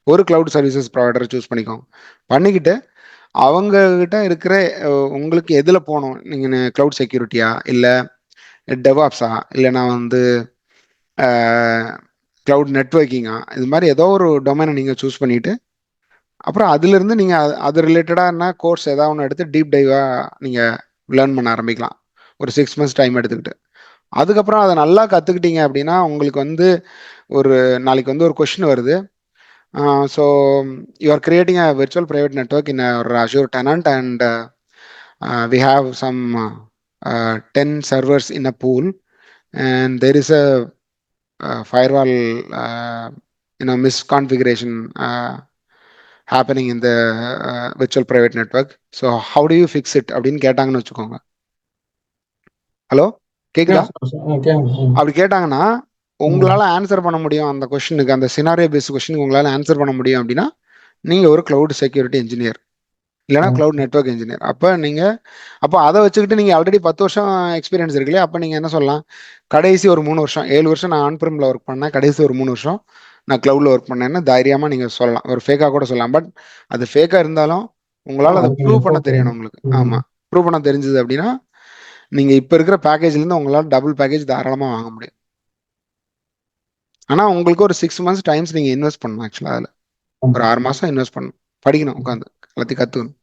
ஒரு கிளவுட் சர்வீசஸ் ப்ரொவைடரை சூஸ் பண்ணிக்கோங்க. பண்ணிக்கிட்டு அவங்க கிட்ட இருக்கிற உங்களுக்கு எதில் போகணும், நீங்கள் கிளவுட் செக்யூரிட்டியா இல்லை டெவாப்ஸா இல்லைனா வந்து கிளவுட் நெட்வொர்க்கிங்கா, இது மாதிரி ஏதோ ஒரு டொமைனை நீங்கள் சூஸ் பண்ணிட்டு அப்புறம் அதுலேருந்து நீங்கள் அது ரிலேட்டடாக என்ன கோர்ஸ் ஏதாவது ஒன்று எடுத்து டீப் டைவாக நீங்கள் லேர்ன் பண்ண ஆரம்பிக்கலாம் ஒரு 6 months டைம் எடுத்துக்கிட்டு. அதுக்கப்புறம் அதை நல்லா கற்றுக்கிட்டீங்க அப்படின்னா உங்களுக்கு வந்து ஒரு நாளைக்கு வந்து ஒரு கொஷின் வருது. So you are creating a virtual private network in ஒரு Azure tenant and we have some 10 servers in a pool and there is a firewall misconfiguration happening in the virtual private network. So how do you fix it அப்படின்னு கேட்டாங்கன்னு வச்சுக்கோங்க. Hello கேக்குதா? அப்படி கேட்டாங்கன்னா உங்களால answer பண்ண முடியும் அந்த கொஸ்டினுக்கு, அந்த சினாரியோ பேஸ்ட் கொஸ்டினுக்கு உங்களால ஆன்சர் பண்ண முடியும் அப்படின்னா நீங்க ஒரு கிளவுட் செக்யூரிட்டி இன்ஜினியர் இல்லைனா கிளவுட் நெட்வொர்க் இன்ஜினியர். அப்போ அதை வச்சுக்கிட்டு நீங்க ஆல்ரெடி 10 வருஷம் எக்ஸ்பீரியன்ஸ் இருக்கு இல்லையா, அப்போ நீங்க என்ன சொல்லலாம், கடைசி ஒரு 3 வருஷம் 7 வருஷம் நான் ஆன்பிரம்ல ஒர்க் பண்ணேன், கடைசி ஒரு 3 வருஷம் நான் கிளவுட்ல ஒர்க் பண்ணேன்னு தைரியமா நீங்க சொல்லலாம். ஒரு ஃபேக்கா கூட சொல்லலாம். பட் அது ஃபேக்கா இருந்தாலும் உங்களால அதை ப்ரூவ் பண்ண தெரியணும் உங்களுக்கு. ஆமா, ப்ரூவ் பண்ண தெரிஞ்சது அப்படின்னா நீங்க இப்ப இருக்கிற பேக்கேஜ்ல இருந்து உங்களால டபுள் பேக்கேஜ் தாராளமா வாங்க முடியும். ஆனா உங்களுக்கு ஒரு 6 months டைம்ஸ் நீங்க இன்வெஸ்ட் பண்ணணும். ஆக்சுவலா அதுல ஒரு 6 மாசம் இன்வெஸ்ட் பண்ணணும், படிக்கணும், உட்காந்து எல்லாத்தையும் கத்துக்கணும்.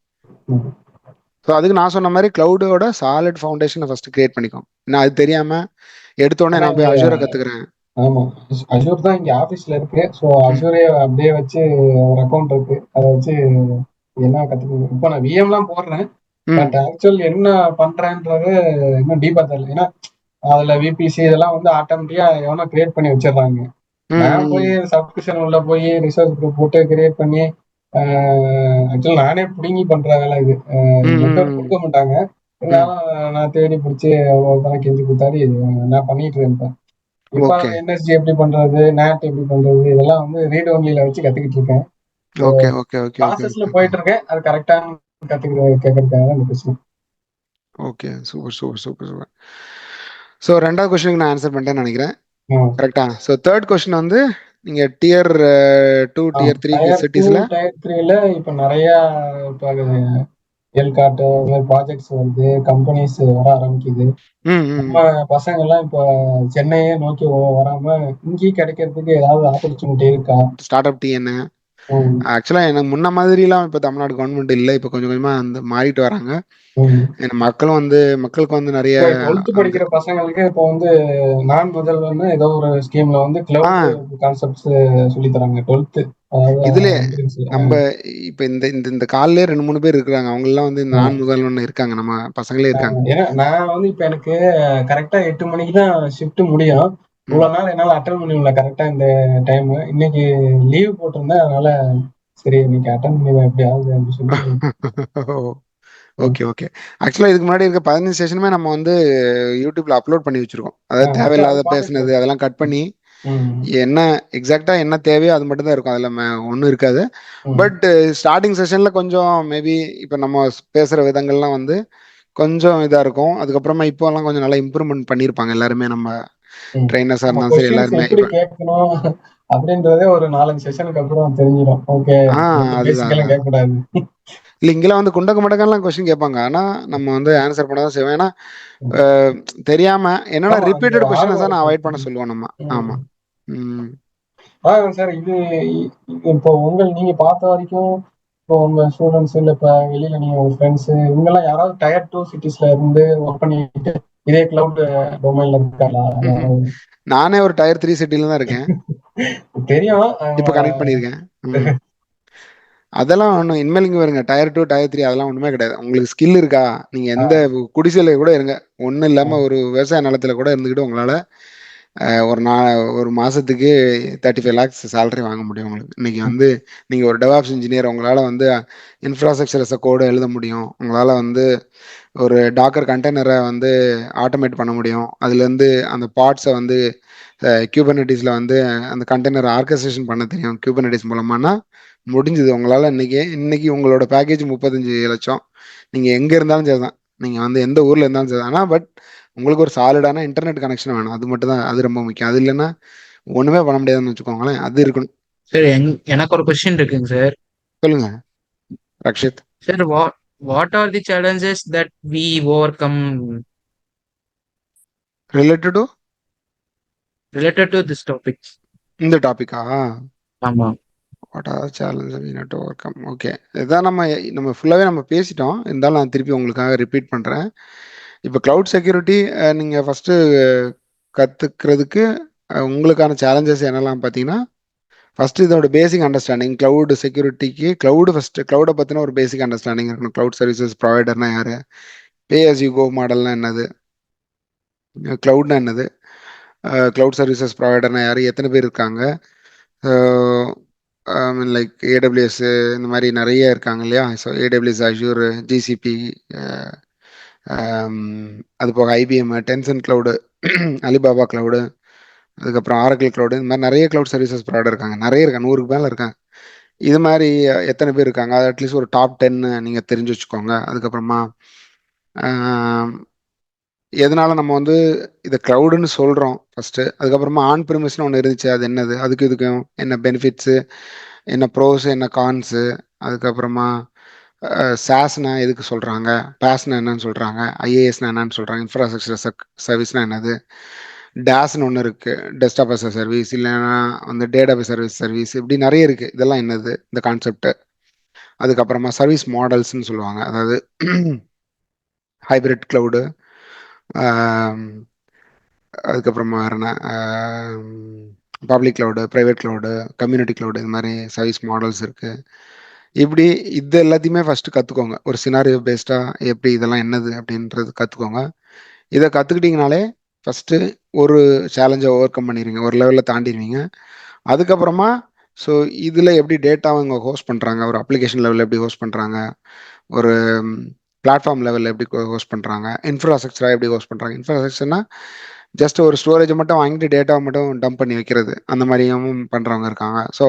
ஸோ அதுக்கு நான் சொன்ன மாதிரி கிளவுடோட சாலிட் ஃபவுண்டேஷனை ஃபர்ஸ்ட் கிரியேட் பண்ணிக்கோங்க. நான் அது தெரியாம எடுத்தோடனே நான் போய் அஷூரை கத்துக்கிறேன். ஆமா, அஷூர் தான் இங்க ஆபீஸ்ல இருக்கு. ஸோ அஷூரே அப்படியே வச்சு ஒரு அக்கௌண்ட் இருக்கு, அதை வச்சு என்ன கத்துக்கணும். இப்போ நான் விஎம்லாம் போடுறேன், பட் ஆக்சுவல் என்ன பண்றேன்றது இன்னும் டீப்பா தெரியல. ஏன்னா அதுல விபிசி இதெல்லாம் வந்து ஆட்டோமேட்டிக்கா எவனோ கிரியேட் பண்ணி வச்சிடுறாங்க. நான் போய் சப்ஸ்கிரிப்ஷன் உள்ள போய் ரிசர்ச் குரூப் போட்டு கிரியேட் பண்ணி ஆக்சுவலா நானே பிடுங்கி பண்ற வேலை இது. நெட்வொர்க் கொடுக்க மாட்டாங்க, இருந்தாலும் நான் தேடி பிடிச்சி ஒவ்வொருத்தரம் கெஞ்சி கொடுத்தாரு நான் பண்ணிட்டு இருப்பேன். இப்ப என்எஸ்ஜி எப்படி பண்றது, நேட் எப்படி பண்றது, இதெல்லாம் வந்து ரீட் ஒன்லில வச்சு கத்துக்கிட்டு இருக்கேன். ப்ராசஸ்ல போயிட்டு இருக்கேன். அது கரெக்டா கேட்கறதுக்காக இந்த பிரச்சனை. Okay, super super super super. So ரெண்டாவது கொஸ்டினுக்கு நான் ஆன்சர் பண்ணிட்டேன்னு நினைக்கிறேன். கரெக்டா? ஸோ தேர்ட் கொஸ்டின் வந்து நீங்க டியர் 2 டியர் 3 டயர் டூ சிட்டிஸ்ல டயர் த்ரீல இப்ப நிறைய இப்ப எல்காட் ப்ராஜெக்ட்ஸ் வருது, கம்பெனிஸ் வர ஆரம்பிக்குது. நம்ம பசங்க எல்லாம் இப்ப சென்னையே நோக்கி வராம இங்கேயே கிடைக்கிறதுக்கு ஏதாவது ஆப்பர்ச்சுனிட்டி இருக்கா? ஸ்டார்ட் அப் டிஎன் ம், ஆக்சுவலா எனக்கு முன்ன மாதிரிலாம் இப்ப தமிழ்நாடு கவர்மெண்ட் இல்ல. இப்ப கொஞ்சம் கொஞ்சமா அந்த மாறிட்டு வராங்க. ம். ஏன்னா மக்களுக்கு வந்து நிறைய இப்ப 12th வந்து படிக்கிற பசங்களுக்கு இப்போ வந்து நான் முதல்வன்னு ஏதோ ஒரு ஸ்கீம்ல வந்து ஆ கிளவுட் கான்செப்ட்ஸ் சொல்லி தராங்க 12th, அதாவது இதுல entrance-ல. நம்ம இப்ப இந்த இந்த இந்த கால்லயே 2 3 பேர் இருக்கிறாங்க. அவங்க எல்லாம் வந்து இந்த ஆ. நான் முதல்வன் இருக்காங்க. நம்ம பசங்களே இருக்காங்க. ஏன்னா நான் வந்து இப்ப எனக்கு கரெக்டா 8 மணிக்கு தான் ஷிஃப்ட் முடியும். ம். இவ்வளவு நாள் என்னால அட்டன் பண்ண முடியல கரெக்டா இந்த டைம். இன்னைக்கு லீவ் போட்டிருந்தேன், அதனால சரி இன்னைக்கு அட்டன் பண்ணிடுவேன் எப்படியாவது அப்படின்னு சொல்லி. Okay okay. ஆக்சுவலா இதுக்கு முன்னாடி இருக்க 15 செஷனுமே நம்ம வந்து யூடியூப்ல அப்லோட் பண்ணி வச்சிருக்கோம். அதாவது ஆக்சுவலா அது தேவையில்லாத பார்த்துட்டு பேசுனது அதெல்லாம் கட் பண்ணி ம், என்ன எக்ஸாக்டா என்ன தேவையோ அது மட்டும் தான் இருக்கும். அதுல ஒன்றும் இருக்காது. ம், பட் ஸ்டார்டிங் செஷன்ல கொஞ்சம் மேபி இப்ப நம்ம பேசுற விதங்கள்லாம் வந்து கொஞ்சம் இதா இருக்கும். அதுக்கப்புறமா இப்போ எல்லாம் கொஞ்சம் நல்லா இம்ப்ரூவ்மெண்ட் பண்ணியிருப்பாங்க எல்லாருமே. நம்ம ம். ட்ரைனர்ஸா நம்ம இருந்தாலும் சரி கொஸ்டின்ஸ் எல்லாருமே எப்படி இப்ப கேட்கணும் அப்படின்றதே ஒரு 4 செஷனுக்கு அப்புறம் தெரிஞ்சிடும். ஓகே, ஆ ரொம்ப அதுதான் பேசிக் எல்லாம் அதான். கேட்கக்கூடாது. இல்ல இங்கெல்லாம் வந்து குண்டக்க மடக்கெல்லாம் கொஸ்டின் கேட்பாங்க. ஆனா நம்ம வந்து ஆன்சர் பண்ண தான் செய்வோம். ஏன்னா ம். அஹ், தெரியாம என்னன்னா ஆமா, அந்த ரிப்பீட்டட் கொஸ்டின்ஸ் ஆர்வம் தான் நான் இருக்கும். அவாய்ட் பண்ண சொல்லுவோம் நம்ம. ஆமா. ம். ம். சார் இப்போ நீங்க பார்த்த வரைக்கும் இப்போ உங்க ஸ்டூடெண்ட்ஸ் இல்ல இப்ப வெளியில நீங்க உங்க ஃப்ரெண்ட்ஸ் இவங்கெல்லாம் யாராவது டயர் டூ சிட்டிஸ்ல இருந்து ஒர்க் பண்ணிட்டு இதே கிளவுட் டொமைன்ல இருக்காங்களா? நானே ஒரு டயர் 3 சிட்டில தான் இருக்கேன். தெரியும். இப்ப கனெக்ட் பண்ணியிருக்கேன். ம். அதெல்லாம் ஒன்றும் இனிமேல் இங்கே வருங்க டயர் 2 டயர் 3 அதெல்லாம் ஒன்றுமே கிடையாது. உங்களுக்கு ஸ்கில் இருக்கா? நீங்க எந்த குடிசையில கூட இருங்க. ஒன்றும் இல்லாம ஒரு விவசாய நிலத்துல கூட இருந்துக்கிட்டு உங்களால ஒரு மாசத்துக்கு 35 lakhs சேலரி வாங்க முடியும் உங்களுக்கு. இன்னைக்கு வந்து நீங்க ஒரு டெவாப்ஸ் இன்ஜினியர், உங்களால வந்து இன்ஃப்ராஸ்ட்ரக்சர் எஸ் கோடு எழுத முடியும். உங்களால வந்து ஒரு டாக்கர் கண்டெய்னரை வந்து ஆட்டோமேட் பண்ண முடியும். அதுலேருந்து அந்த பார்ட்ஸை வந்து கியூபர்நெட்டிஸில் வந்து அந்த கண்டெய்னர் ஆர்கஸ்ட்ரேஷன் பண்ண தெரியும் கியூபர்நெட்டிஸ் மூலமானா முடிஞ்சுது. உங்களால் இன்னைக்கு உங்களோட பேக்கேஜ் 35 லட்சம். நீங்கள் எங்கே இருந்தாலும் சரிதான். நீங்கள் வந்து எந்த ஊரில் இருந்தாலும் சரி. ஆனால் பட் உங்களுக்கு ஒரு சாலிடான இன்டர்நெட் கனெக்ஷன் வேணும். அது மட்டும் தான், அது ரொம்ப முக்கியம். அது இல்லைன்னா ஒன்றுமே பண்ண முடியாதுன்னு வச்சுக்கோங்களேன். அது இருக்கணும். சார் எனக்கு ஒரு கொஸ்டின் இருக்குங்க சார். சொல்லுங்க Rakshit. Sir, what are the challenges that we overcome related to related to this topic? இந்த டாபிக்கா? ஆமா. What are challenge we need to overcome. Okay, இதான் நம்ம ஃபுல்லாகவே நம்ம பேசிட்டோம். இருந்தாலும் நான் திருப்பி உங்களுக்காக ரிப்பீட் பண்ணுறேன். இப்போ க்ளவுட் செக்யூரிட்டி நீங்கள் ஃபஸ்ட்டு கற்றுக்கிறதுக்கு உங்களுக்கான சேலஞ்சஸ் என்னெல்லாம் பார்த்தீங்கன்னா, ஃபஸ்ட்டு இதோட பேசிக் அண்டர்ஸ்டாண்டிங் க்ளவுட் செக்யூரிட்டிக்கு. க்ளவுடை பற்றின ஒரு பேசிக் அண்டர்ஸ்டாண்டிங் இருக்கணும். க்ளவுட் சர்வீசஸ் ப்ரொவைடர்னா யார், பே as you go மாடல்னா என்னது, க்ளவுட்னா என்னது, க்ளவுட் சர்வீசஸ் ப்ரொவைடர்னா யார், எத்தனை பேர் இருக்காங்க, லைக் ஏடபிள்யூஎஸ் இந்த மாதிரி நிறைய இருக்காங்க இல்லையா. ஸோ ஏடபிள்யூஎஸ், அஷூர், ஜிசிபி, அது போக IBM, tension cloud, Alibaba cloud, அதுக்கப்புறம் ஆரக்கிள் க்ளவுடு, இந்த மாதிரி நிறைய க்ளவுட் சர்வீசஸ் ப்ரொவைடர் இருக்காங்க. நிறைய இருக்காங்க, 100க்கு மேலே இருக்காங்க. இது மாதிரி எத்தனை பேர் இருக்காங்க, அது அட்லீஸ்ட் ஒரு டாப் 10 நீங்கள் தெரிஞ்சு வச்சுக்கோங்க. அதுக்கப்புறமா எதனால நம்ம வந்து இதை க்ளவுடுன்னு சொல்கிறோம் ஃபஸ்ட்டு. அதுக்கப்புறமா ஆன் ப்ரிமிஸ்னு ஒன்று இருந்துச்சு, அது என்னது, இதுக்கும் என்ன பெனிஃபிட்ஸு, என்ன ப்ரோஸ் என்ன கான்ஸு. அதுக்கப்புறமா சாஸ்னா எதுக்கு சொல்கிறாங்க, பேஸ்னா என்னன்னு சொல்கிறாங்க, ஐஏஎஸ்னா என்னன்னு சொல்கிறாங்க, இன்ஃப்ராஸ்ட்ரக்சர் சர்வீஸ்னா என்னது, டேஸ்ன்னு ஒன்று இருக்குது, டெஸ்க்டாப் அஸ் சர்வீஸ், இல்லைன்னா வந்து டேட்டாபேஸ் சர்வீஸ், இப்படி நிறைய இருக்குது. இதெல்லாம் என்னது இந்த கான்செப்ட். அதுக்கப்புறமா சர்வீஸ் மாடல்ஸ்ன்னு சொல்லுவாங்க. அதாவது ஹைப்ரிட் க்ளவுடு, அதுக்கப்புறமா வேறு என்ன, public cloud, private cloud, community cloud, இது மாதிரி சர்வீஸ் மாடல்ஸ் இருக்குது. இப்படி இது எல்லாத்தையுமே ஃபஸ்ட்டு கற்றுக்கோங்க. ஒரு சினாரியோ பேஸ்டாக எப்படி இதெல்லாம் என்னது அப்படின்றது கற்றுக்கோங்க. இதை கற்றுக்கிட்டிங்கனாலே ஃபஸ்ட்டு ஒரு சேலஞ்சை ஓவர் கம் பண்ணிடுவீங்க, ஒரு லெவலில் தாண்டிடுவீங்க. அதுக்கப்புறமா ஸோ இதில் எப்படி டேட்டாவை இங்கே ஹோஸ்ட் பண்ணுறாங்க, ஒரு அப்ளிகேஷன் லெவலில் எப்படி ஹோஸ்ட் பண்ணுறாங்க, ஒரு பிளாட்ஃபார்ம் லெவலில் எப்படி ஹோஸ்ட் பண்ணுறாங்க, இன்ஃப்ராஸ்ட்ரக்சராக எப்படி ஹோஸ்ட் பண்ணுறாங்க. இன்ஃப்ராஸ்ட்ரக்சர்னா ஜஸ்ட் ஒரு ஸ்டோரேஜை மட்டும் வாங்கிட்டு டேட்டாவை மட்டும் டம்ப் பண்ணி வைக்கிறது, அந்த மாதிரியும் பண்ணுறவங்க இருக்காங்க. ஸோ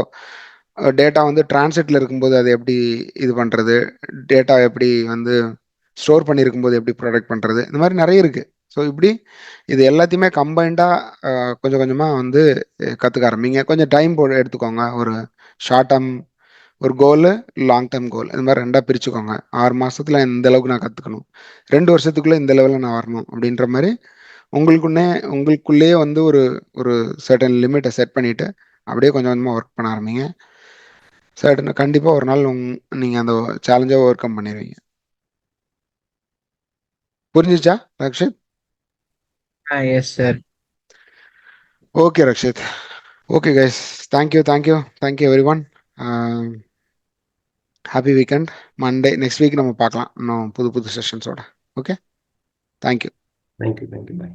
டேட்டா வந்து டிரான்சிட்டில் இருக்கும்போது அதை எப்படி இது பண்ணுறது, டேட்டா எப்படி வந்து ஸ்டோர் பண்ணியிருக்கும்போது எப்படி ப்ரொடெக்ட் பண்ணுறது, இந்த மாதிரி நிறைய இருக்குது. ஸோ ஸோ இப்படி இது எல்லாத்தையுமே கம்பைண்டாக கொஞ்சம் கொஞ்சமாக வந்து கற்றுக்க ஆரம்பிங்க. கொஞ்சம் டைம் எடுத்துக்கோங்க. ஒரு ஷார்ட் டேர்ம் ஒரு கோலு, லாங் டேர்ம் கோல், இது மாதிரி 2ஆக பிரிச்சுக்கோங்க. 6 மாசத்துல இந்த அளவுக்கு நான் கற்றுக்கணும், 2 வருஷத்துக்குள்ளே இந்த லெவலில் நான் வரணும் அப்படின்ற மாதிரி உங்களுக்குள்ளேயே வந்து ஒரு ஒரு சர்டன் லிமிட்டை செட் பண்ணிவிட்டு அப்படியே கொஞ்சம் கொஞ்சமாக ஒர்க் பண்ண ஆரம்பிங்க. சர்டன் கண்டிப்பாக ஒரு நாள் நீங்கள் அந்த சேலஞ்சை ஓவர் கம் பண்ணிடுவீங்க. புரிஞ்சிச்சா Rakshit? Yes sir. Okay Rakshit. Okay guys, thank you every one. Happy weekend. Monday next week நம்ம பார்க்கலாம் இன்னும் புது புது செஷன்ஸோட. Okay, thank you. தேங்க்யூ. பாய்.